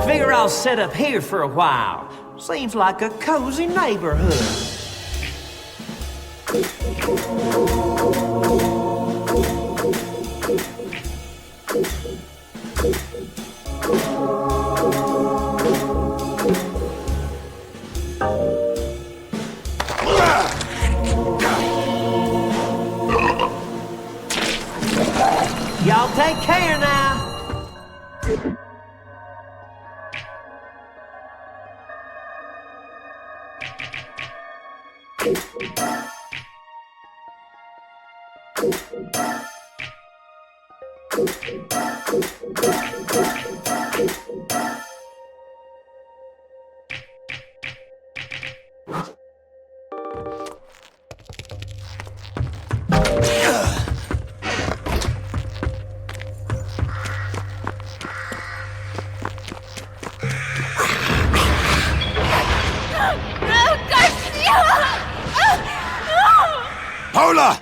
Figure I'll set up here for a while. Seems like a cozy neighborhood. Y'all take care now. Paula!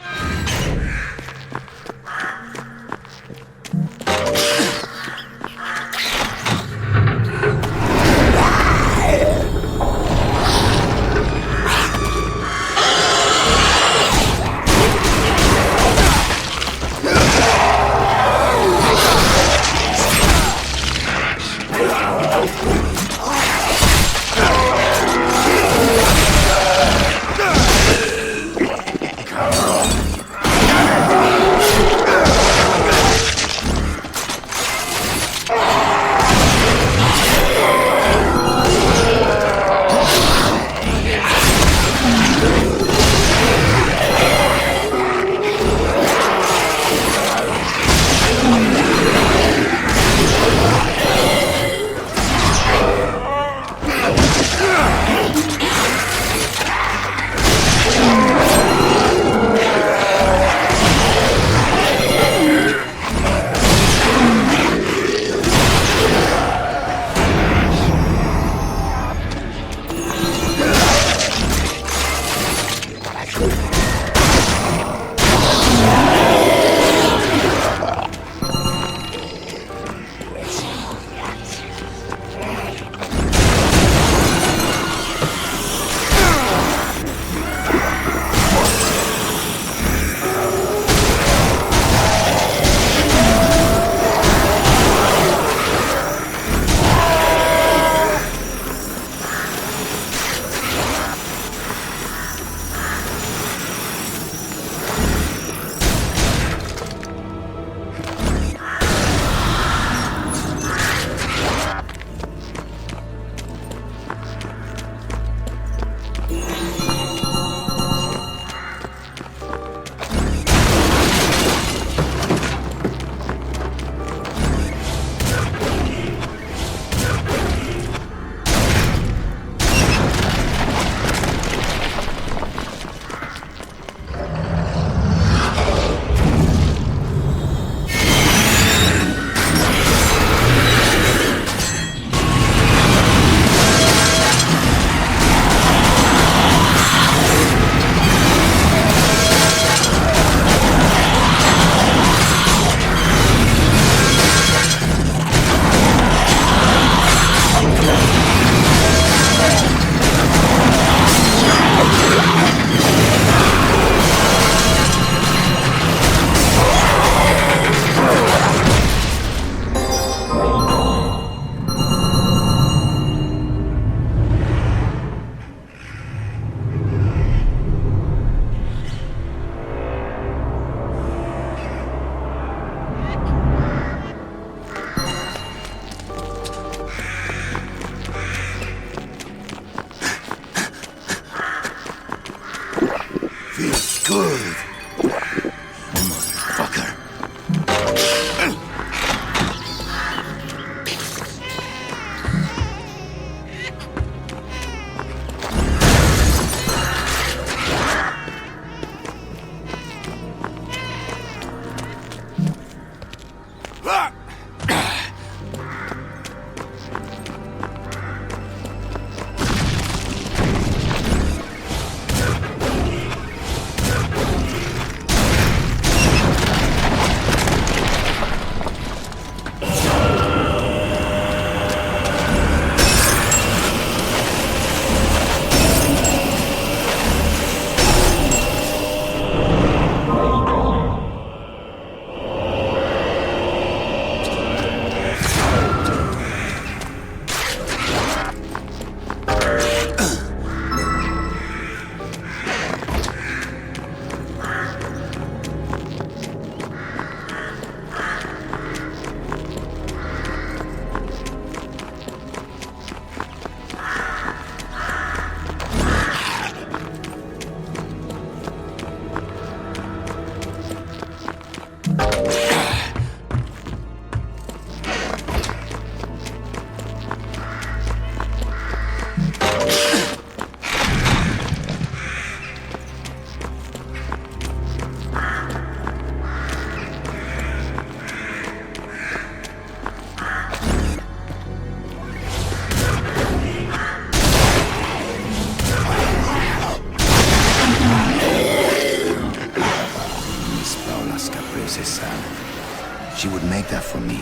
for me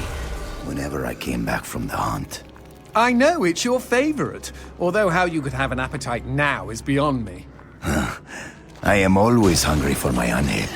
whenever I came back from the hunt. I know, it's your favorite. Although how you could have an appetite now is beyond me. I am always hungry for my anhel.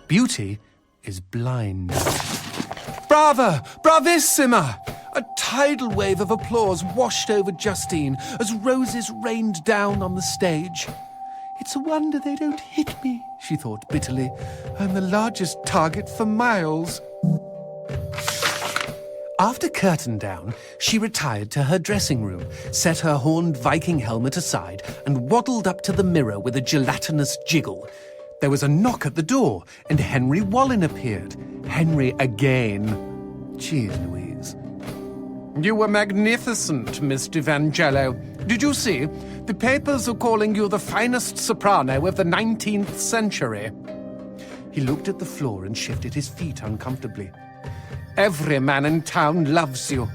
Beauty is blind. Brava! Bravissima! A tidal wave of applause washed over Justine as roses rained down on the stage. It's a wonder they don't hit me, she thought bitterly. I'm the largest target for miles. After curtain down, she retired to her dressing room, set her horned Viking helmet aside, and waddled up to the mirror with a gelatinous jiggle. There was a knock at the door, and Henry Wallin appeared. Henry again. Jeez Louise. You were magnificent, Miss D'Evangelo. Did you see? The papers are calling you the finest soprano of the 19th century. He looked at the floor and shifted his feet uncomfortably. Every man in town loves you.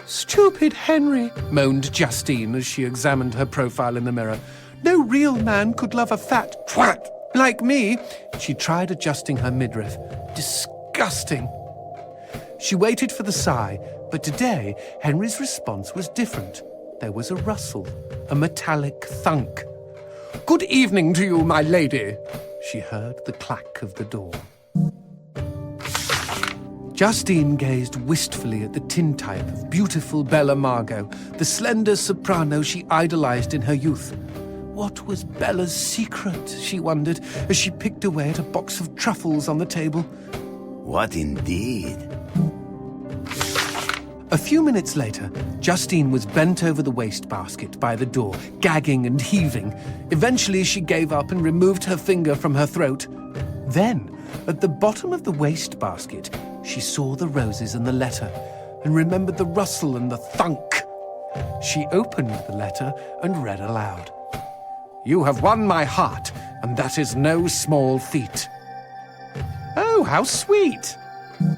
Stupid Henry, moaned Justine as she examined her profile in the mirror. No real man could love a fat twat like me. She tried adjusting her midriff. Disgusting. She waited for the sigh, but today Henry's response was different. There was a rustle, a metallic thunk. Good evening to you, my lady. She heard the clack of the door. Justine gazed wistfully at the tintype of beautiful Bella Margot, the slender soprano she idolized in her youth. What was Bella's secret, she wondered, as she picked away at a box of truffles on the table. What indeed? A few minutes later, Justine was bent over the wastebasket by the door, gagging and heaving. Eventually, she gave up and removed her finger from her throat. Then, at the bottom of the wastebasket, she saw the roses and the letter, and remembered the rustle and the thunk. She opened the letter and read aloud. You have won my heart, and that is no small feat. Oh, how sweet! No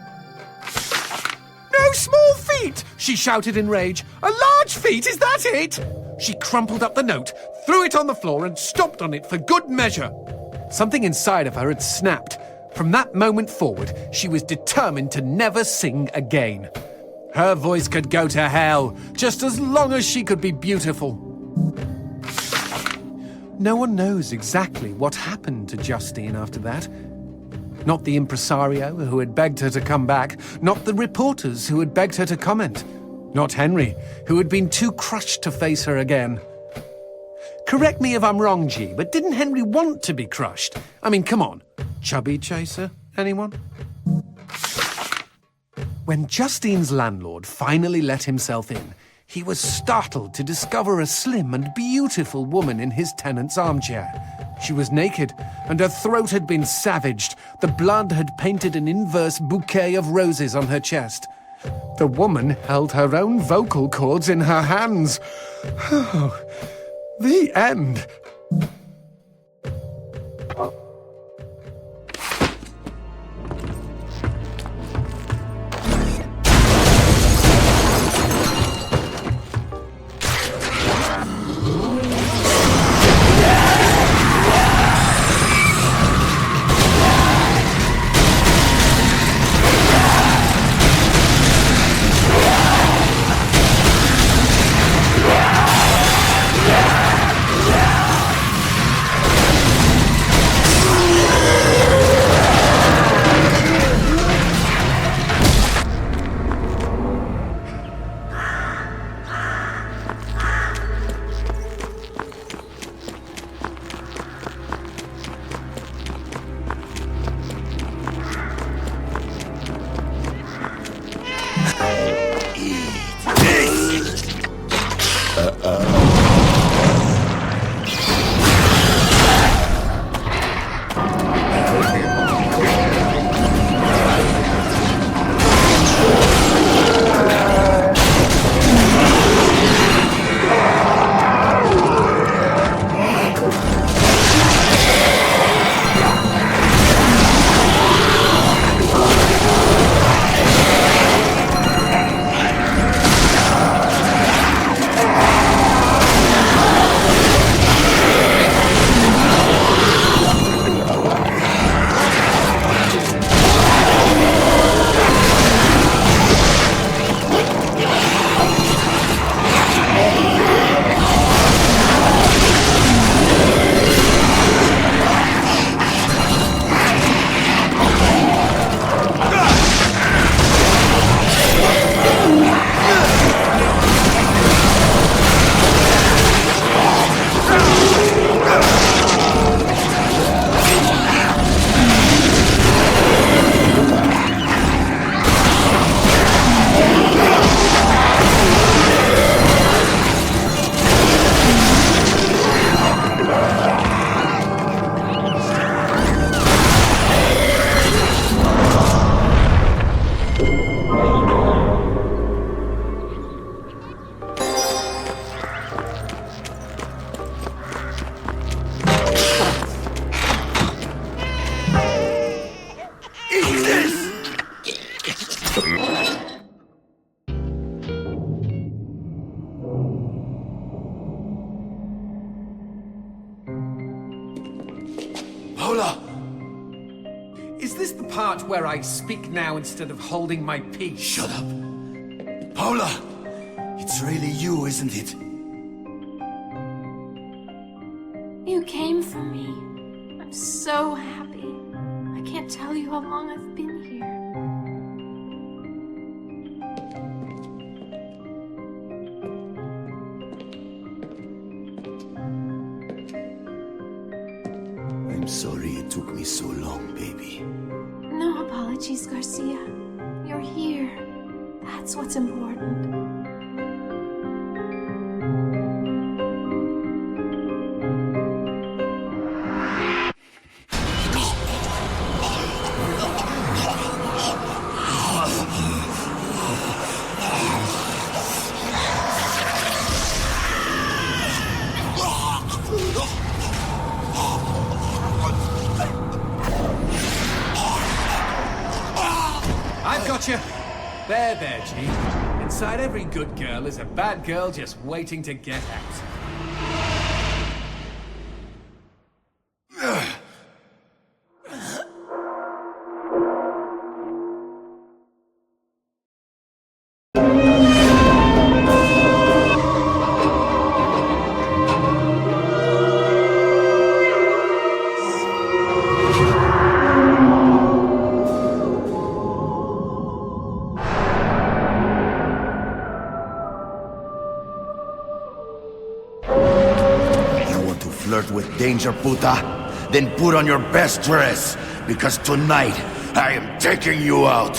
small feat! She shouted in rage. A large feat, is that it? She crumpled up the note, threw it on the floor, and stomped on it for good measure. Something inside of her had snapped. From that moment forward, she was determined to never sing again. Her voice could go to hell, just as long as she could be beautiful. No one knows exactly what happened to Justine after that. Not the impresario who had begged her to come back, not the reporters who had begged her to comment, not Henry, who had been too crushed to face her again. Correct me if I'm wrong, G, but didn't Henry want to be crushed? I mean, come on. Chubby chaser, anyone? When Justine's landlord finally let himself in, he was startled to discover a slim and beautiful woman in his tenant's armchair. She was naked, and her throat had been savaged. The blood had painted an inverse bouquet of roses on her chest. The woman held her own vocal cords in her hands. Oh, the end. Paula! Is this the part where I speak now instead of holding my peace? Shut up. Paula! It's really you, isn't it? You came for me. I'm so happy. I can't tell you how long I've been here. I'm sorry it took me so long, baby. No apologies, Garcia. You're here. That's what's important. I've got you. There, G. Inside every good girl is a bad girl just waiting to get out. You want to flirt with danger, puta? Then put on your best dress, because tonight I am taking you out.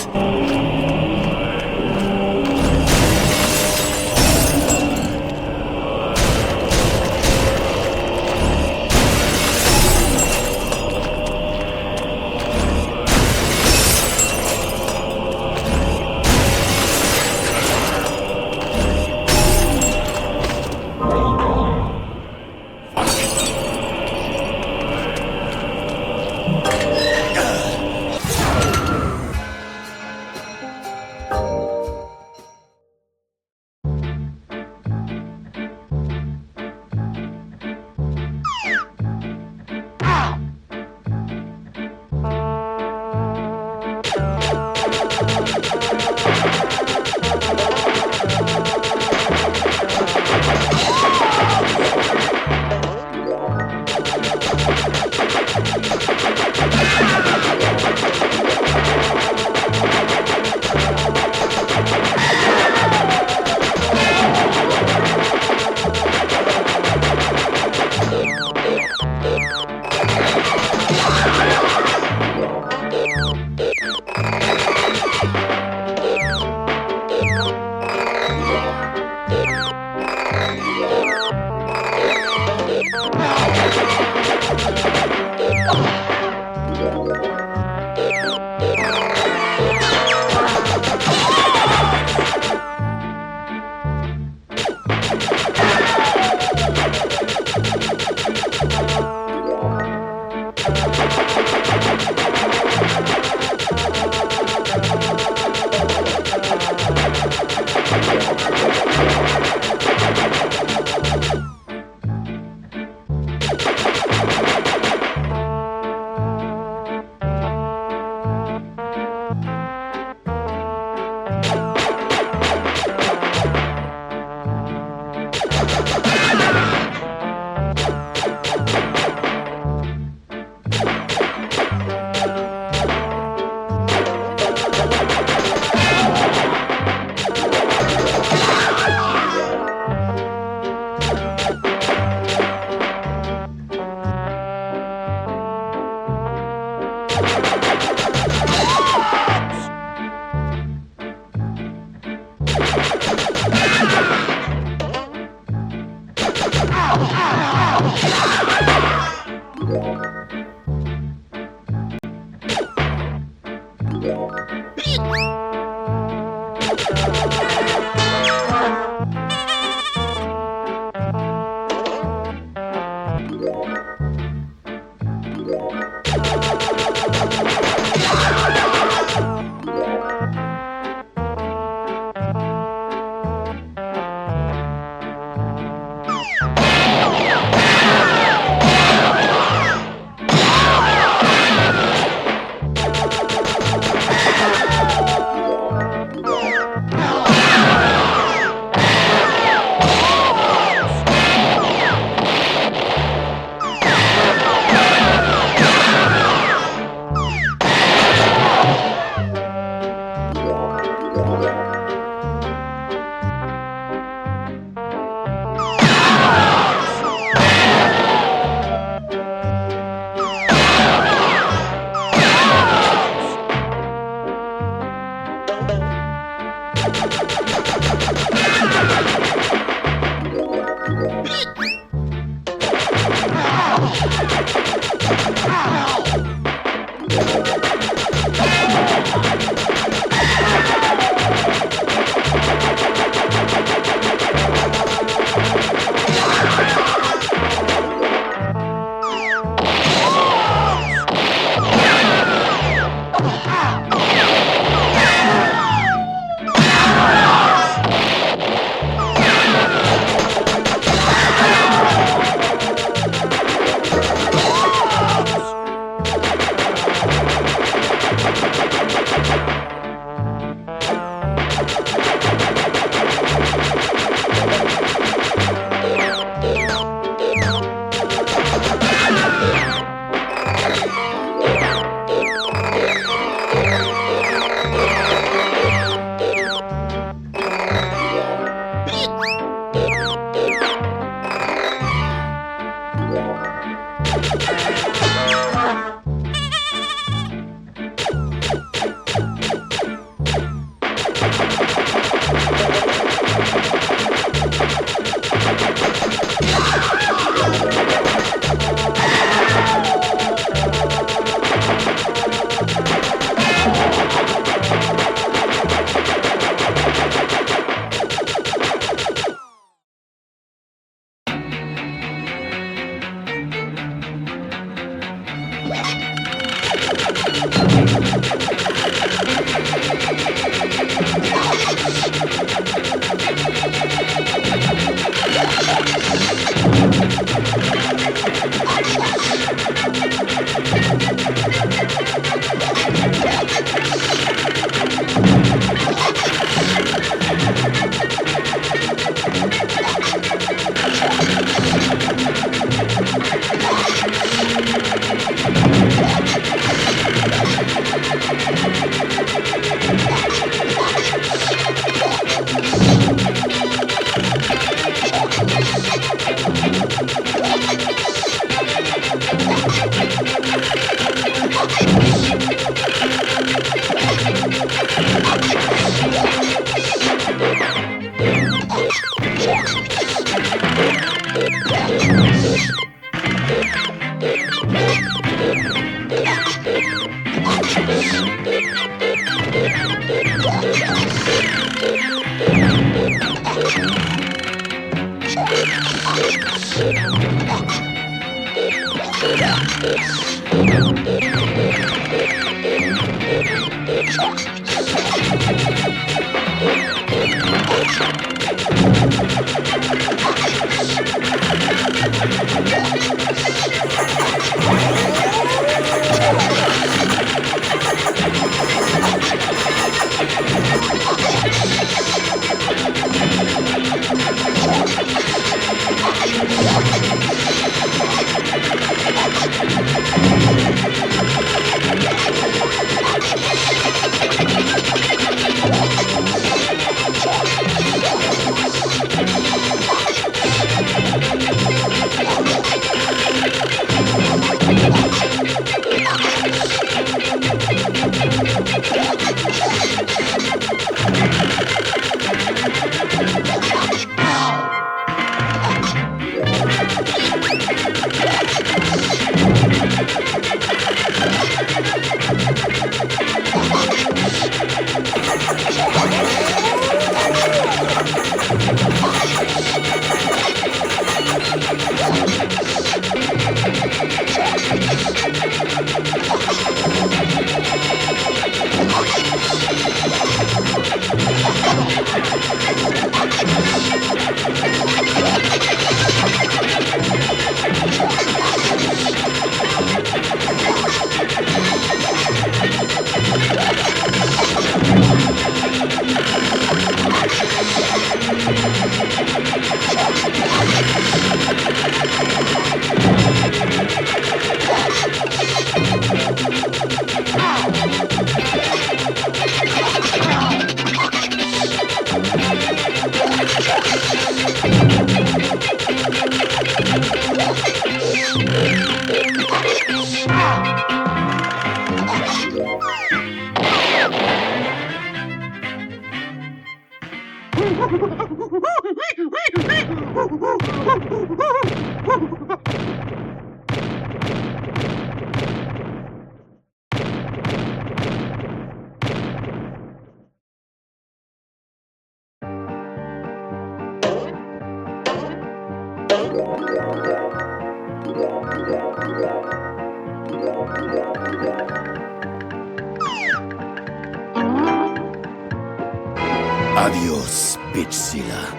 Adios, bitchzilla.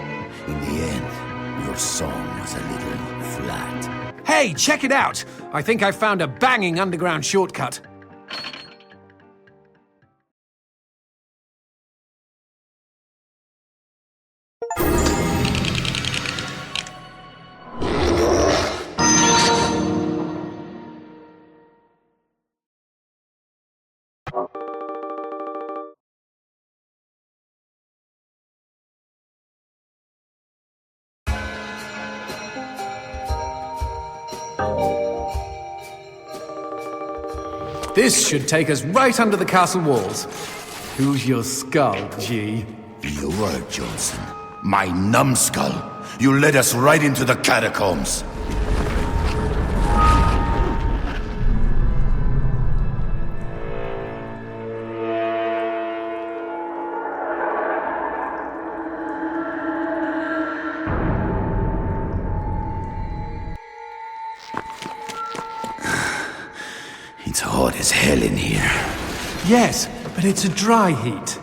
In the end, your song was a little flat. Hey, check it out! I think I found a banging underground shortcut. This should take us right under the castle walls. Who's your skull, G? You are Johnson. My numbskull. You led us right into the catacombs. It's hot as hell in here. Yes, but it's a dry heat.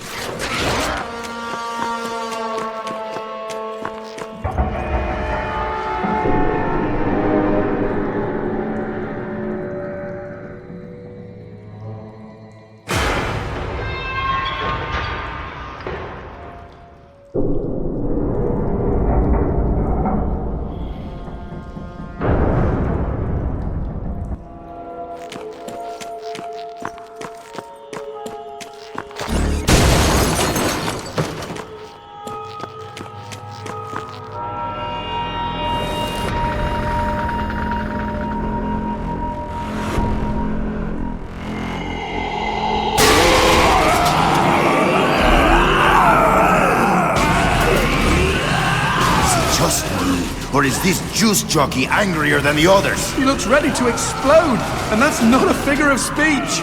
Or is this juice jockey angrier than the others? He looks ready to explode, and that's not a figure of speech.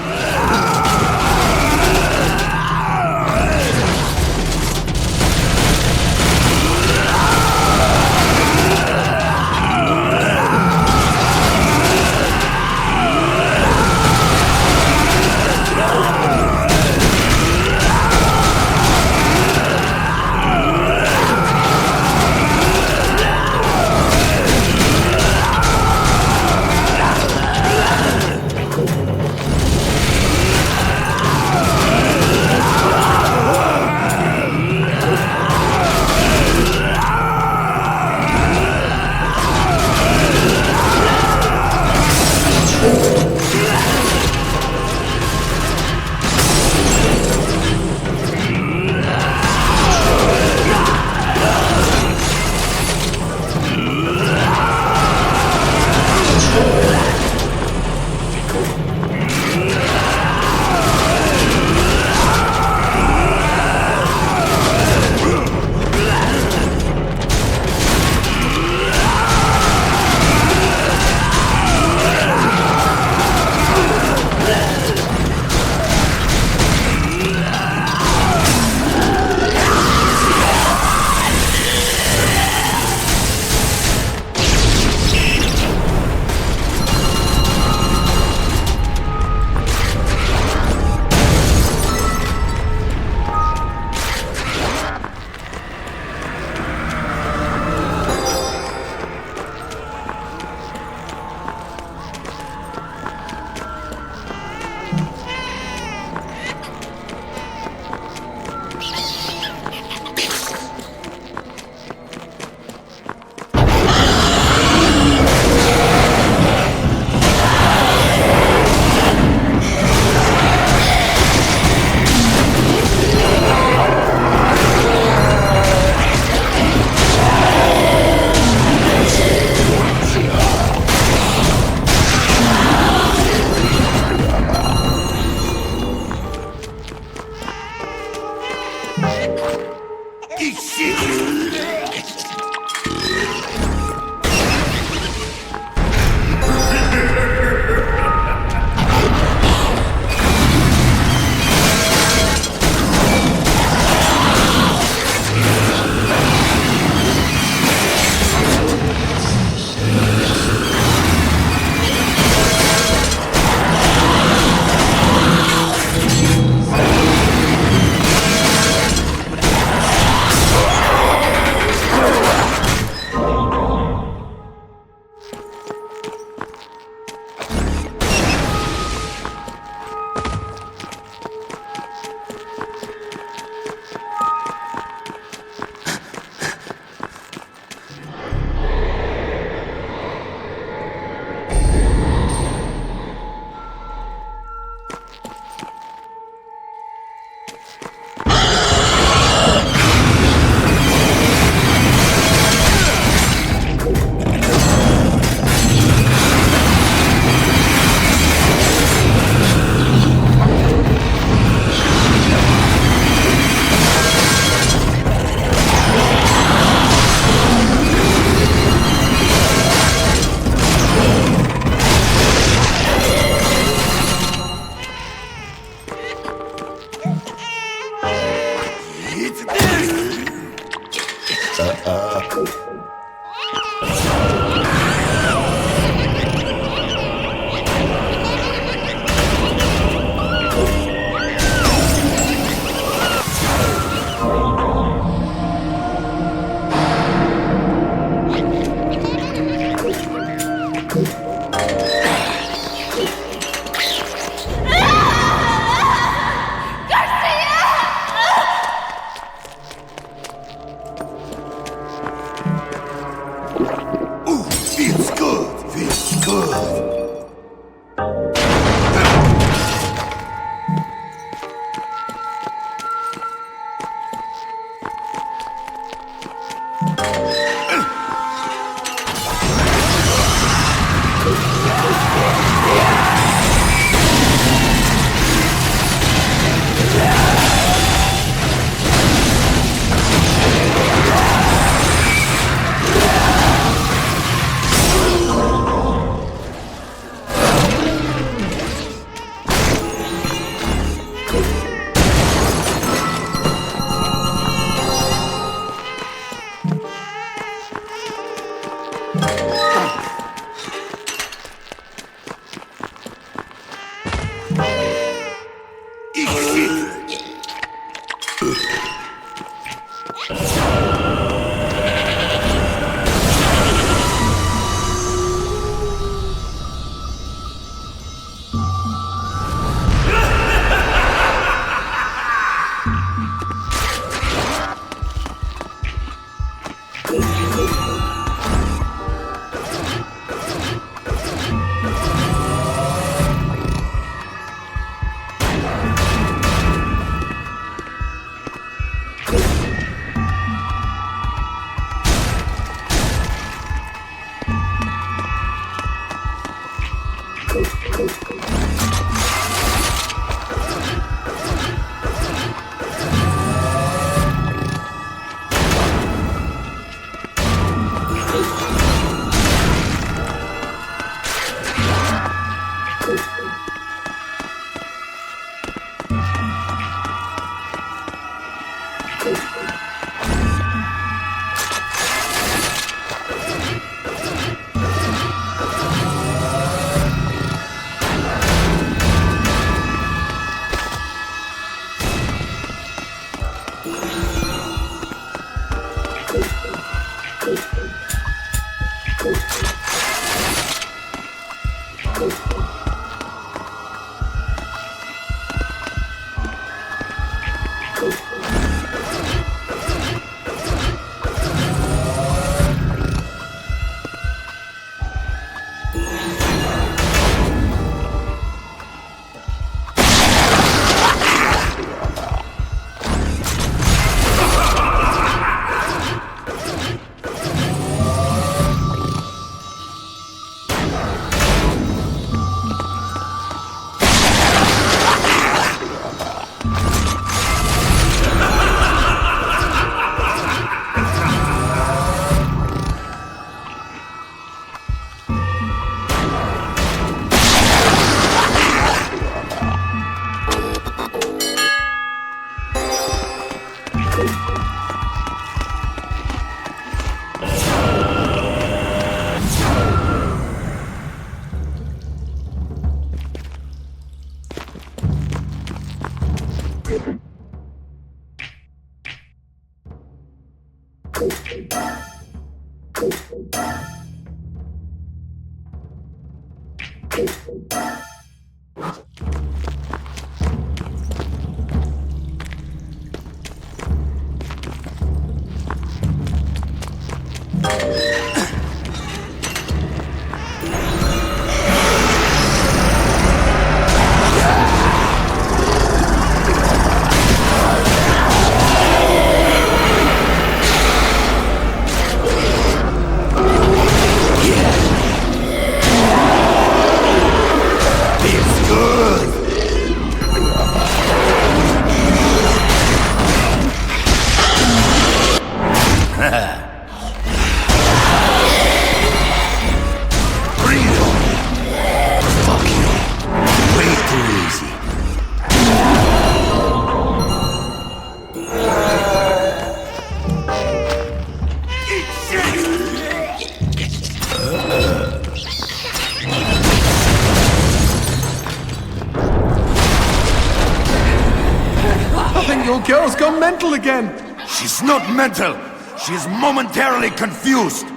Your girl's gone mental again. She's not mental. She is momentarily confused.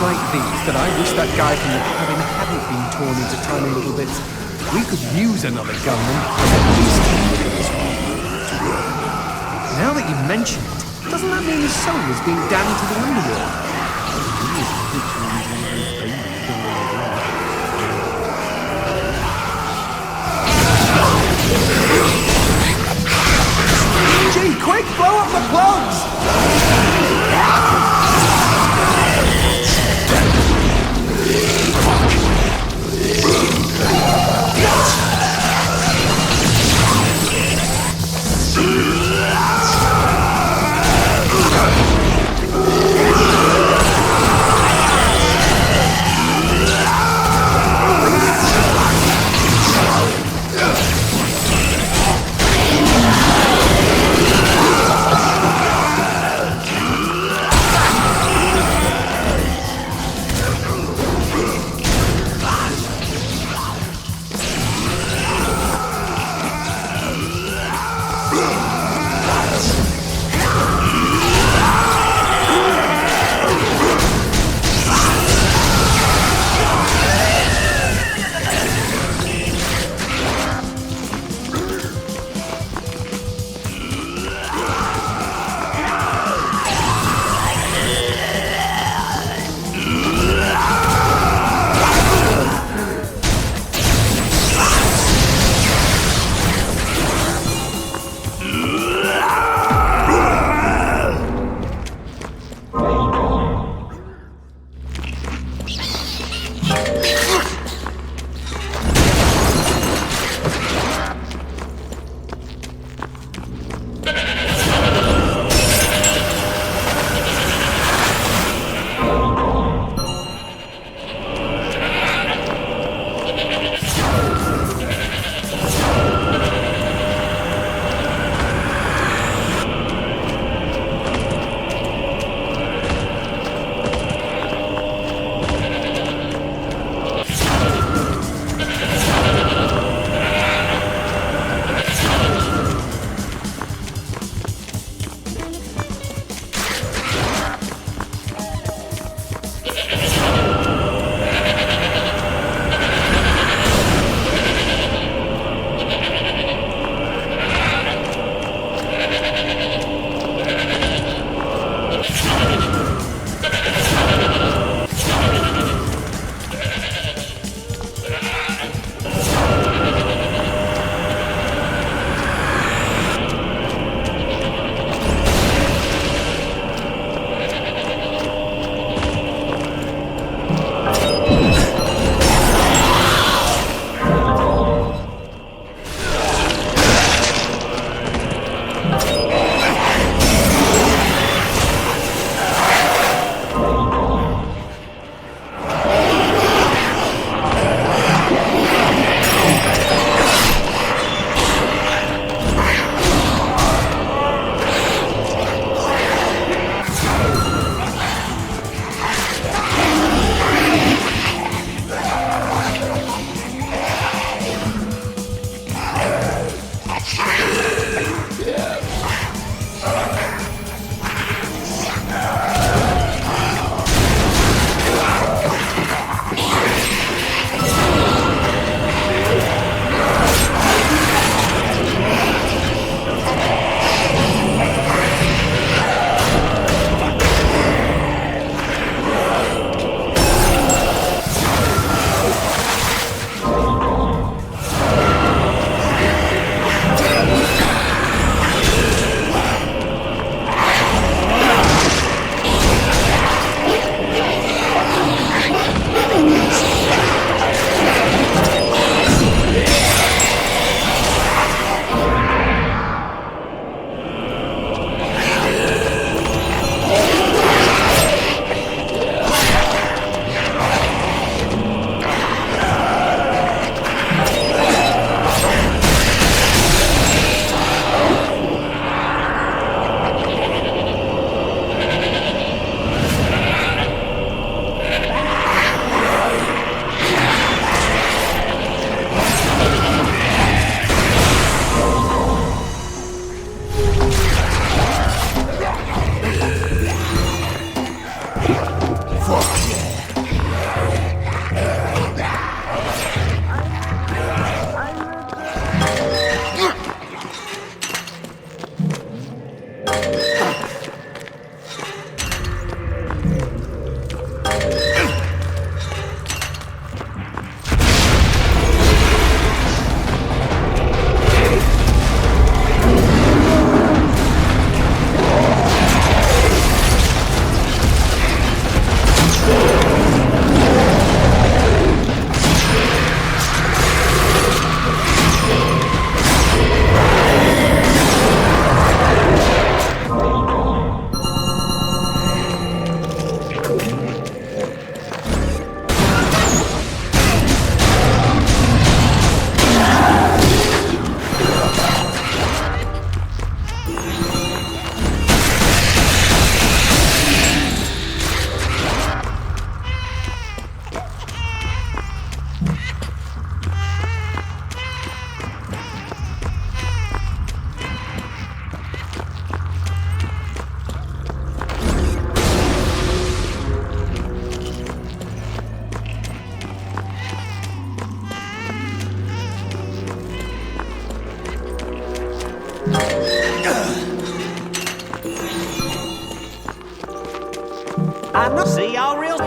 like these that I wish that guy from the cabin hadn't been torn into tiny little bits. We could use another gunman. At least now that you mention it, doesn't that mean his soul has been damned to the underworld? Gee, quick, blow up the plugs!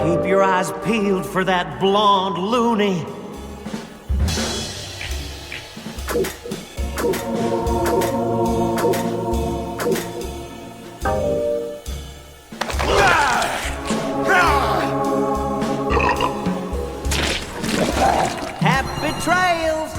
Keep your eyes peeled for that blonde loony. Happy trails!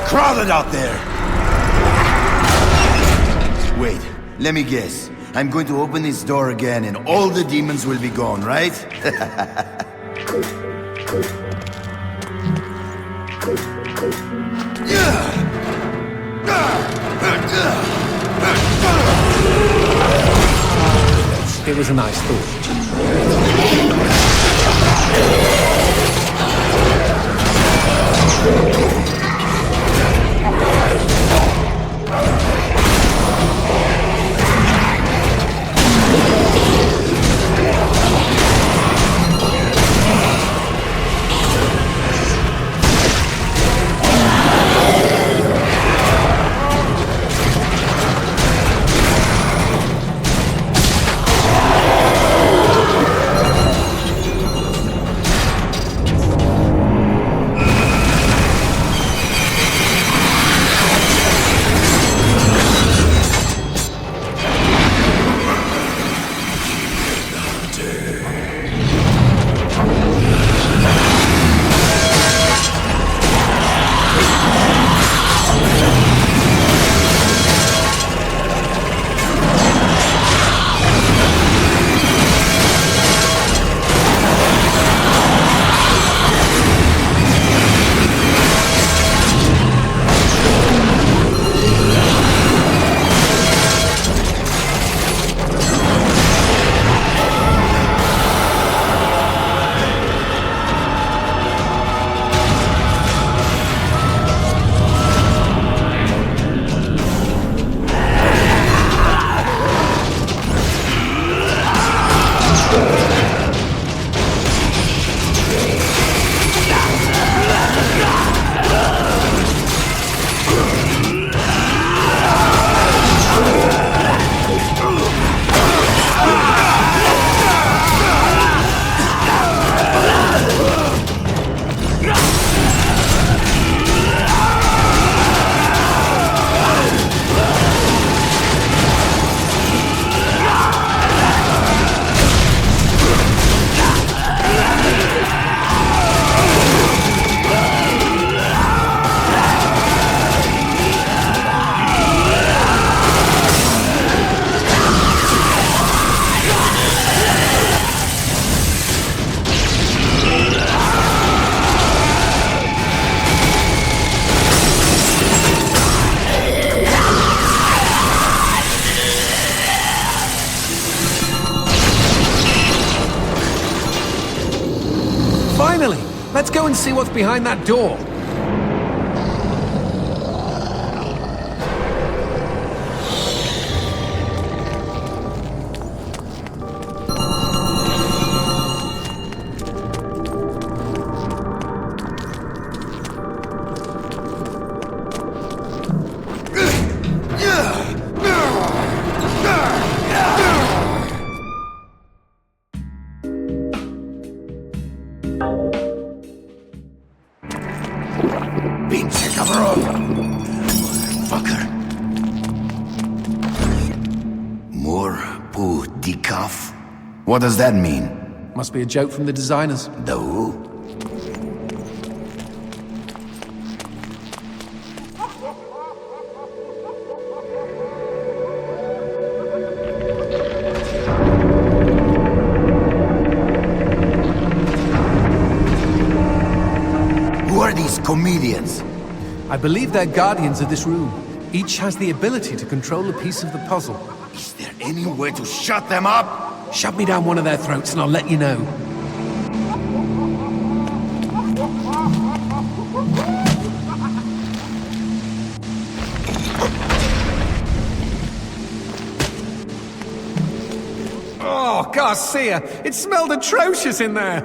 Crowded out there! Wait, let me guess. I'm going to open this door again and all the demons will be gone, right? It was a nice thought. Let's go and see what's behind that door. Pinche cabrón! Fucker. More poo decaf? What does that mean? Must be a joke from the designers. The who? Who are these comedians? I believe they're guardians of this room. Each has the ability to control a piece of the puzzle. Is there any way to shut them up? Shove me down one of their throats and I'll let you know. Oh, Garcia! It smelled atrocious in there!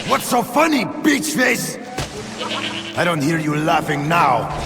What's so funny, beach face? I don't hear you laughing now.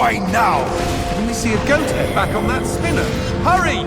Why now? Can we see a goat head back on that spinner? Hurry!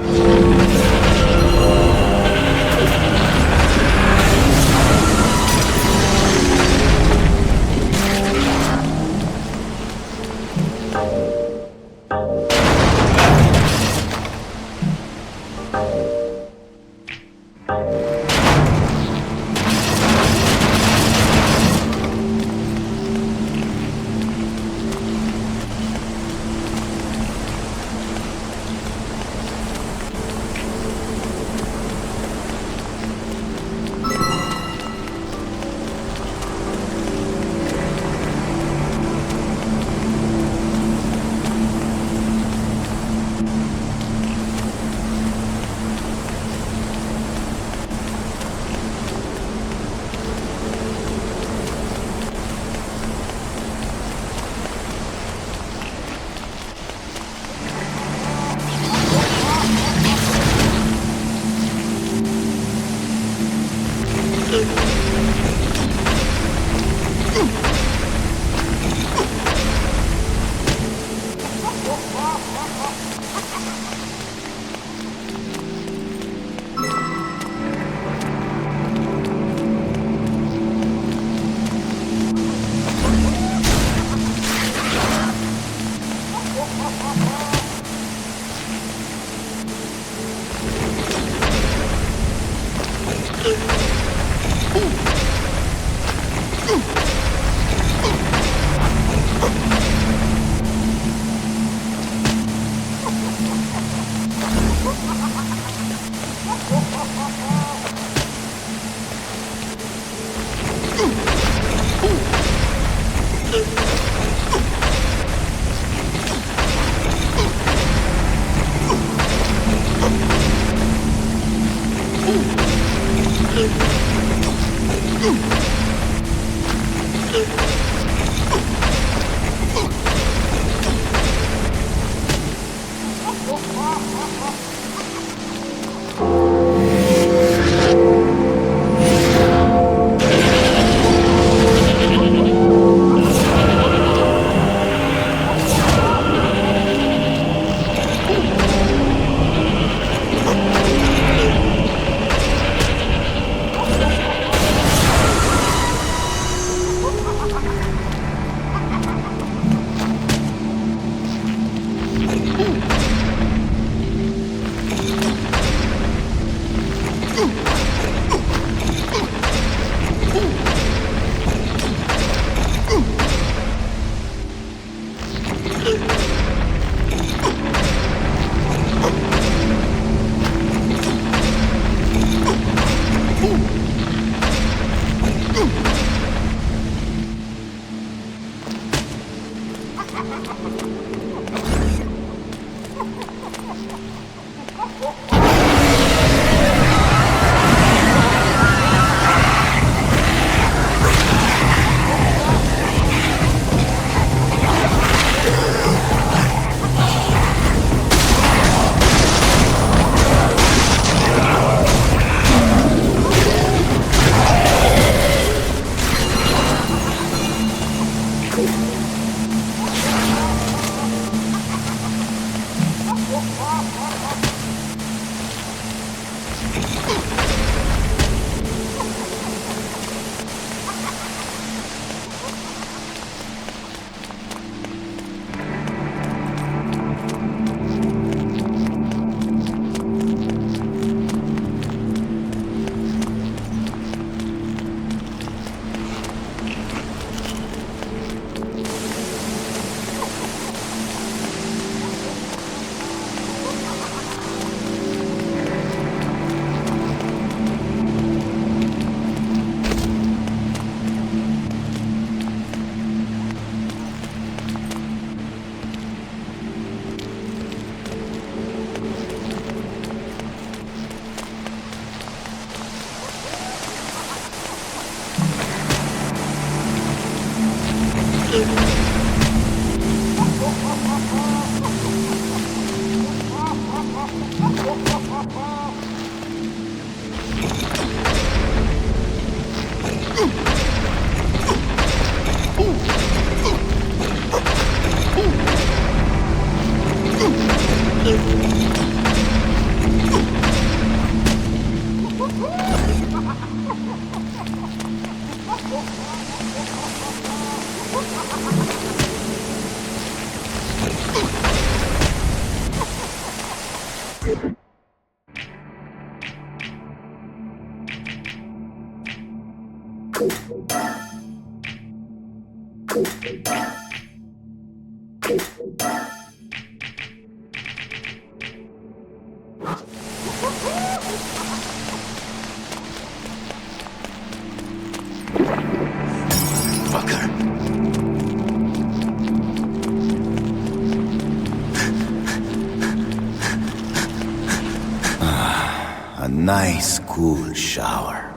A nice, cool shower.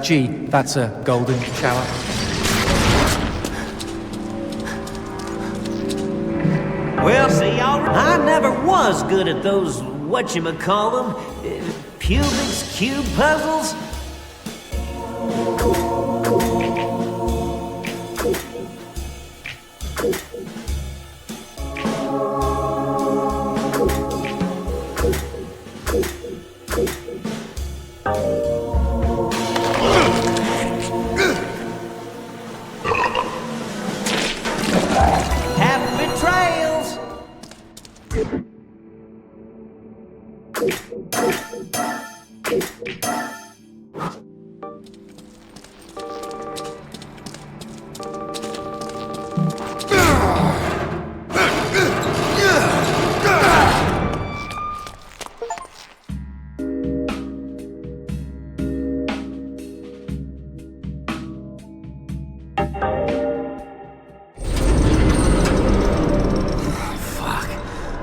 Gee, that's a golden shower. Well, see, I never was good at those, whatchamacallem, Pubik's Cube puzzles. Happy trails!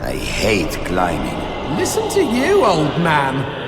I hate climbing. Listen to you, old man.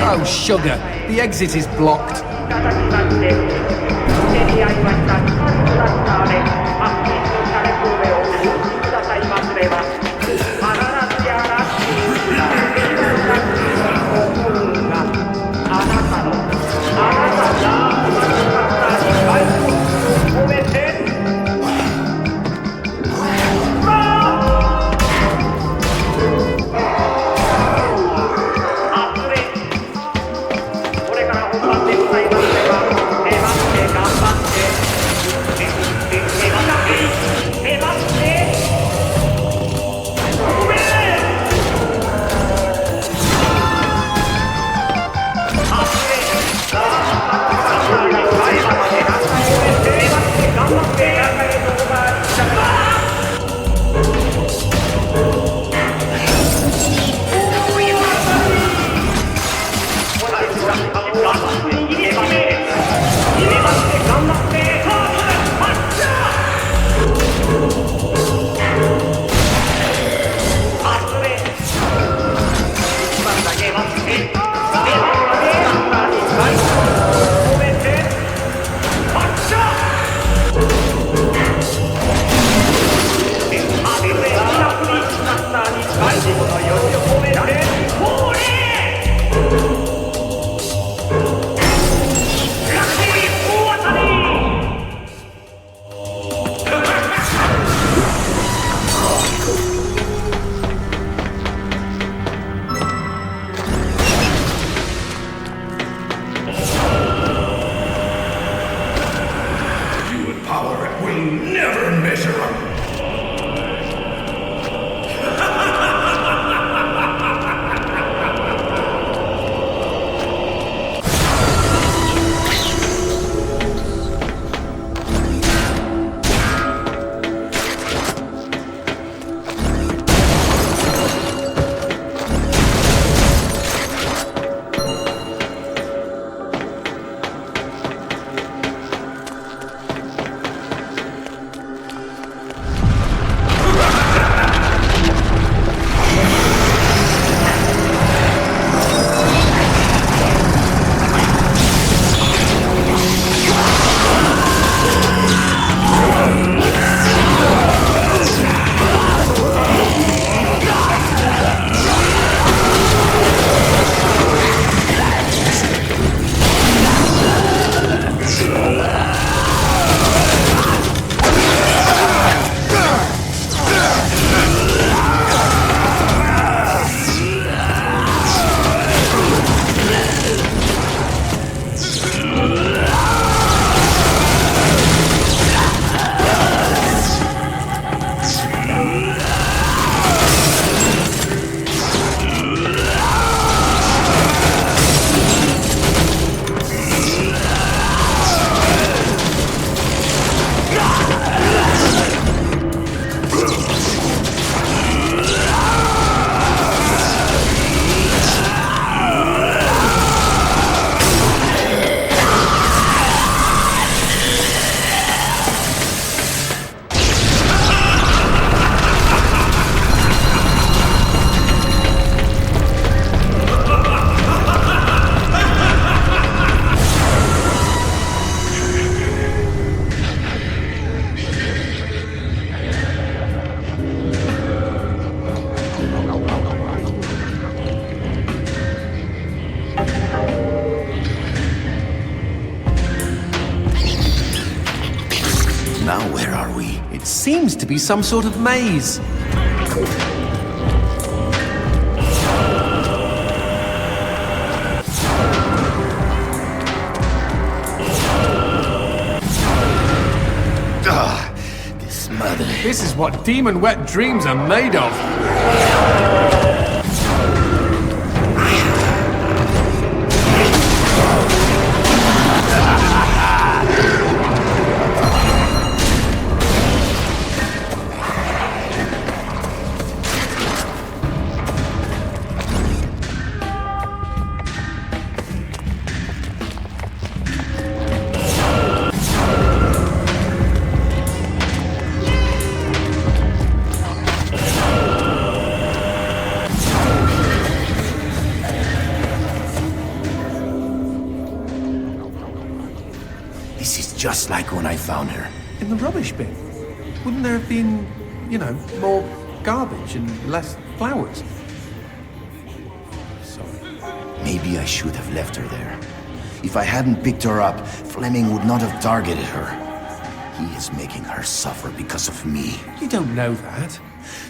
Oh, sugar. The exit is blocked. You and power will never measure up. Now where are we? It seems to be some sort of maze. This mother... This is what demon wet dreams are made of. just like when I found her. In the rubbish bin? Wouldn't there have been, you know, more garbage and less flowers? Sorry. Maybe I should have left her there. If I hadn't picked her up, Fleming would not have targeted her. He is making her suffer because of me. You don't know that.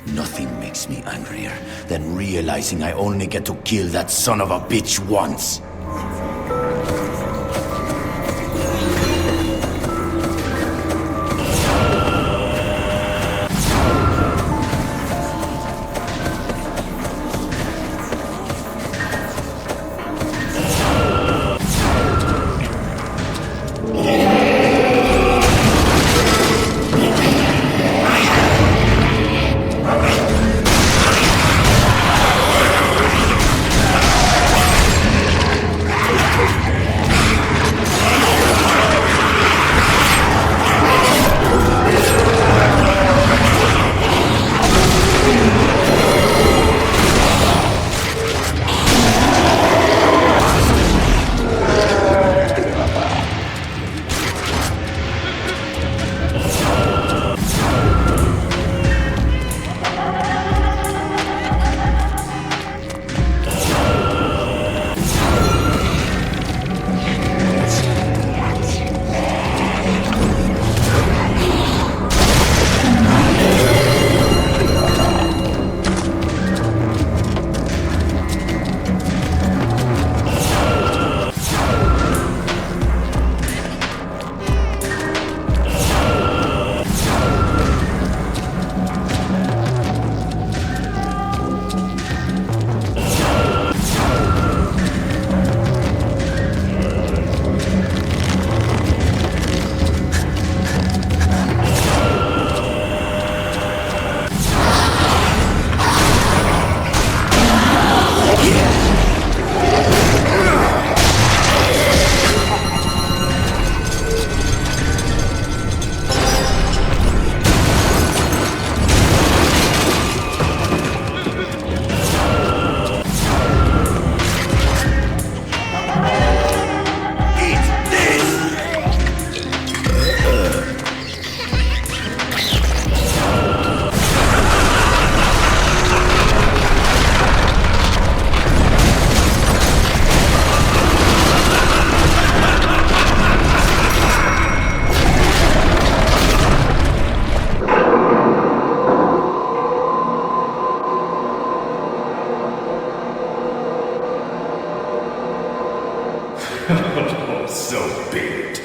Nothing makes me angrier than realizing I only get to kill that son of a bitch once. So be it.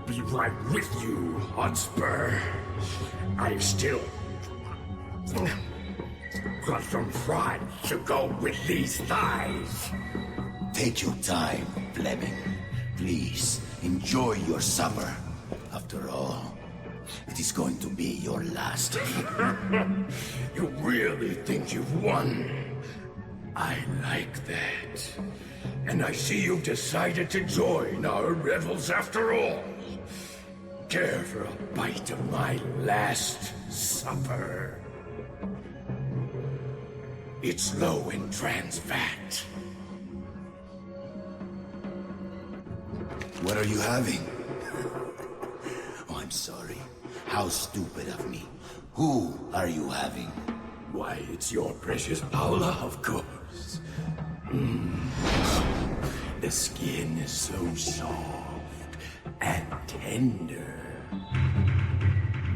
Be right with you, Hotspur. I still got some pride to go with these thighs. Take your time, Fleming. Please, enjoy your supper. After all, it is going to be your last. You really think you've won? I like that. And I see you've decided to join our revels after all. Care for a bite of my last supper? It's low in trans fat. What are you having? Oh, I'm sorry. How stupid of me. Who are you having? Why, it's your precious Paula, of course. The skin is so soft and tender.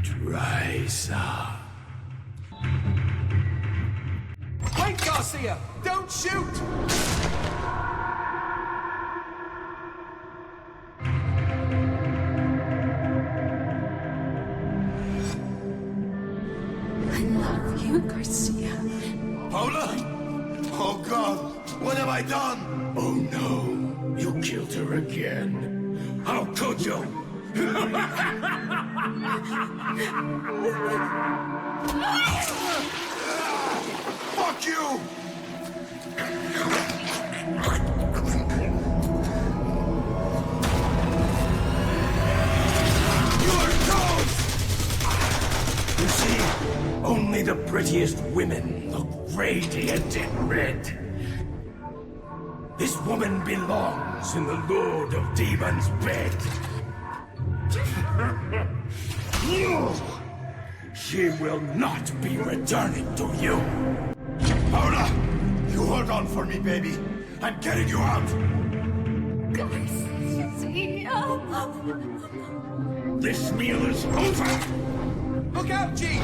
Try some. Wait, Garcia! Don't shoot! What have I done? Oh no, you killed her again. How could you? Fuck you! You see, only the prettiest women look radiant in red. This woman belongs in the Lord of Demons' bed. She will not be returning to you. Paula, you hold on for me, baby. I'm getting you out. This meal is over. Look out, G!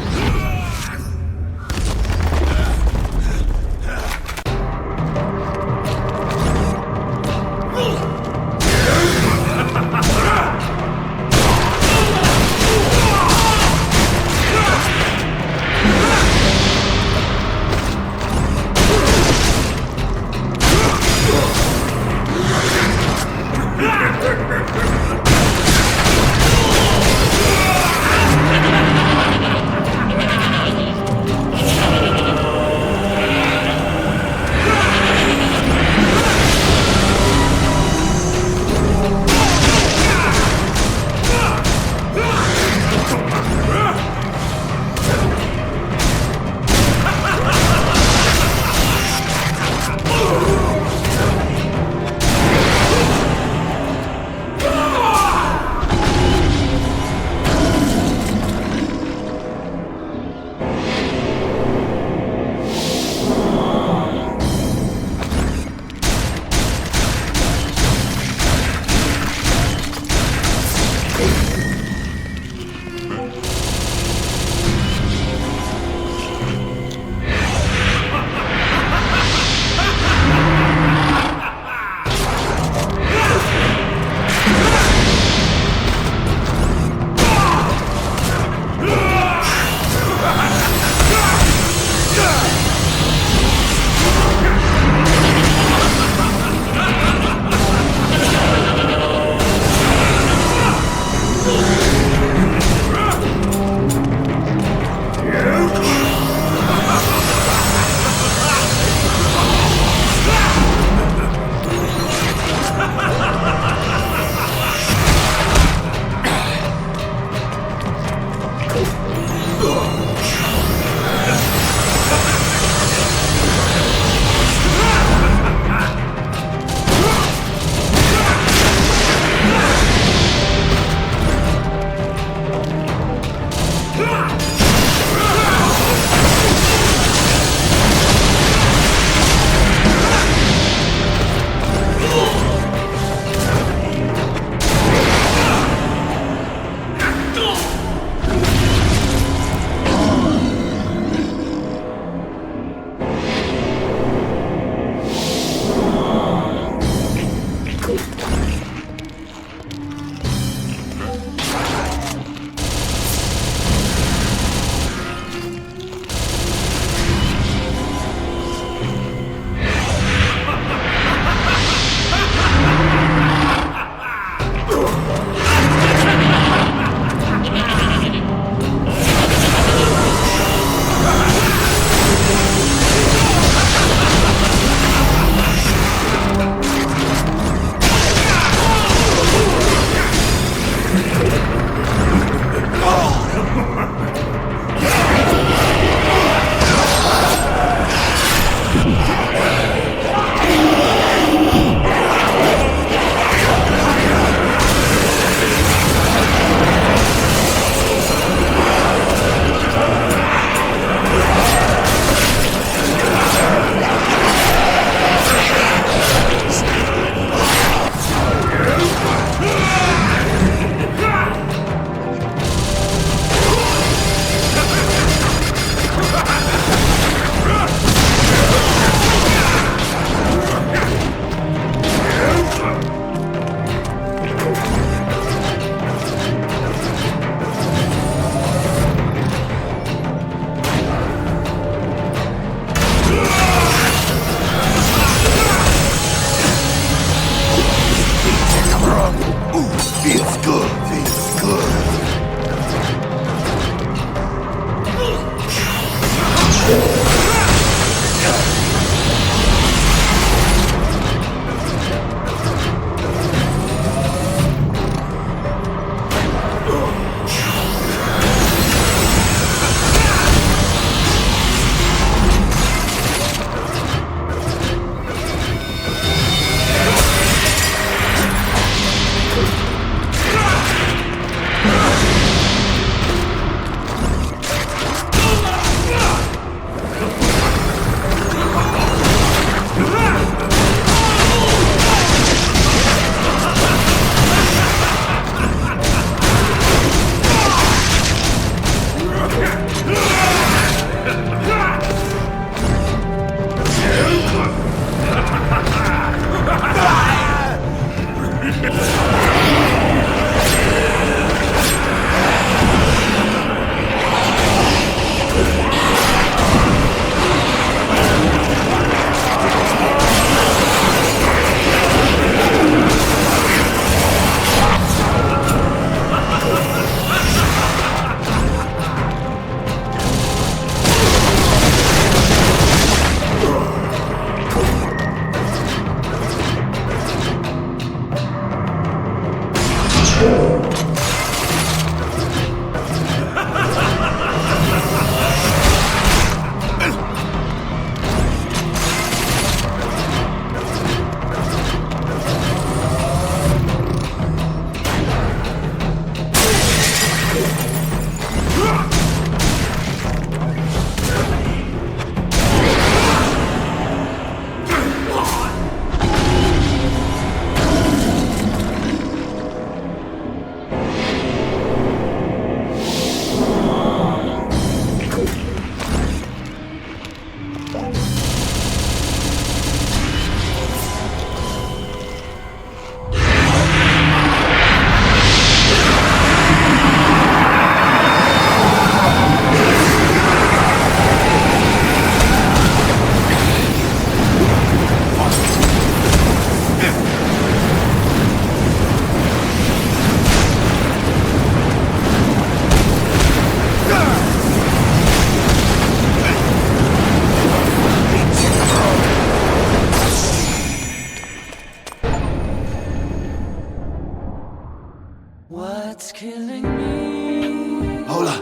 what's killing me Hola.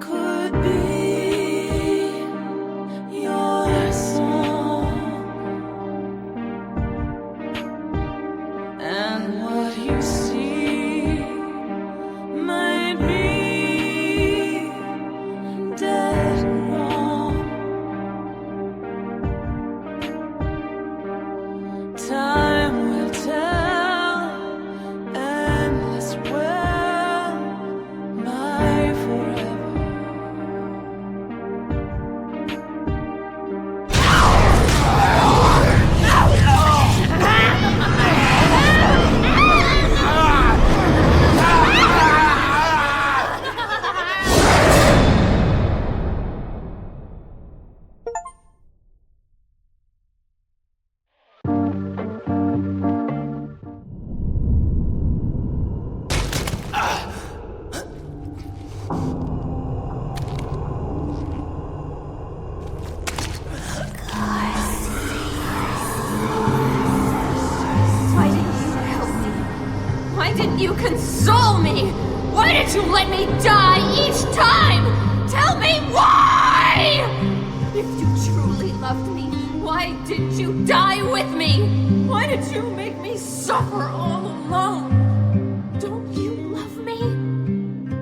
could be your song, and what you see might be dead wrong. Time will tell, endless well, my forever. Why didn't you help me? Why didn't you console me? Why did you let me die each time? Tell me why! If you truly loved me, why did you die with me? Why did you make me suffer all alone? Don't you love me?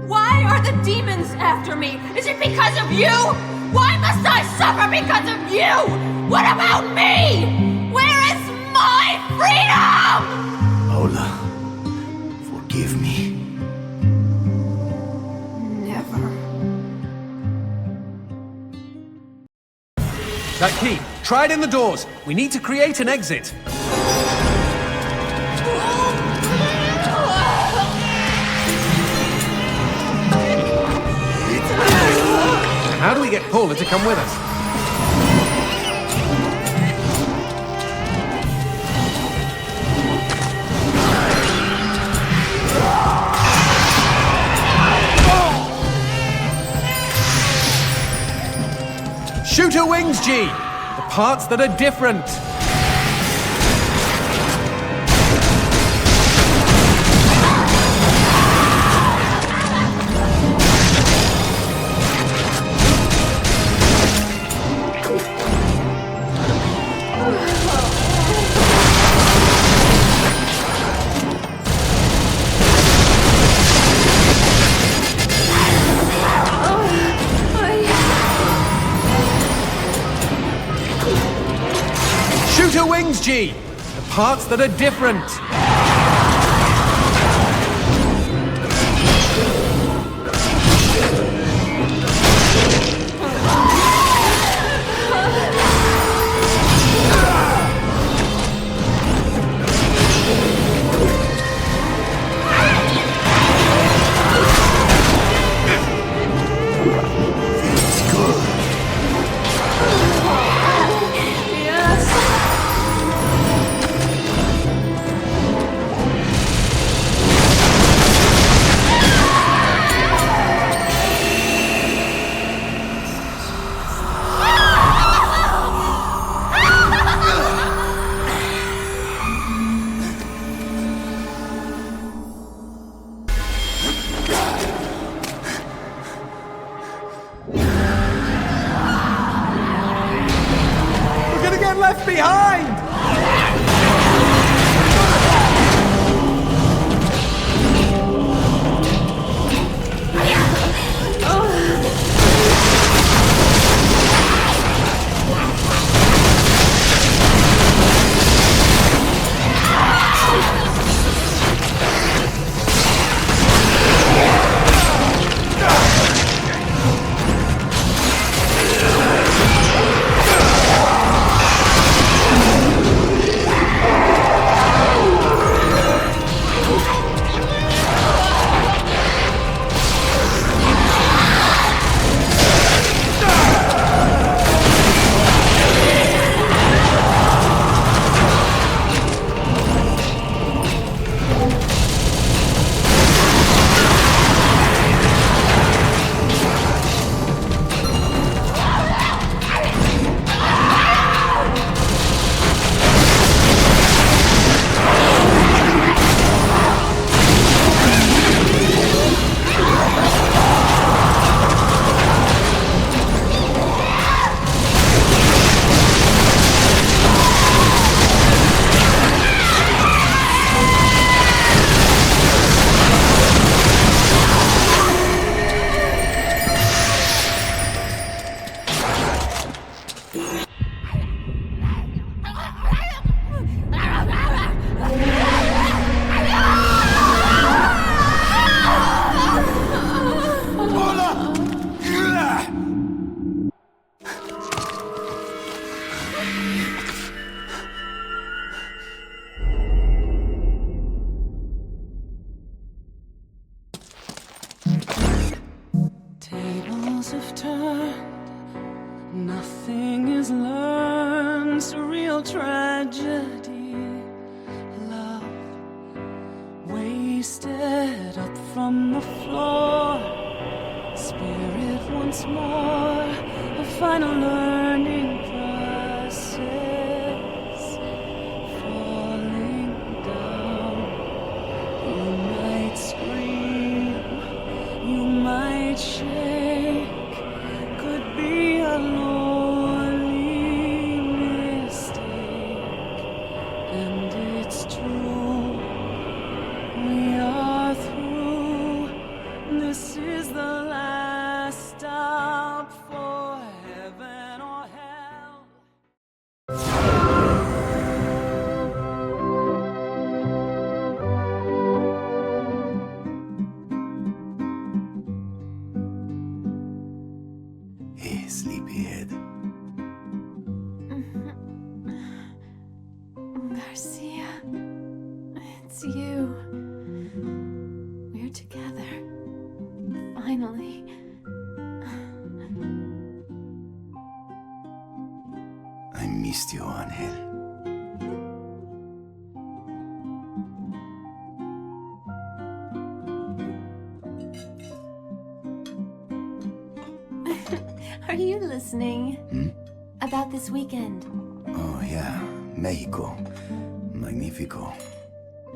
Why are the demons after me? Is it because of you? Why must I suffer because of you? What about me? Where is my freedom? Hola. Forgive me. Never. That key. Try it in the doors. We need to create an exit. How do we get Paula to come with us? Shoot her wings, G! The parts that are different. Shoot her wings, G! The parts that are different. Yes. tragedy, love wasted up from the floor. Spirit once more, a final learning process. Falling down, you might scream, you might shake, could be a lonely mistake. And it's true, we are through. This is the last stop for heaven or hell. Hey, sleepyhead. Garcia, it's you. We're together. Finally. I missed you, Angel. Are you listening? About this weekend. Oh, yeah. Mexico. Magnifico.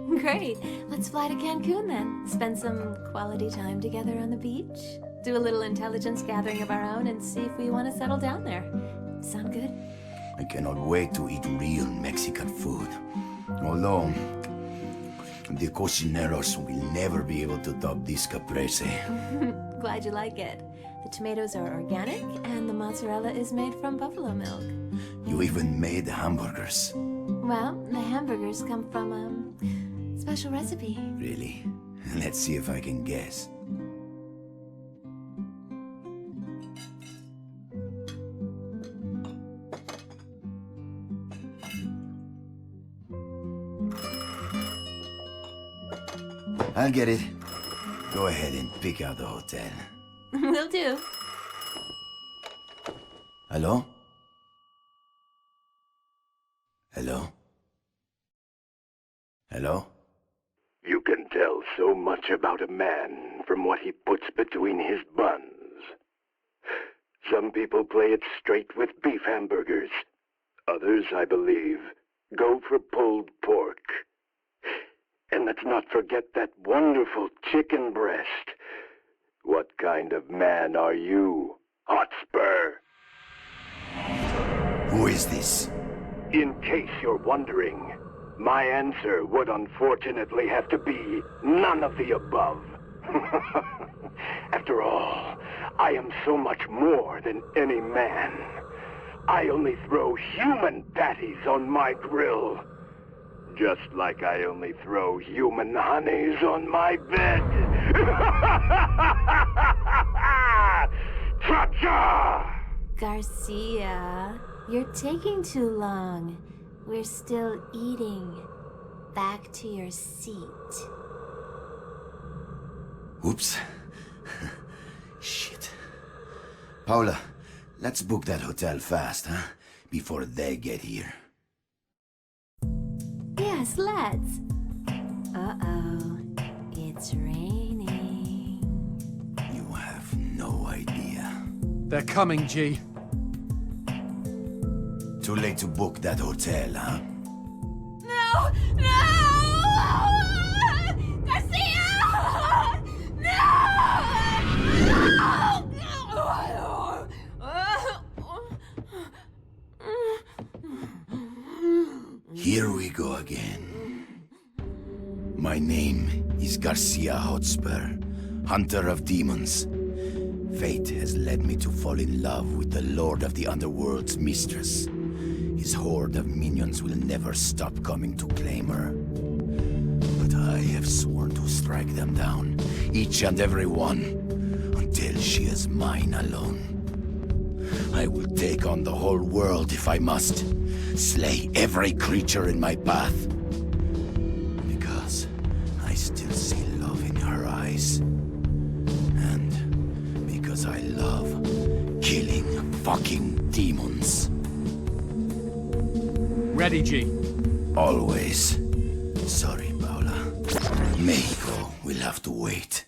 Great. Let's fly to Cancun then. Spend some quality time together on the beach. Do a little intelligence gathering of our own and see if we want to settle down there. Sound good? I cannot wait to eat real Mexican food. Although, the cocineros will never be able to top this caprese. Glad you like it. The tomatoes are organic and the mozzarella is made from buffalo milk. You even made hamburgers. Well, the hamburgers come from a special recipe. Really? Let's see if I can guess. I'll get it. Go ahead and pick out the hotel. Will do. Hello? Hello? Hello? You can tell so much about a man from what he puts between his buns. Some people play it straight with beef hamburgers. Others, I believe, go for pulled pork. And let's not forget that wonderful chicken breast. What kind of man are you, Hotspur? Who is this? In case you're wondering, my answer would unfortunately have to be none of the above. After all, I am so much more than any man. I only throw human patties on my grill. Just like I only throw human honeys on my bed. Cha-cha! Garcia, you're taking too long. We're still eating. Back to your seat. Oops. Shit. Paula, let's book that hotel fast, huh? Before they get here. Yes, let's. Uh-oh. It's raining. You have no idea. They're coming, G. Too late to book that hotel, huh? No! No! Garcia! Here we go again. My name is Garcia Hotspur, hunter of demons. Fate has led me to fall in love with the Lord of the Underworld's mistress. His horde of minions will never stop coming to claim her. But I have sworn to strike them down, each and every one, until she is mine alone. I will take on the whole world if I must, slay every creature in my path. Because I still see love in her eyes. And because I love killing fucking demons. Ready, G. Always. Sorry, Paula. Mexico will have to wait.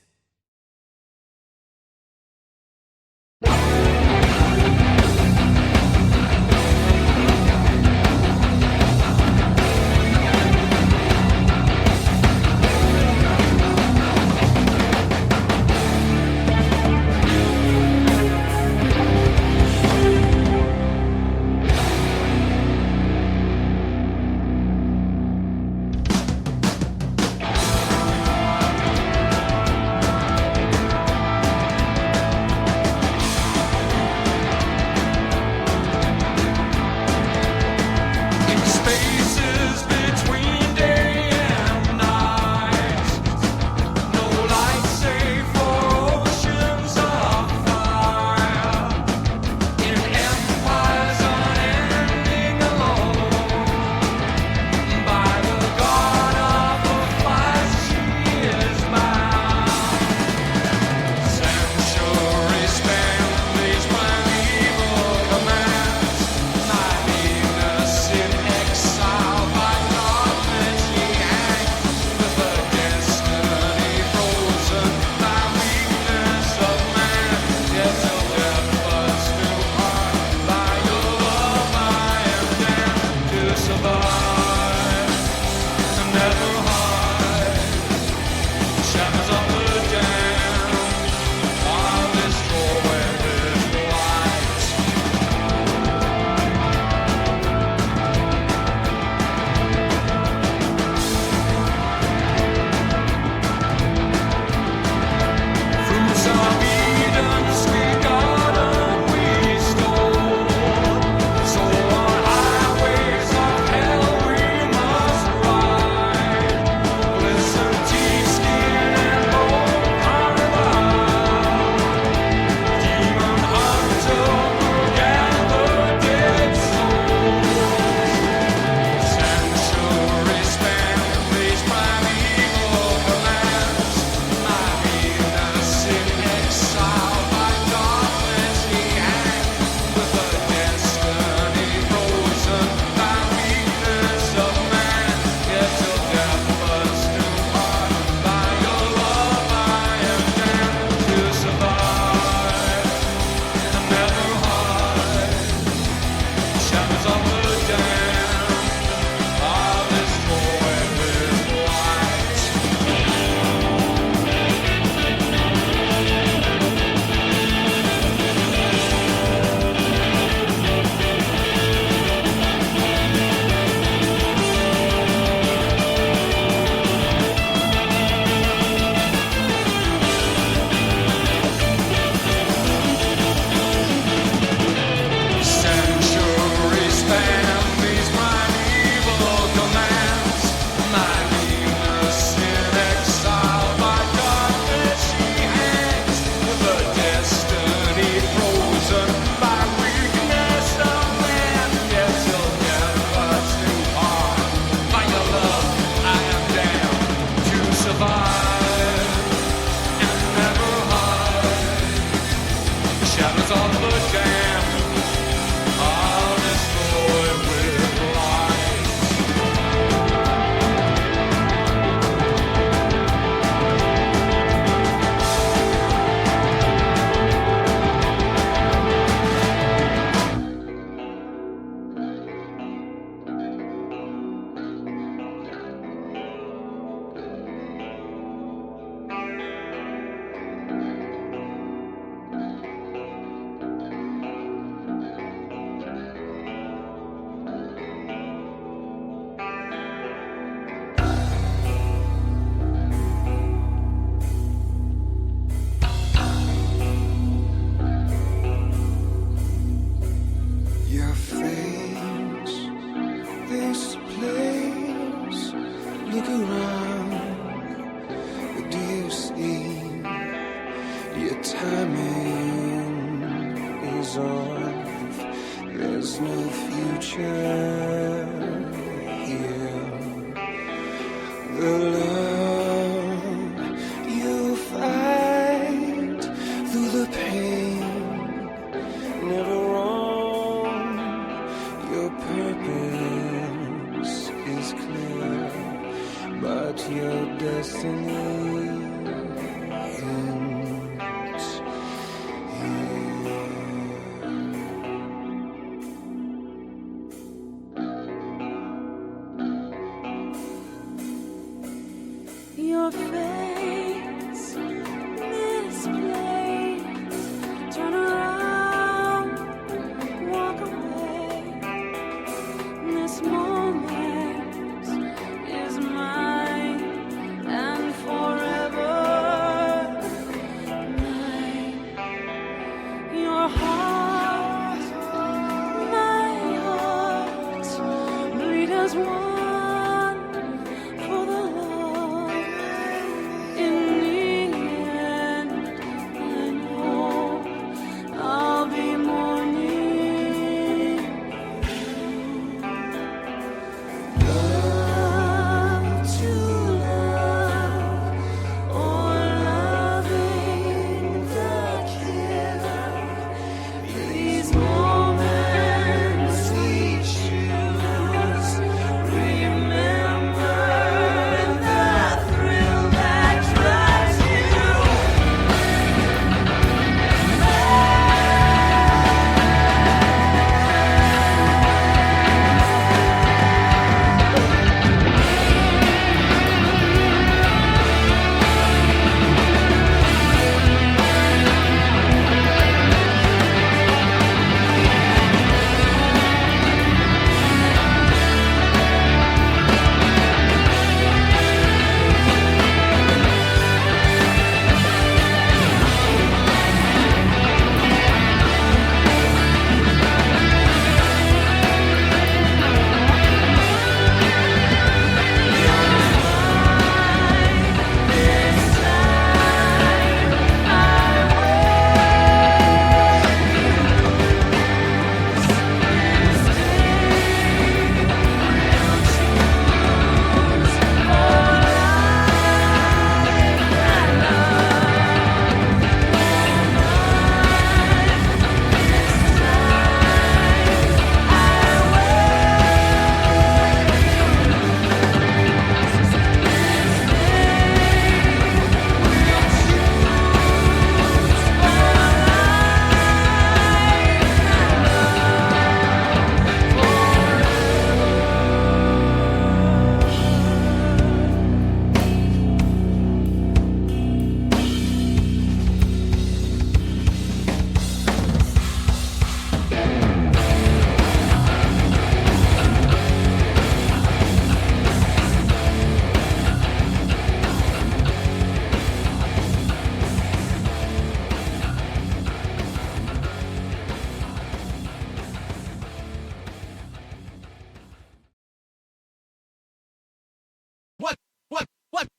There's no future here. The love you fight through the pain, never wrong. Your purpose is clear, but your destiny ends here. Your face misplaced. Turn around, walk away. This moment is mine and forever mine. Your heart, my heart, bleed as one for the love. In the end, I know I'll be mourning. Love to love, or loving the killer. These moments we choose. Remember the thrill that drives you.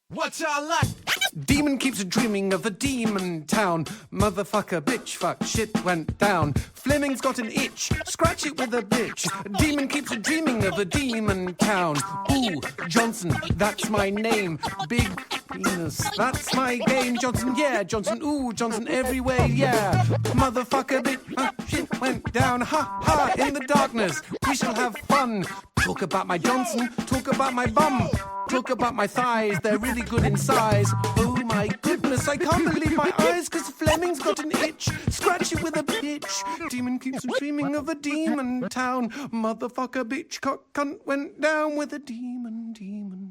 What's our luck? Demon keeps dreaming of a demon town. Motherfucker, bitch, fuck, shit went down. Fleming's got an itch, scratch it with a bitch. Demon keeps dreaming of a demon town. Ooh, Johnson, that's my name. Big penis, that's my game. Johnson, yeah, Johnson, ooh, Johnson everywhere, yeah. Motherfucker, bitch, shit went down. Ha, ha, in the darkness, we shall have fun. Talk about my Johnson, talk about my bum. Talk about my thighs, they're really good in size. Oh my goodness, I can't believe my eyes, cause Fleming's got an itch. Scratch it with a bitch. Demon keeps dreaming of a demon town. Motherfucker, bitch, cock, cunt went down with a demon.